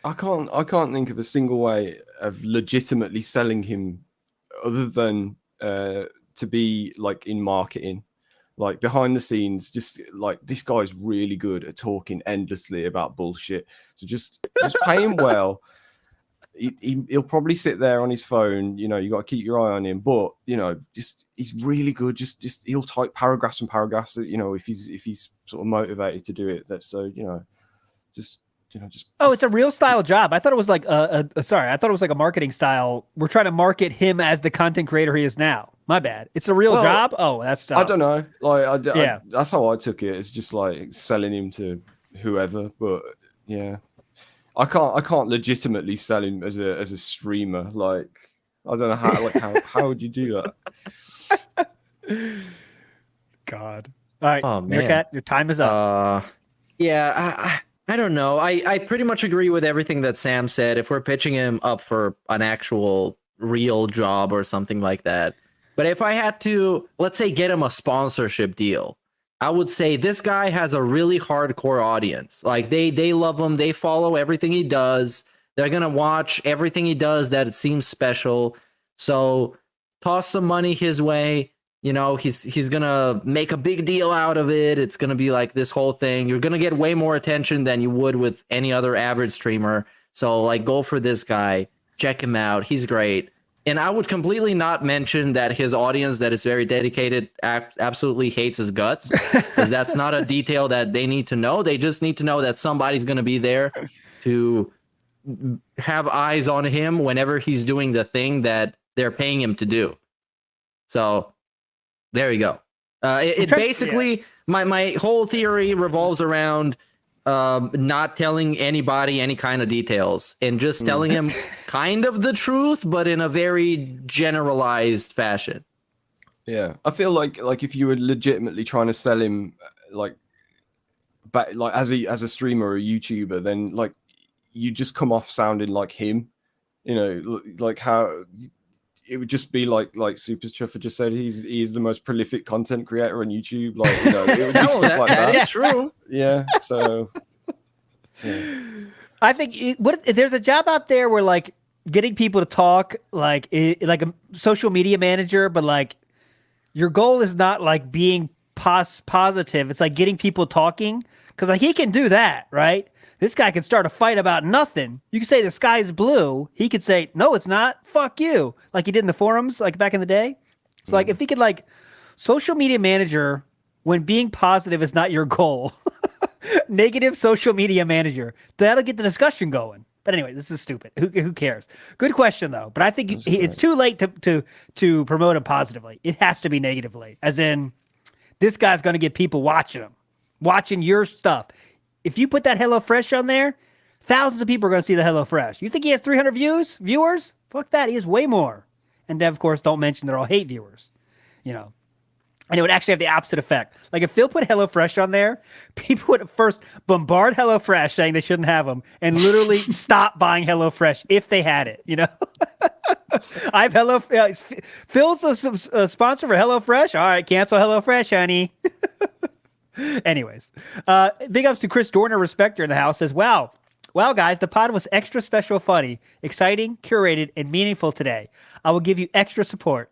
I can't think of a single way of legitimately selling him other than to be like in marketing, like behind the scenes, just like this guy's really good at talking endlessly about bullshit. So just pay him well. He'll probably sit there on his phone. You got to keep your eye on him, but just he's really good. Just he'll type paragraphs and paragraphs. If he's sort of motivated to do it. That's so just. It's a real style job. I thought it was like I thought it was like a marketing style. We're trying to market him as the content creator he is now. My bad. It's a real job. Oh, that's tough. I don't know. Like, that's how I took it. It's just like selling him to whoever. But yeah, I can't legitimately sell him as a streamer. Like, I don't know how would you do that? God. All right, Oh, man. Meerkat, your time is up. Yeah, I don't know. I pretty much agree with everything that Sam said. If we're pitching him up for an actual real job or something like that. But if I had to, let's say, get him a sponsorship deal, I would say this guy has a really hardcore audience. Like, they love him. They follow everything he does. They're going to watch everything he does that it seems special. So toss some money his way. He's going to make a big deal out of it. It's going to be like this whole thing. You're going to get way more attention than you would with any other average streamer. So, like, go for this guy. Check him out. He's great. And I would completely not mention that his audience that is very dedicated absolutely hates his guts, because that's not a detail that they need to know. They just need to know that somebody's going to be there to have eyes on him whenever he's doing the thing that they're paying him to do. So there you go. It basically, my whole theory revolves around not telling anybody any kind of details and just telling him kind of the truth, but in a very generalized fashion. Yeah, I feel like if you were legitimately trying to sell him, like as a streamer or a YouTuber, then like you just come off sounding like him, like how it would just be like Super Chuffer just said, he's the most prolific content creator on YouTube. Like, it would be stuff like that. That is true. Yeah. So, yeah. I think there's a job out there where like getting people to talk, like a social media manager, but like your goal is not like being positive. It's like getting people talking, because like he can do that, right? This guy can start a fight about nothing. You can say the sky is blue. He could say, no, it's not. Fuck you. Like he did in the forums, like back in the day. So like if he could like social media manager when being positive is not your goal, negative social media manager, that'll get the discussion going. But anyway, this is stupid. Who cares? Good question though. But I think it's too late to promote him positively. It has to be negatively, as in this guy's going to get people watching him, watching your stuff. If you put that HelloFresh on there, Thousands of people are going to see the HelloFresh. You think he has 300 viewers? Fuck that. He has way more. And then, of course, don't mention they're all hate viewers. You know. And it would actually have the opposite effect. Like if Phil put HelloFresh on there, people would at first bombard HelloFresh saying they shouldn't have them and literally stop buying HelloFresh if they had it, you know? I have Phil's a sponsor for HelloFresh. All right, cancel HelloFresh, honey. Anyways, big ups to Chris Dorner, Respecter in the house, says, wow, guys, the pod was extra special funny, exciting, curated, and meaningful today. I will give you extra support.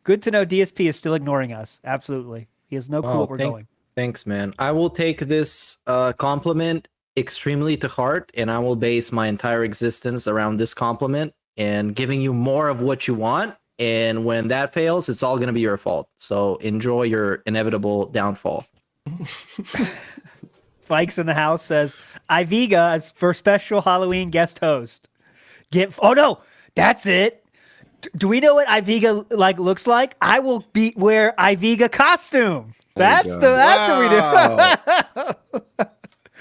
Good to know DSP is still ignoring us. Absolutely. He has no clue what we're going. Thanks, man. I will take this compliment extremely to heart, and I will base my entire existence around this compliment and giving you more of what you want. And when that fails, it's all going to be your fault. So enjoy your inevitable downfall. Fikes in the house says, Iviga as for special Halloween guest host. Oh, no, that's it. Do we know what Iviga looks like? I will wear Iviga costume. That's what we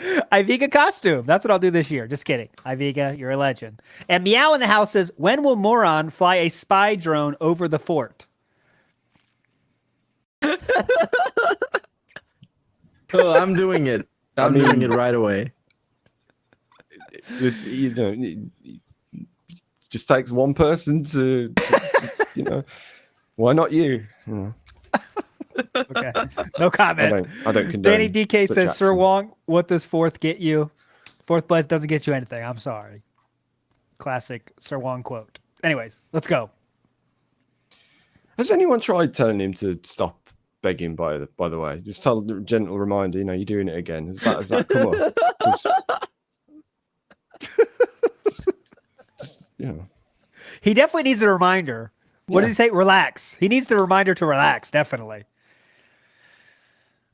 do. Iviga costume. That's what I'll do this year. Just kidding. Iviga, you're a legend. And Meow in the house says, when will Moron fly a spy drone over the fort? Oh, I'm doing it. I'm doing it right away. This, just takes one person to why not you? Okay, no comment. I don't condone. Danny DK says, action. Sir Wong, what does fourth get you? Fourth place doesn't get you anything. I'm sorry. Classic Sir Wong quote. Anyways, let's go. Has anyone tried telling him to stop begging? By the way, just tell a gentle reminder. You're doing it again. Has that come up? He definitely needs a reminder. What did he say? Relax. He needs the reminder to relax, definitely.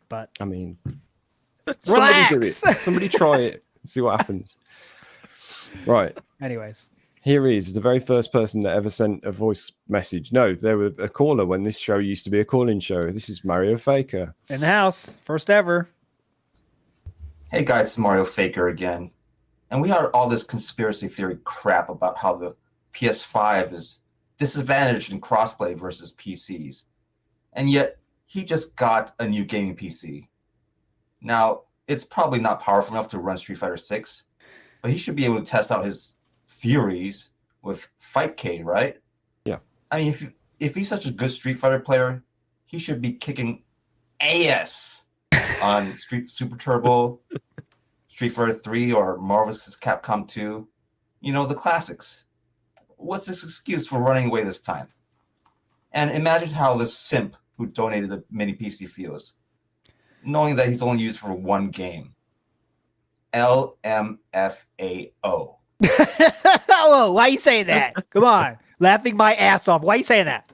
But I mean, relax. Somebody do it. Somebody try it. See what happens. Right. Anyways, here he is, the very first person that ever sent a voice message. No, there was a caller when this show used to be a call-in show. This is Mario Faker in the house, first ever. Hey guys, it's Mario Faker again. And we heard all this conspiracy theory crap about how the PS5 is disadvantaged in crossplay versus PCs. And yet, he just got a new gaming PC. Now, it's probably not powerful enough to run Street Fighter 6, but he should be able to test out his theories with Fightcade, right? Yeah. I mean, if he's such a good Street Fighter player, he should be kicking ass on Super Turbo, Street Fighter 3, or Marvel vs. Capcom 2. The classics. What's his excuse for running away this time? And imagine how this simp who donated the mini PC feels, knowing that he's only used for one game. LMFAO. Oh, why are you saying that? Come on. Laughing my ass off. Why are you saying that?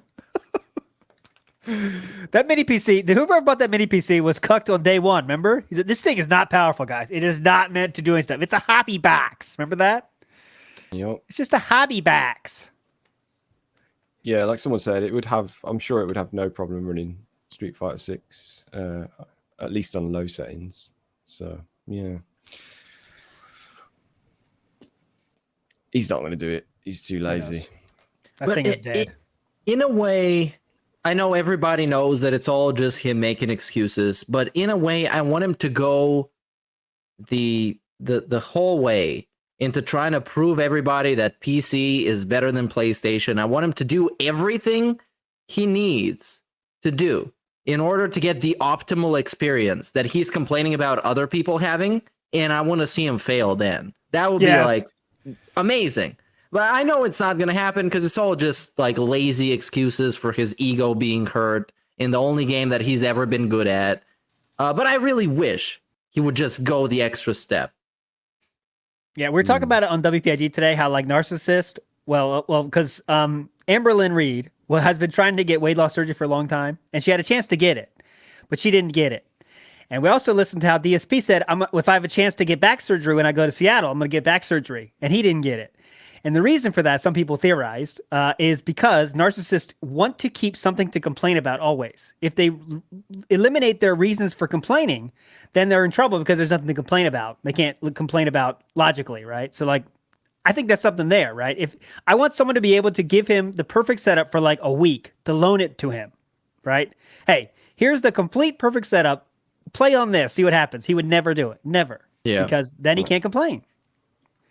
That mini PC, whoever bought that mini PC was cucked on day one, remember? He said, this thing is not powerful, guys. It is not meant to do any stuff. It's a hobby box. Remember that? Yep. It's just a hobby box. Yeah, like someone said, I'm sure it would have no problem running Street Fighter 6, at least on low settings. So, yeah. He's not going to do it. He's too lazy. That thing is dead. In a way, I know everybody knows that it's all just him making excuses, but in a way, I want him to go the whole way into trying to prove everybody that PC is better than PlayStation. I want him to do everything he needs to do in order to get the optimal experience that he's complaining about other people having, and I want to see him fail then. That would be like amazing. But I know it's not going to happen because it's all just like lazy excuses for his ego being hurt in the only game that he's ever been good at. But I really wish he would just go the extra step. Yeah, we were talking about it on WPIG today, how like narcissist, because Amberlynn Reed has been trying to get weight loss surgery for a long time, and she had a chance to get it, but she didn't get it. And we also listened to how DSP said, if I have a chance to get back surgery when I go to Seattle, I'm going to get back surgery, and he didn't get it. And the reason for that, some people theorized, is because narcissists want to keep something to complain about always. If they eliminate their reasons for complaining, then they're in trouble because there's nothing to complain about. They can't complain about logically, right? So like, I think that's something there, right? If I want someone to be able to give him the perfect setup for like a week to loan it to him, right? Hey, here's the complete perfect setup. Play on this, see what happens. He would never do it. Never. Yeah. Because then he can't complain.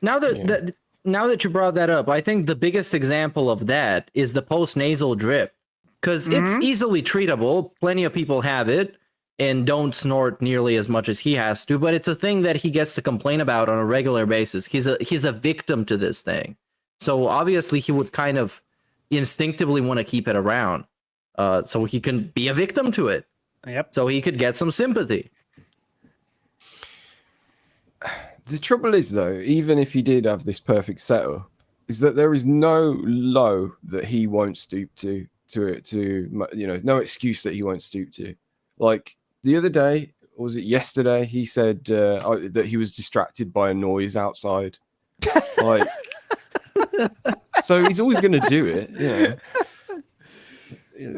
Now that you brought that up, I think the biggest example of that is the post-nasal drip. Because it's easily treatable. Plenty of people have it and don't snort nearly as much as he has to, but it's a thing that he gets to complain about on a regular basis. He's a victim to this thing. So obviously he would kind of instinctively want to keep it around. So he can be a victim to it. Yep. So he could get some sympathy. The trouble is, though, even if he did have this perfect setup, is that there is no low that he won't stoop to no excuse that he won't stoop to. Like the other day, or was it yesterday? He said that he was distracted by a noise outside. Like, so he's always going to do it,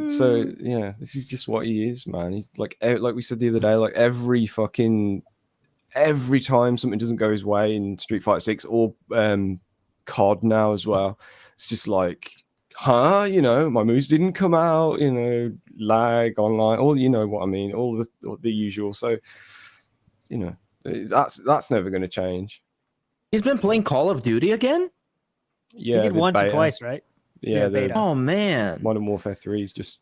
So yeah, this is just what he is, man. He's like we said the other day, like every time something doesn't go his way in Street Fighter 6 or COD now as well, it's just like, my moves didn't come out, lag online, all what I mean, all the usual. So, that's never going to change. He's been playing Call of Duty again? Yeah, he did once or twice, right? Yeah, oh man, Modern Warfare 3 is just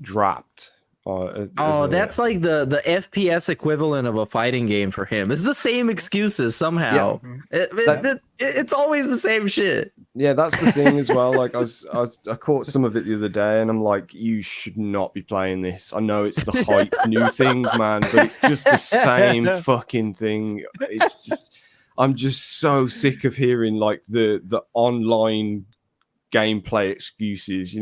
dropped. That's like the FPS equivalent of a fighting game for him. It's the same excuses somehow. Yeah. It's always the same shit. Yeah, that's the thing as well. Like I caught some of it the other day, and I'm like, you should not be playing this. I know it's the hype new thing, man, but it's just the same fucking thing. It's just, I'm just so sick of hearing like the online gameplay excuses.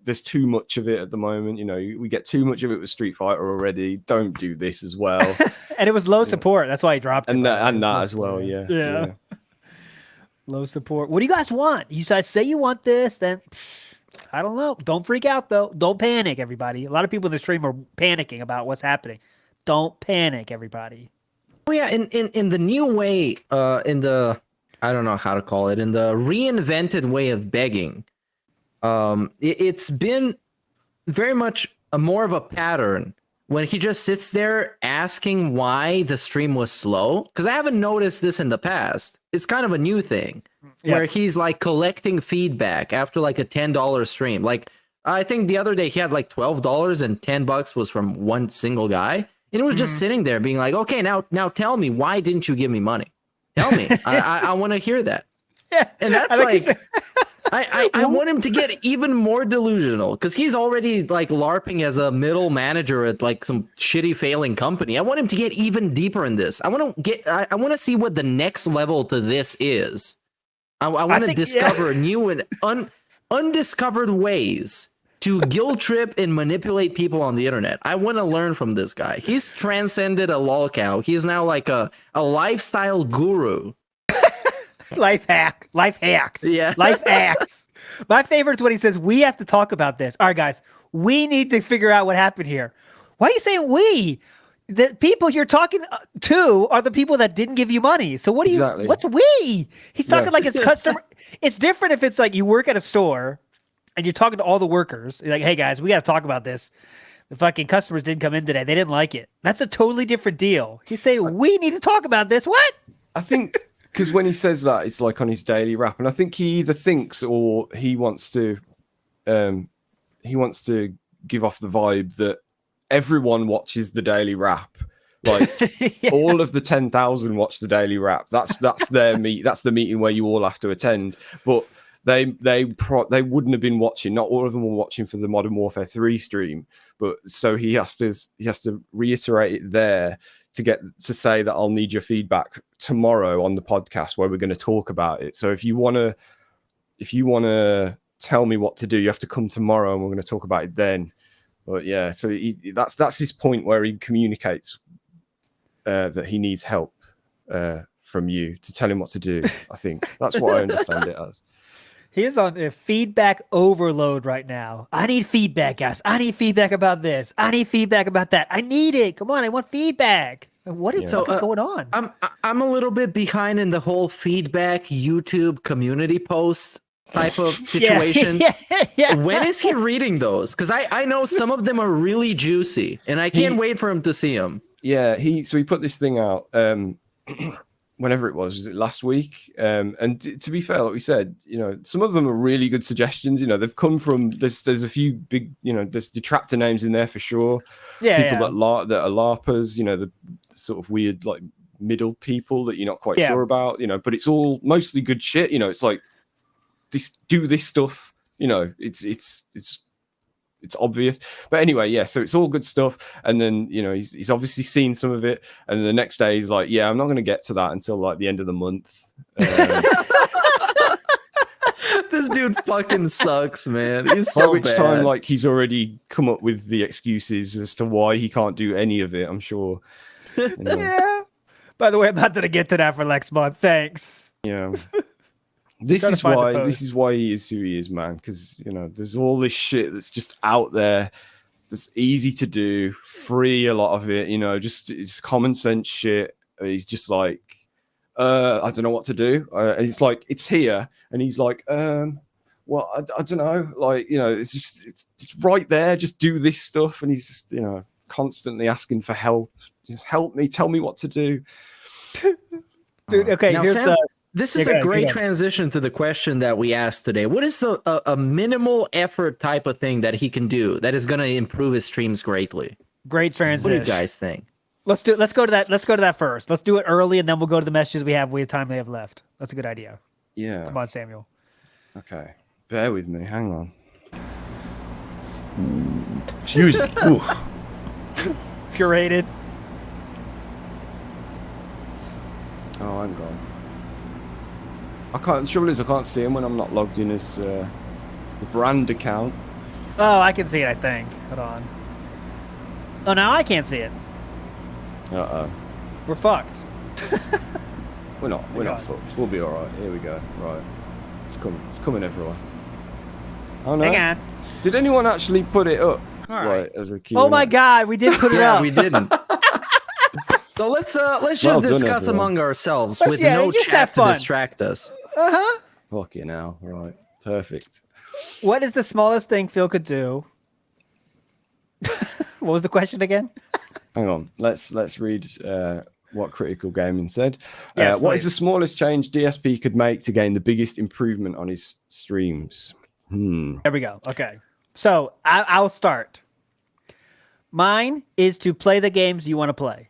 There's too much of it at the moment. We get too much of it with Street Fighter already. Don't do this as well. And it was low support. That's why he dropped it. And that as well. Yeah. Low support. What do you guys want? You guys say you want this, then I don't know. Don't freak out though. Don't panic, everybody. A lot of people in the stream are panicking about what's happening. Don't panic, everybody. Oh yeah, in the new way, in the, I don't know how to call it, in the reinvented way of begging. It's been very much more of a pattern when he just sits there asking why the stream was slow. Because I haven't noticed this in the past. It's kind of a new thing where he's like collecting feedback after like a $10 stream. Like I think the other day he had like $12 and $10 was from one single guy. And it was just sitting there being like, okay, now tell me, why didn't you give me money? Tell me. I want to hear that. Yeah. And that's like... I want him to get even more delusional because he's already like LARPing as a middle manager at like some shitty failing company. I want him to get even deeper in this. I want to see what the next level to this is. I want to discover new and undiscovered ways to guilt trip and manipulate people on the internet. I want to learn from this guy. He's transcended a lolcow. He's now like a lifestyle guru. Life hacks. Yeah. Life hacks. My favorite is when he says, we have to talk about this. All right, guys, we need to figure out what happened here. Why are you saying we? The people you're talking to are the people that didn't give you money. So what do you, what's we? He's talking like it's customer. It's different if it's like you work at a store and you're talking to all the workers. You're like, hey guys, we got to talk about this. The fucking customers didn't come in today. They didn't like it. That's a totally different deal. He's saying, we need to talk about this. What? I think... Because when he says that, it's like on his daily rap, and I think he either thinks or he wants to give off the vibe that everyone watches the daily rap. Like all of the 10,000 watch the daily rap. That's their meet. That's the meeting where you all have to attend. But they wouldn't have been watching. Not all of them were watching for the Modern Warfare 3 stream. But so he has to reiterate it there. To say that I'll need your feedback tomorrow on the podcast where we're going to talk about it. So if you want to tell me what to do, you have to come tomorrow and we're going to talk about it then. But yeah, so that's his point where he communicates that he needs help from you to tell him what to do. I think that's what I understand it as. He is on a feedback overload right now. I need feedback, guys. I need feedback about this. I need feedback about that. I need it. Come on, I want feedback. What is going on? I'm a little bit behind in the whole feedback YouTube community post type of situation. Yeah. When is he reading those? Because I know some of them are really juicy, and I can't wait for him to see them. Yeah, he put this thing out whenever it was it last week? And to be fair, like we said, some of them are really good suggestions. They've come from there's a few big, there's detractor names in there for sure. Yeah, people that are LARPers, the sort of weird like middle people that you're not quite sure about, but it's all mostly good shit. It's like do this stuff. It's obvious, but anyway, so it's all good stuff. And then he's obviously seen some of it, and then the next day he's like, I'm not going to get to that until like the end of the month. This dude fucking sucks, man. He's so by which bad. time like he's already come up with the excuses as to why he can't do any of it, I'm sure. Yeah. By the way, I'm not going to get to that for next month. Thanks. Yeah. This is why he is who he is, man. Because there's all this shit that's just out there, that's easy to do, free. A lot of it, just it's common sense shit. He's just like, I don't know what to do, and it's like it's here, and he's like, well, I don't know, like it's just it's right there. Just do this stuff, and he's constantly asking for help. Just help me, tell me what to do, dude. Okay, now, here's Sam, this is a great transition to the question that we asked today. What is a minimal effort type of thing that he can do that is going to improve his streams greatly? Great transition. What do you guys think? Let's go to that first. Let's do it early, and then we'll go to the messages we have have left. That's a good idea. Yeah. Come on, Samuel. Okay. Bear with me. Hang on. Excuse me. Ooh. Curated. Oh, I'm gone. The trouble is I can't see him when I'm not logged in as the brand account. Oh, I can see it, I think. Hold on. Oh, now I can't see it. Uh-oh. We're fucked. We're not fucked. We'll be alright. Here we go. Right. It's coming everyone. Oh no. Hang on. Did anyone actually put it up? Right, as a Q&A? Oh my god, we did put it up. Yeah, we didn't. So let's just discuss among ourselves with no chat to distract us. Uh-huh. Fucking hell. Right. Perfect. What is the smallest thing Phil could do? What was the question again? Hang on. Let's read what Critical Gaming said. Yes, what is the smallest change DSP could make to gain the biggest improvement on his streams? There we go. Okay. So I'll start. Mine is to play the games you want to play.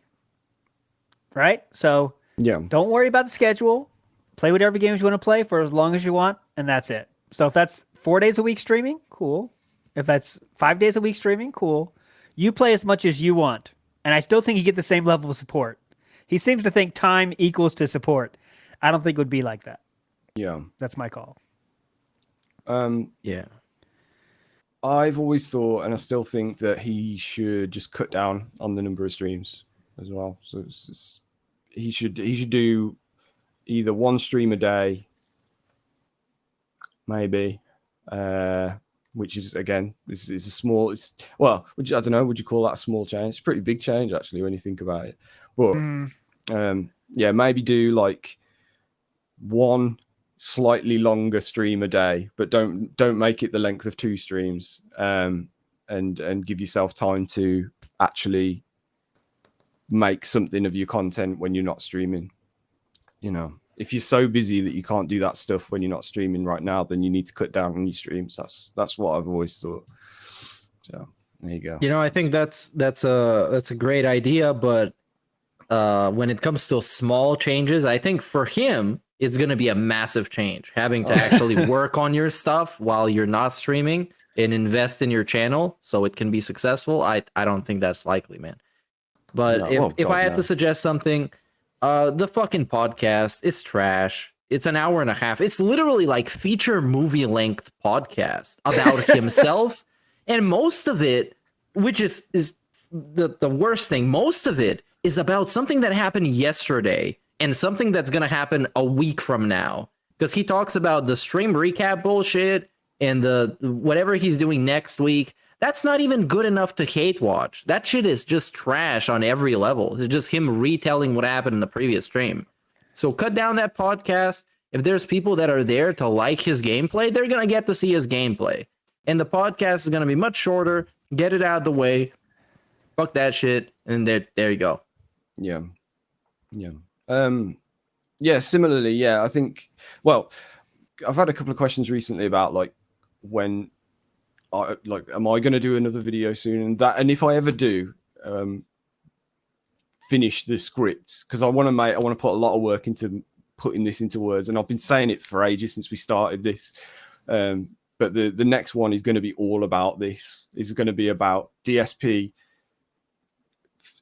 Right? So don't worry about the schedule. Play whatever games you want to play for as long as you want, and that's it. So if that's 4 days a week streaming, cool. If that's 5 days a week streaming, cool. You play as much as you want. And I still think you get the same level of support. He seems to think time equals to support. I don't think it would be like that. Yeah. That's my call. Yeah. I've always thought, and I still think, that he should just cut down on the number of streams as well. So he should do either one stream a day, maybe, which is again is a small. I don't know. Would you call that a small change? It's a pretty big change actually when you think about it. But maybe do like one slightly longer stream a day, but don't make it the length of 2 streams, and give yourself time to actually make something of your content when you're not streaming. If you're so busy that you can't do that stuff when you're not streaming right now, then you need to cut down on your streams. That's what I've always thought. So there you go. I think that's a great idea, but when it comes to small changes, I think for him it's going to be a massive change, having to actually work on your stuff while you're not streaming and invest in your channel so it can be successful. I don't think that's likely, man. But if I had to suggest something, the fucking podcast is trash. It's an hour and a half. It's literally like feature movie length podcast about himself. And most of it, which is the worst thing, most of it is about something that happened yesterday and something that's going to happen a week from now. Because he talks about the stream recap bullshit and the whatever he's doing next week. That's not even good enough to hate watch. That shit is just trash on every level. It's just him retelling what happened in the previous stream. So cut down that podcast. If there's people that are there to like his gameplay, they're going to get to see his gameplay. And the podcast is going to be much shorter. Get it out of the way. Fuck that shit. And there you go. Yeah. Yeah, similarly, yeah, I think, well, I've had a couple of questions recently about like when am I going to do another video soon? And if I ever do, finish the script, because I want to put a lot of work into putting this into words, and I've been saying it for ages since we started this. But the next one is going to be all about this. It's going to be about DSP.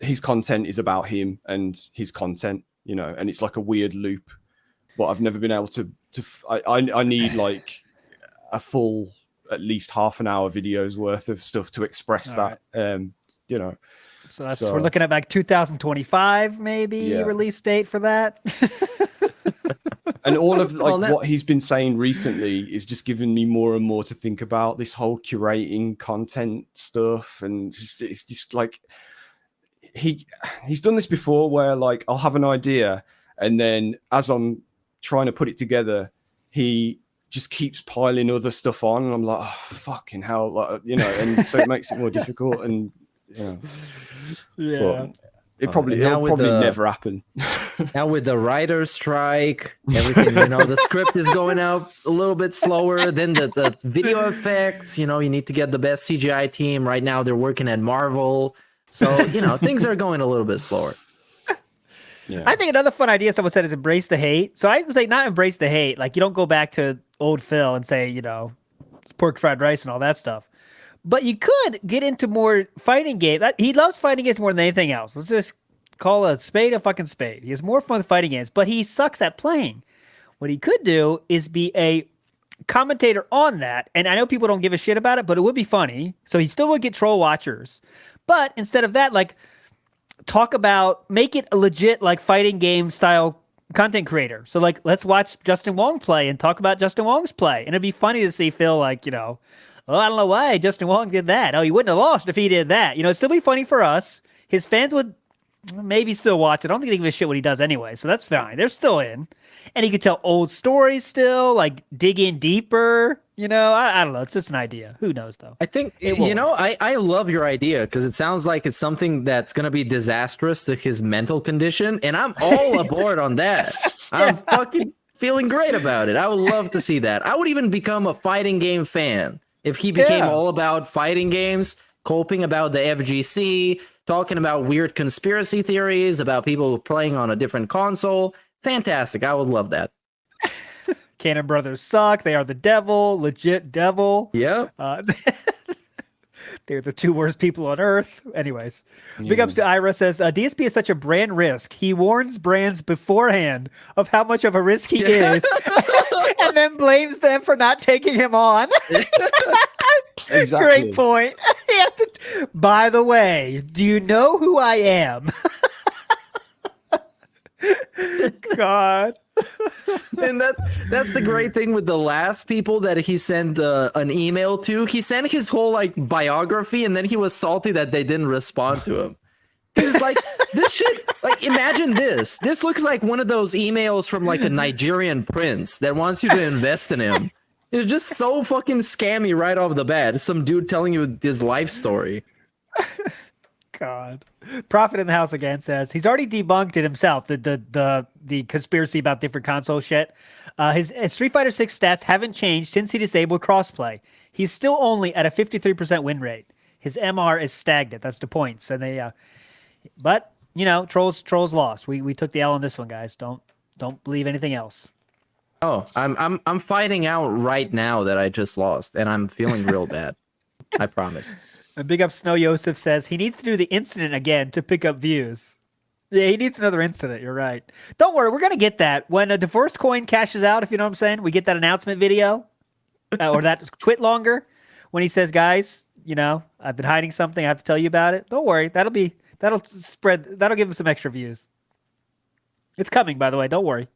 His content is about him and his content, you know, and it's like a weird loop. But I've never been able to. I need like a full, at least half an hour videos worth of stuff to express that. You know. So we're looking at like 2025 maybe release date for that. And all of what he's been saying recently is just giving me more and more to think about, this whole curating content stuff. And it's just like he's done this before where like I'll have an idea and then as I'm trying to put it together, he just keeps piling other stuff on and I'm like, oh, fucking hell, like, you know, and so it makes it more difficult. And yeah. It'll probably never happen. Now with the writer's strike, everything, you know, the script is going out a little bit slower. Then the video effects, you know, you need to get the best CGI team. Right now they're working at Marvel. So, you know, things are going a little bit slower. Yeah. I think another fun idea someone said is embrace the hate. So I would say not embrace the hate. Like you don't go back to old Phil and say, you know, it's pork fried rice and all that stuff. But you could get into more fighting games. He loves fighting games more than anything else. Let's just call a spade a fucking spade. He has more fun with fighting games, but he sucks at playing. What he could do is be a commentator on that. And I know people don't give a shit about it, but it would be funny. So he still would get troll watchers. But instead of that, like make it a legit like fighting game style content creator. So like, let's watch Justin Wong play and talk about Justin Wong's play. And it'd be funny to see Phil like, you know, oh, I don't know why Justin Wong did that. Oh, he wouldn't have lost if he did that. You know, it'd still be funny for us. His fans would maybe still watch it. I don't think they give a shit what he does anyway, so that's fine. They're still in. And he could tell old stories still, like dig in deeper. You know, I don't know. It's just an idea. Who knows, though? I think, you know, I love your idea because it sounds like it's something that's going to be disastrous to his mental condition. And I'm all aboard on that. I'm fucking feeling great about it. I would love to see that. I would even become a fighting game fan. If he became all about fighting games, coping about the FGC, talking about weird conspiracy theories, about people playing on a different console, fantastic. I would love that. Cannon Brothers suck. They are the devil, legit devil. Yep. They're the two worst people on earth. Anyways, big ups to Ira says, DSP is such a brand risk. He warns brands beforehand of how much of a risk he is and then blames them for not taking him on. Exactly. Great point. He has to. By the way, do you know who I am? God. And that's the great thing with the last people that he sent an email to. He sent his whole like biography, and then he was salty that they didn't respond to him. It's like this shit. Like imagine this. This looks like one of those emails from like a Nigerian prince that wants you to invest in him. It's just so fucking scammy right off the bat. It's some dude telling you his life story. God. Prophet in the house again says he's already debunked it himself. The conspiracy about different console shit. His Street Fighter 6 stats haven't changed since he disabled crossplay. He's still only at a 53% win rate. His MR is stagnant. That's the point. So they, but you know, trolls lost. We took the L on this one, guys. Don't believe anything else. Oh, I'm finding out right now that I just lost, and I'm feeling real bad. I promise. And big up Snow Yosef says he needs to do the incident again to pick up views. Yeah, he needs another incident. You're right. Don't worry, we're gonna get that when a divorce coin cashes out. If you know what I'm saying, we get that announcement video or that twit longer when he says, "Guys, you know, I've been hiding something. I have to tell you about it." Don't worry, that'll give him some extra views. It's coming, by the way. Don't worry.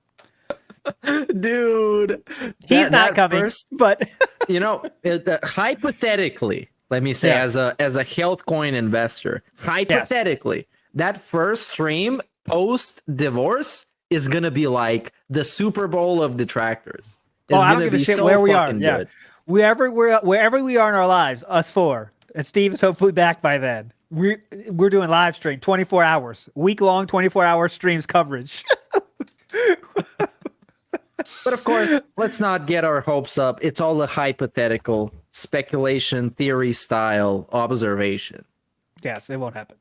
Dude, He's not coming, but hypothetically, let me say, Yes. as a health coin investor, hypothetically, that first stream post divorce is gonna be like the Super Bowl of detractors. It's I don't gonna give a be shit so where we are. fucking Yeah, good. wherever we are in our lives, us four, and Steve is hopefully back by then. We're doing live stream, 24 hours, week long, 24-hour streams coverage. But of course, let's not get our hopes up. It's all a hypothetical, speculation, theory style observation. Yes, it won't happen.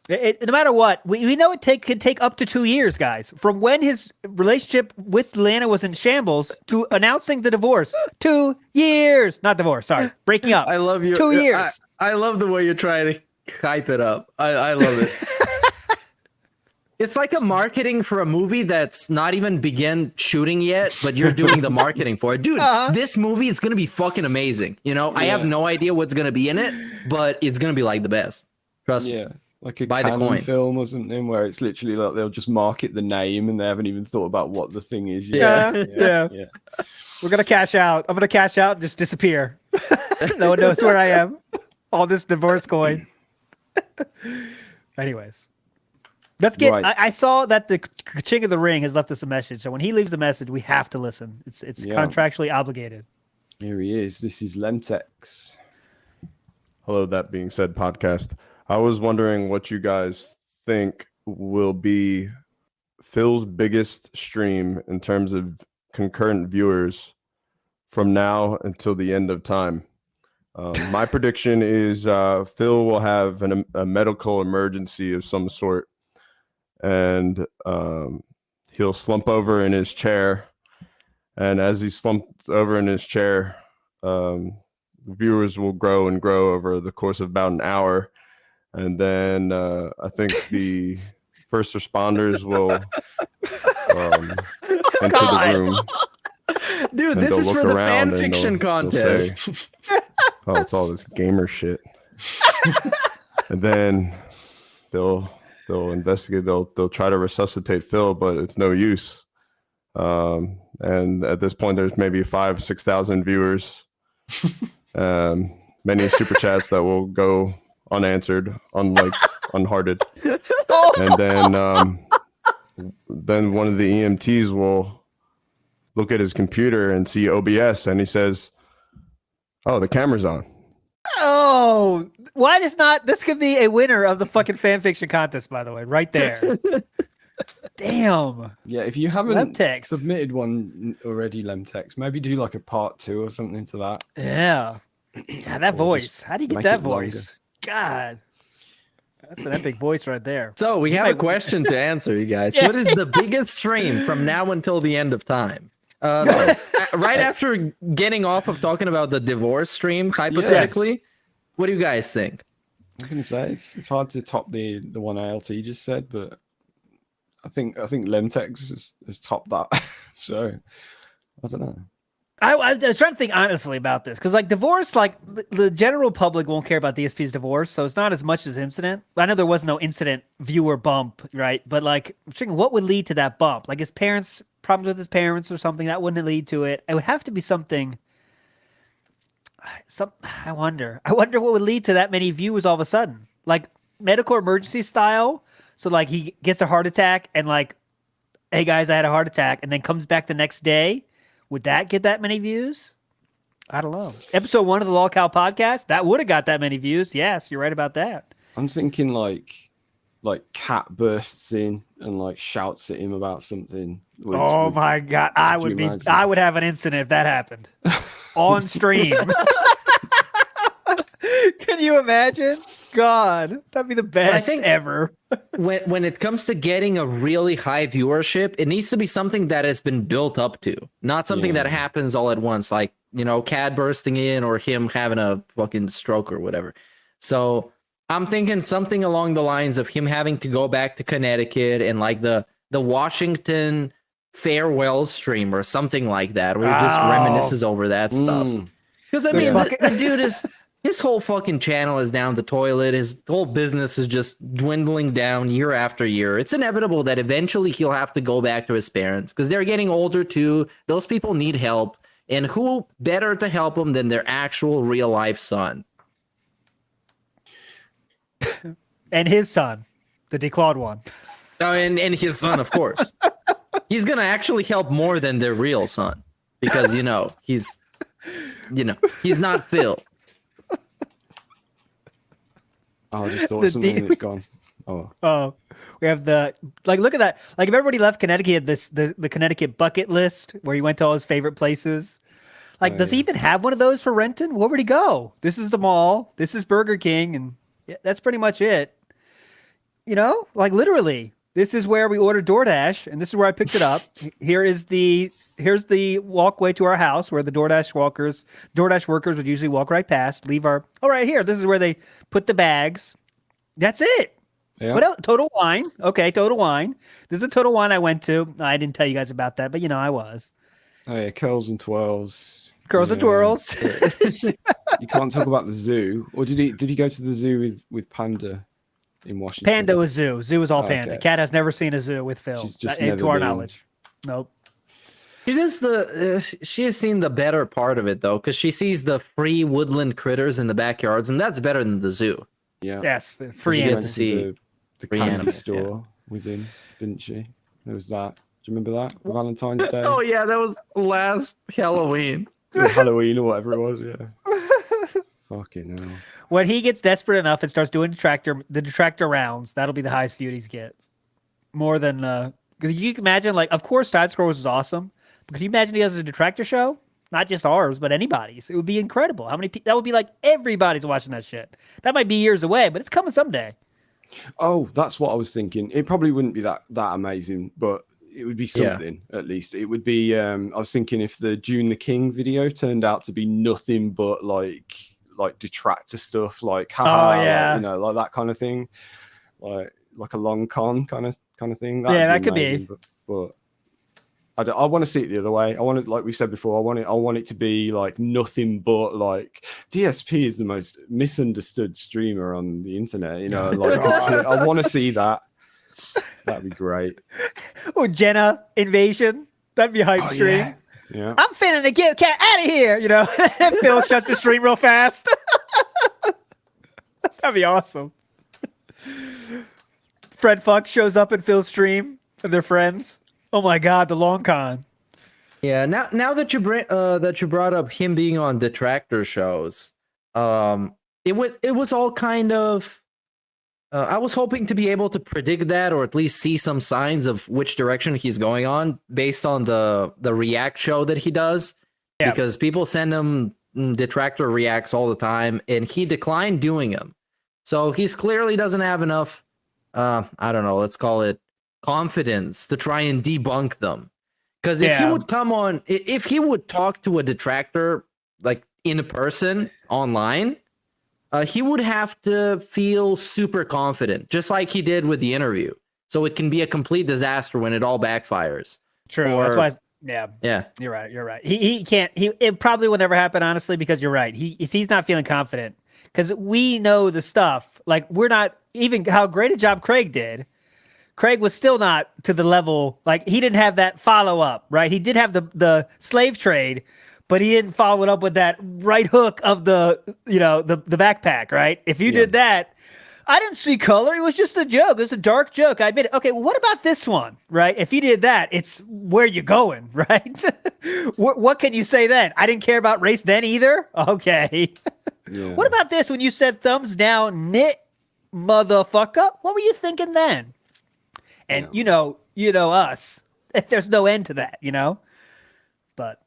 No matter what, we know it could take up to 2 years, guys. From when his relationship with Lana was in shambles to announcing the divorce. 2 years. Not divorce, sorry. Breaking up. I love you. 2 years. I love the way you try to hype it up. I love it. It's like a marketing for a movie that's not even begun shooting yet, but you're doing the marketing for it. Dude, this movie is going to be fucking amazing. You know, I have no idea what's going to be in it, but it's going to be like the best. Trust me. Like a Buy the Canon coin. film or something where it's literally like they'll just market the name and they haven't even thought about what the thing is yet. Yeah. We're going to cash out. I'm going to cash out and just disappear. No one knows where I am. All this divorce coin. Anyways. Let's get. Right. I saw that the King of the Ring has left us a message. So when he leaves a message, we have to listen. It's contractually obligated. Here he is. This is Lemtex. Hello, that being said, podcast. I was wondering what you guys think will be Phil's biggest stream in terms of concurrent viewers from now until the end of time. My prediction is Phil will have a medical emergency of some sort, and he'll slump over in his chair. And as he slumps over in his chair, viewers will grow and grow over the course of about an hour. And then I think the first responders will enter the room. Dude, this is for the fan fiction contest. Say, oh, it's all this gamer shit. And then they'll investigate. They'll try to resuscitate Phil, but it's no use. And at this point, there's maybe 5,000-6,000 viewers. Many super chats that will go unanswered, unhearted. And then one of the EMTs will look at his computer and see OBS, and he says, "Oh, the camera's on." Oh, why does not? This could be a winner of the fucking fan fiction contest, by the way, right there. Damn. Yeah, if you haven't Lemtex. submitted one already, Lemtex, maybe do like a part 2 or something to that. Yeah. God, that Or voice. just How do you get make that it longer. voice? God. That's an epic voice right there. So we have a question to answer, you guys. Yeah. What is the biggest stream from now until the end of time? Right after getting off of talking about the divorce stream, hypothetically, what do you guys think? I'm gonna say it's hard to top the one ALT just said, but I think Lemtex has topped that. So I don't know. I was trying to think honestly about this because, like, divorce, like the general public won't care about DSP's divorce, so it's not as much as incident. I know there was no incident viewer bump, right? But like, I'm thinking, what would lead to that bump? Like his parents, problems with his parents, or something that wouldn't lead to it. It would have to be something. I wonder what would lead to that many viewers all of a sudden, like medical emergency style. So like he gets a heart attack and like, hey guys, I had a heart attack, and then comes back the next day. Would that get that many views? I don't know. Episode 1 of the Lolcow podcast, that would have got that many views. Yes, you're right about that. I'm thinking like Cat bursts in and like shouts at him about something. Oh my god, I would have an incident if that happened on stream. Can you imagine? God, that'd be the best ever. when it comes to getting a really high viewership, it needs to be something that has been built up to, not something that happens all at once, like, you know, Cad bursting in or him having a fucking stroke or whatever. So I'm thinking something along the lines of him having to go back to Connecticut and like the Washington farewell stream or something like that, where he just reminisces over that stuff. Because I mean, the dude is His whole fucking channel is down the toilet. His whole business is just dwindling down year after year. It's inevitable that eventually he'll have to go back to his parents because they're getting older too. Those people need help. And who better to help them than their actual real life son? And his son, the declawed one. Oh, and his son, of course. He's going to actually help more than their real son because, he's not Phil. Oh, I just thought something and it's gone. Oh, we have look at that. Like if everybody left Connecticut, the Connecticut bucket list where he went to all his favorite places. Like, does he even have one of those for Renton? Where would he go? This is the mall. This is Burger King. And that's pretty much it. Like literally, this is where we ordered DoorDash and this is where I picked it up. Here's the walkway to our house where the DoorDash workers would usually walk right past, leave our, right here. This is where they put the bags. That's it. Yeah. What else? Total Wine. Okay, Total Wine. This is a Total Wine I went to. I didn't tell you guys about that, but I was. Oh yeah, curls and twirls. Curls and twirls. You can't talk about the zoo. Or did he go to the zoo with Panda in Washington? Panda was zoo. Zoo was all Panda. Okay. Cat has never seen a zoo with Phil. She's just to our knowledge. Nope. She has seen the better part of it though, because she sees the free woodland critters in the backyards, and that's better than the zoo. Yeah. Yes, the free animals. animals. To see the candy store within, didn't she? There was that. Do you remember that? Valentine's Day. Oh yeah, that was last Halloween. Halloween or whatever it was. Yeah. Fucking hell. When he gets desperate enough and starts doing the detractor rounds, that'll be the highest view he gets. More than because you can imagine, like, of course, Side Scrollers was awesome. But can you imagine he has a detractor show? Not just ours, but anybody's. It would be incredible. How many people? That would be like everybody's watching that shit. That might be years away, but it's coming someday. Oh, that's what I was thinking. It probably wouldn't be that amazing, but it would be something at least. It would be. I was thinking if the June the King video turned out to be nothing but like detractor stuff, like haha, like that kind of thing, like a long con kind of thing. That could be. But I want to see it the other way. I want it, like we said before, I want it to be like nothing but like DSP is the most misunderstood streamer on the internet. Like I want to see that. That'd be great. Or Jenna invasion. That'd be hype stream. Yeah. I'm finna to get Cat out of here. Phil shuts the stream real fast. That'd be awesome. Fred Fuck shows up in Phil's stream and they're friends. Oh my God, the long con. Yeah, now that you brought up him being on detractor shows, it was all kind of. I was hoping to be able to predict that, or at least see some signs of which direction he's going on, based on the react show that he does. Yeah. Because people send him detractor reacts all the time, and he declined doing them. So he's clearly doesn't have enough. I don't know. Let's call it confidence to try and debunk them. Because if he would come on, if he would talk to a detractor like in person online, he would have to feel super confident, just like he did with the interview. So it can be a complete disaster when it all backfires. True. That's why. Yeah. You're right. He can't. It probably will never happen, honestly, because you're right. If he's not feeling confident, because we know the stuff. Like we're not even how great a job Craig did. Craig was still not to the level, like he didn't have that follow up, right? He did have the slave trade, but he didn't follow it up with that right hook of the backpack, right? If you did that, I didn't see color. It was just a joke. It was a dark joke. I admit it. Okay, well, what about this one, right? If you did that, it's where you going, right? What can you say then? I didn't care about race then either? Okay. Yeah. What about this when you said thumbs down, knit, motherfucker? What were you thinking then? And you know us. There's no end to that, But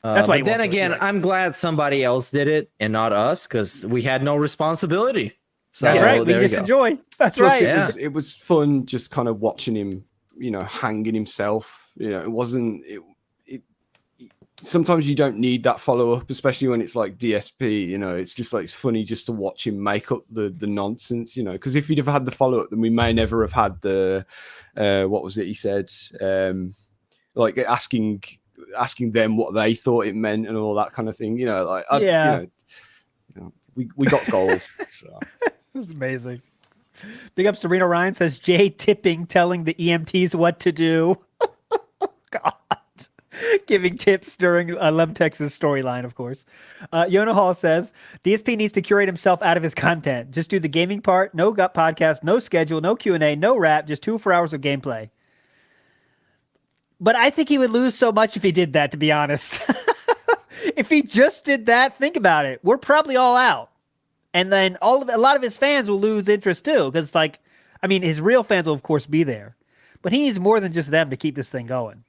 that's why. But then again, I'm glad somebody else did it and not us, because we had no responsibility. So that's right. We just enjoy. That's Plus, right. It was fun just kind of watching him, hanging himself. It wasn't. Sometimes you don't need that follow up, especially when it's like DSP. It's just like it's funny just to watch him make up the nonsense. Because if he'd have had the follow up, then we may never have had the. What was it he said? Like asking them what they thought it meant and all that kind of thing. we got goals. So. It was amazing. Big up Serena Ryan says Jay tipping, telling the EMTs what to do. God. Giving tips during Lemtex's storyline, of course. Yona Hall says DSP needs to curate himself out of his content. Just do the gaming part, no gut podcast, no schedule, no Q&A, no rap, just 2 hours of gameplay. But I think he would lose so much if he did that, to be honest. If he just did that, think about it. We're probably all out. And then a lot of his fans will lose interest too. Because, like, I mean, his real fans will, of course, be there. But he needs more than just them to keep this thing going.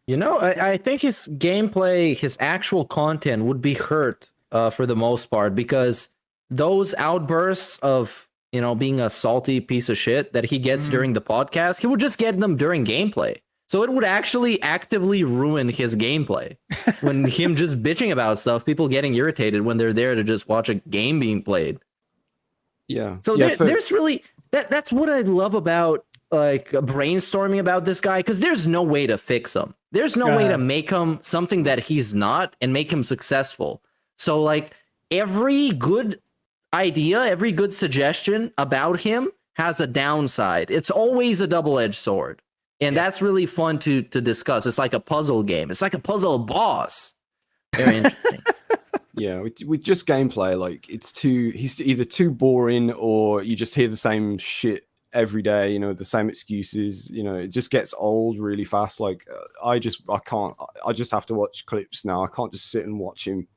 You know, I think his gameplay, his actual content would be hurt for the most part, because those outbursts of, you know, being a salty piece of shit that he gets during the podcast, he would just get them during gameplay. So it would actually actively ruin his gameplay. When him just bitching about stuff, people getting irritated when they're there to just watch a game being played. Yeah. So there's really, that's what I love about like brainstorming about this guy, because there's no way to fix him. There's no way to make him something that he's not and make him successful. So like every good idea, every good suggestion about him has a downside. It's always a double-edged sword. And that's really fun to discuss. It's like a puzzle game. It's like a puzzle boss. Very interesting. Yeah, with just gameplay, like he's either too boring or you just hear the same shit every day, you know, the same excuses, you know, it just gets old really fast. Like I just have to watch clips now. I can't just sit and watch him,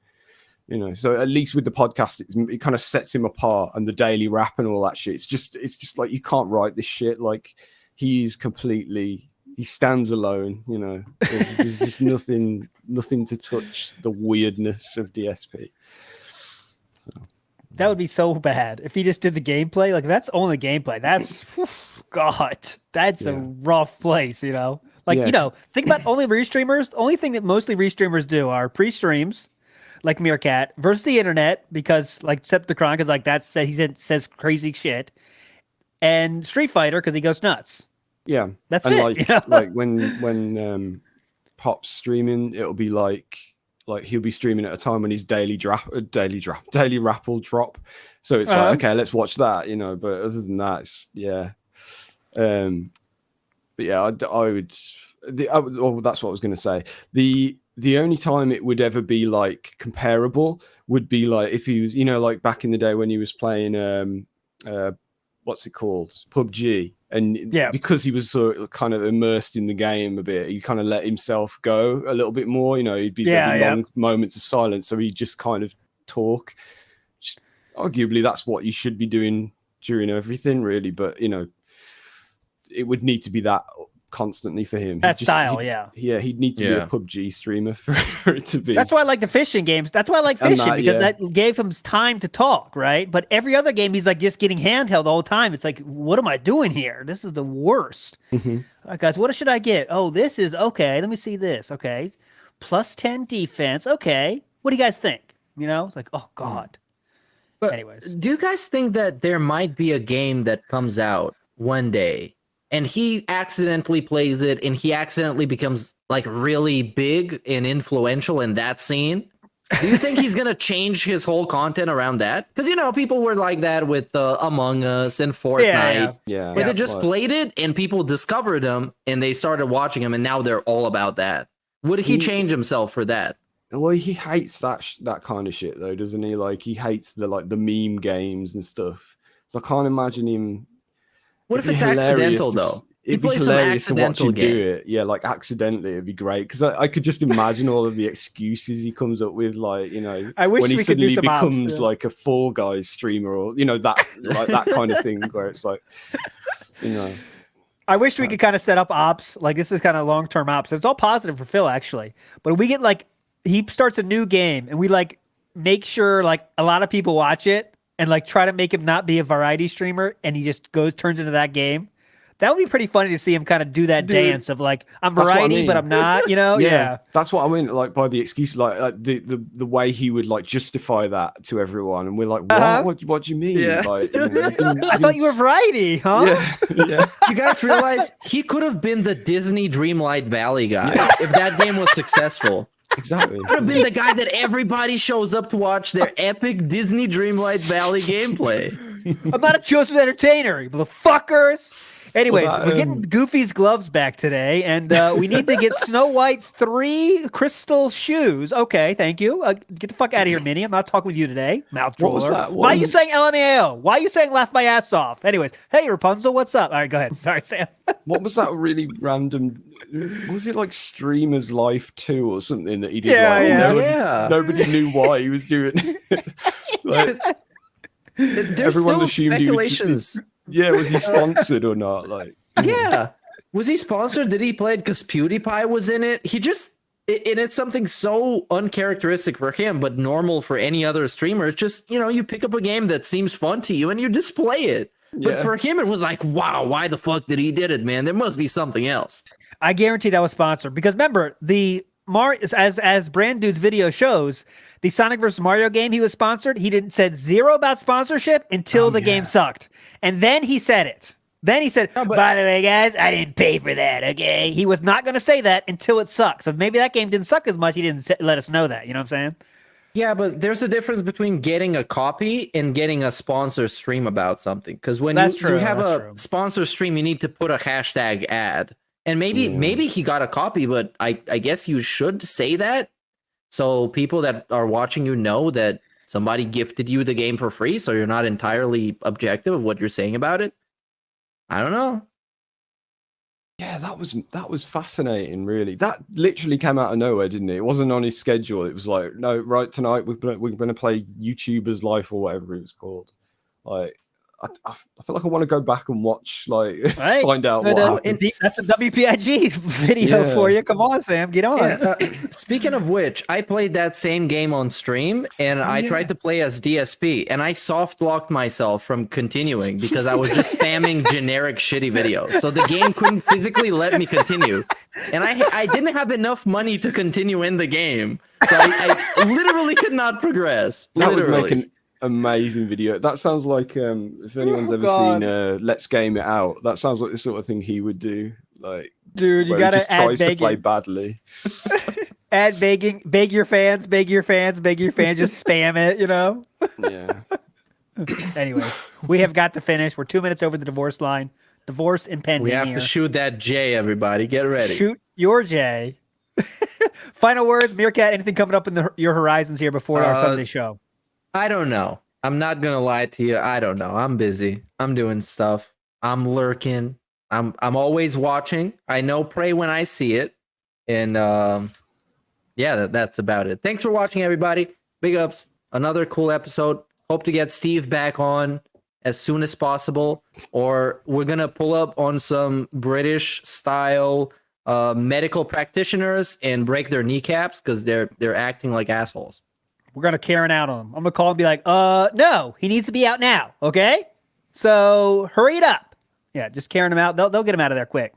you know. So at least with the podcast, it kind of sets him apart, and the daily rap and all that shit. It's just like, you can't write this shit. Like he stands alone, you know. There's just nothing to touch the weirdness of DSP. So. That would be so bad if he just did the gameplay. Like, that's only gameplay. That's God. That's a rough place, you know. Like, you know, think about only restreamers. The only thing that mostly restreamers do are pre-streams, like Meerkat, versus the internet, because like Septicron, because like he says crazy shit, and Street Fighter because he goes nuts. Yeah, that's and it. Like, you know? like when Pop's streaming, it'll be like he'll be streaming at a time when his daily rap will drop. So it's like, okay, let's watch that, you know. But other than that, it's but yeah, I would. Oh, that's what I was going to say. The only time it would ever be like comparable would be like if he was, you know, like back in the day when he was playing what's it called, PUBG. And because he was sort of kind of immersed in the game a bit, he kind of let himself go a little bit more. You know, there'd be long moments of silence, so he'd just kind of talk. Arguably, that's what you should be doing during everything, really. But you know, it would need to be that constantly for him. He'd need to be a PUBG streamer for it to be. That's why I like the fishing games. That's why I like fishing, because that gave him time to talk, right? But every other game, he's like just getting handheld all the time. It's like, what am I doing here? This is the worst. All right, guys, what should I get? Oh, this is okay. Let me see this. Okay, plus 10 defense. Okay, what do you guys think? You know, it's like, oh God. But anyways, do you guys think that there might be a game that comes out one day and he accidentally plays it and he accidentally becomes like really big and influential in that scene? Do you think he's going to change his whole content around that? Because, you know, people were like that with Among Us and Fortnite. Where they just played it and people discovered him and they started watching him and now they're all about that. Would he change himself for that? Well, he hates that kind of shit though, doesn't he? Like he hates the meme games and stuff. So I can't imagine him. What if it's accidental though? It'd be hilarious to watch him do it. Yeah, like accidentally, it'd be great because I could just imagine all of the excuses he comes up with, like, you know, when he suddenly becomes like a Fall Guys streamer, or you know, that kind of thing where it's like, you know. I wish we could kind of set up ops. Like this is kind of long-term ops. It's all positive for Phil actually, but we get like he starts a new game and we like make sure like a lot of people watch it and like try to make him not be a variety streamer, and he just turns into that game. That would be pretty funny to see him kind of do that dance of like, I'm variety, but I'm not, you know? Yeah. That's what I mean. Like by the excuse, like the way he would like justify that to everyone. And we're like, what do you mean? Yeah. Like, you know, I thought you were variety, huh? Yeah. You guys realize he could have been the Disney Dreamlight Valley guy if that game was successful. Exactly. Could have been the guy that everybody shows up to watch their epic Disney Dreamlight Valley gameplay. I'm not a chosen entertainer, you motherfuckers. Anyways, Well, that, we're getting Goofy's gloves back today, and we need to get Snow White's 3 crystal shoes. Okay, thank you. Get the fuck out of here, Minnie. I'm not talking with you today, mouth What was drooler. that Why are you one? saying LMAO? Why are you saying laugh my ass off? Anyways, hey, Rapunzel, what's up? All right, go ahead. Sorry, Sam. What was that really random? Was it like Streamer's Life 2 or something that he did? Yeah, like, yeah. Nobody knew why he was doing it. Like, There's everyone still assumed he was speculations. yeah, was he sponsored or not? Like, Yeah. Was he sponsored? Did he play it because PewDiePie was in it? He just, and it's something so uncharacteristic for him, but normal for any other streamer. It's just, you pick up a game that seems fun to you and you just play it. But Yeah. for him, it was like, wow, why the fuck did he did it, man? There must be something else. I guarantee that was sponsored because remember as Brand Dude's video shows, the Sonic vs. Mario game he was sponsored. He didn't said zero about sponsorship until the game sucked, and then he said it. Then he said, "By the way, guys, I didn't pay for that." Okay, he was not going to say that until it sucked. So maybe that game didn't suck as much. He didn't let us know that. You know what I'm saying? Yeah, but there's a difference between getting a copy and getting a sponsor stream about something. Because when you have a sponsor stream, you need to put a hashtag ad. And maybe he got a copy, but I guess you should say that so people that are watching you know that somebody gifted you the game for free, so you're not entirely objective of what you're saying about it. I don't know. yeah, that was fascinating. Really, that literally came out of nowhere, didn't it? It wasn't on his schedule. It was like, no, right tonight we're going to play YouTuber's Life or whatever it was called. Like, I feel like I want to go back and watch, like, Right. find out what happened. That's a WPIG video Yeah. for you. Come on, Sam, get on. Yeah, speaking of which, I played that same game on stream, and I tried to play as DSP, and I soft locked myself from continuing because I was just spamming generic shitty videos. So the game couldn't physically let me continue, and I didn't have enough money to continue in the game, so I literally could not progress. That Literally. would make an amazing video. That sounds like if anyone's ever God. seen Let's Game It Out, that sounds like the sort of thing he would do. Like, Dude, you where he gotta just add tries to play begging. badly. Add begging, beg your fans, just spam it, you know? Yeah. Anyway, we have got to finish. We're 2 minutes over the divorce line. Divorce impending. We have here. to shoot that J, everybody. Get ready. Shoot your J. Final words, Meerkat. Anything coming up in your horizons here before our Sunday show? I don't know. I'm not gonna lie to you. I don't know. I'm busy. I'm doing stuff. I'm lurking. I'm always watching. I know pray when I see it. And yeah, that's about it. Thanks for watching, everybody. Big ups. Another cool episode. Hope to get Steve back on as soon as possible. Or we're gonna pull up on some British style medical practitioners and break their kneecaps because they're acting like assholes. We're gonna Karen out on him. I'm gonna call and be like, no, he needs to be out now. Okay, so hurry it up. Yeah, just Karen him out. They'll get him out of there quick.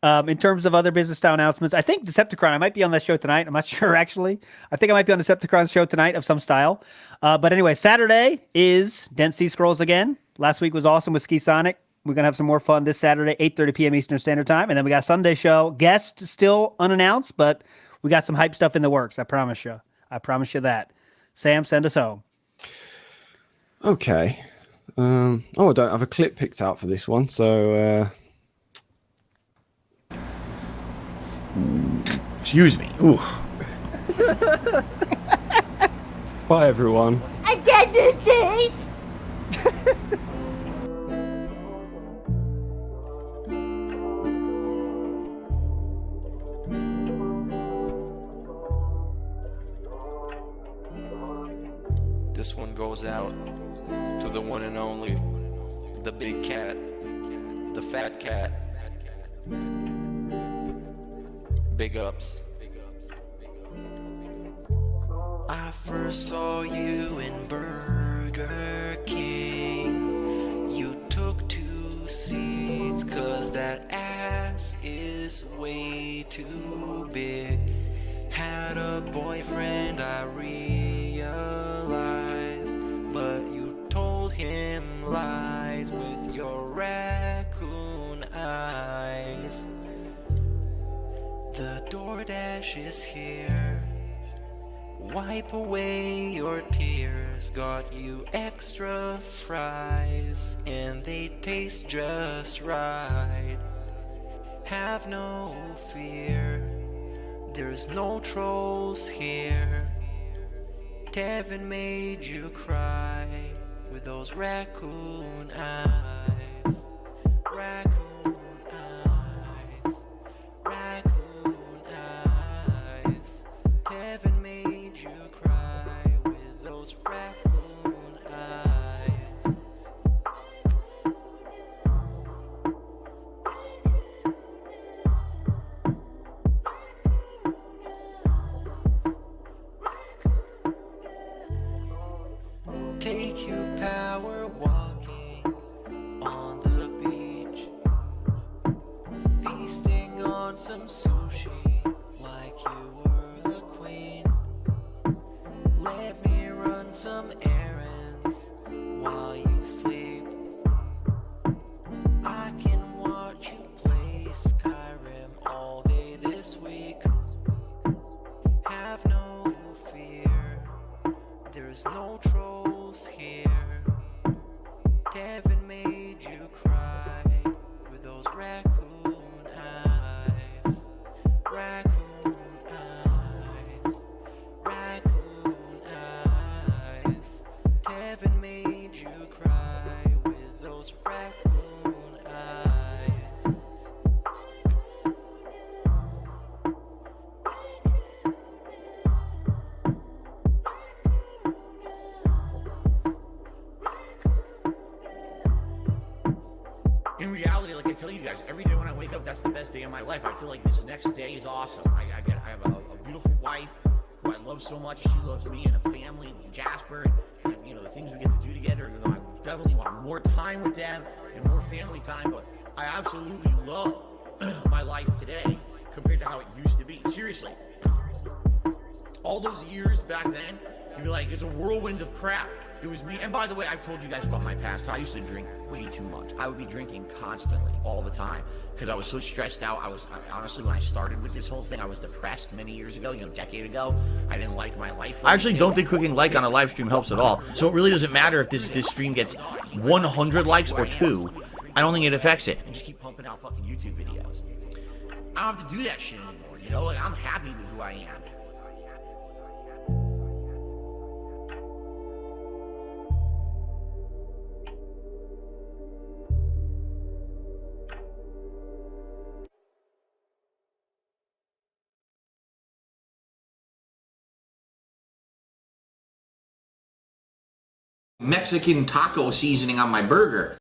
In terms of other business style announcements, I think Decepticon, I might be on that show tonight. I'm not sure actually. I think I might be on Decepticon's show tonight of some style. But anyway, Saturday is Dent Sea Scrolls again. Last week was awesome with Ski Sonic. We're gonna have some more fun this Saturday, 8:30 p.m. Eastern Standard Time, and then we got Sunday show. Guest still unannounced, but we got some hype stuff in the works. I promise you. I promise you that. Sam, send us home. Okay. I don't have a clip picked out for this one, so excuse me. Ooh. bye everyone. I got this thing. This one goes out to the one and only, the big cat, the fat cat. Big ups. I first saw you in Burger King. You took 2 seats cause that ass is way too big. Had a boyfriend, I realized, but you told him lies with your raccoon eyes. The DoorDash is here. wipe away your tears. Got you extra fries, and they taste just right. Have no fear, there's no trolls here. Devin made you cry with those raccoon eyes. Raccoon eyes. Raccoon eyes. Devin made you cry with those raccoon eyes. Take you power walking on the beach, feasting on some sushi like you were a queen. Let me run some errands while you sleep. I can watch you play Skyrim all day this week. Have no fear, there's no trolls here. Devin made you cry with those raccoon eyes. Raccoon eyes. Raccoon eyes. Devin made you cry with those raccoon eyes. In reality, like I tell you guys, every day when I wake up, that's the best day of my life. I feel like this next day is awesome. I have a beautiful wife who I love so much. She loves me and a family, Jasper, and you know the things we get to do together. You know, I definitely want more time with them and more family time. But I absolutely love my life today compared to how it used to be. Seriously, all those years back then, you'd be like, it's a whirlwind of crap. It was me. And by the way, I've told you guys about my past. I used to drink way too much. I would be drinking constantly, all the time, because I was so stressed out. Honestly, when I started with this whole thing, I was depressed many years ago, a decade ago. I didn't like my life. I actually don't think clicking like on a live stream helps at all. So it really doesn't matter if this stream gets 100 likes or 2. I don't think it affects it. And just keep pumping out fucking YouTube videos. I don't have to do that shit anymore, you know? Like, I'm happy with who I am. Mexican taco seasoning on my burger.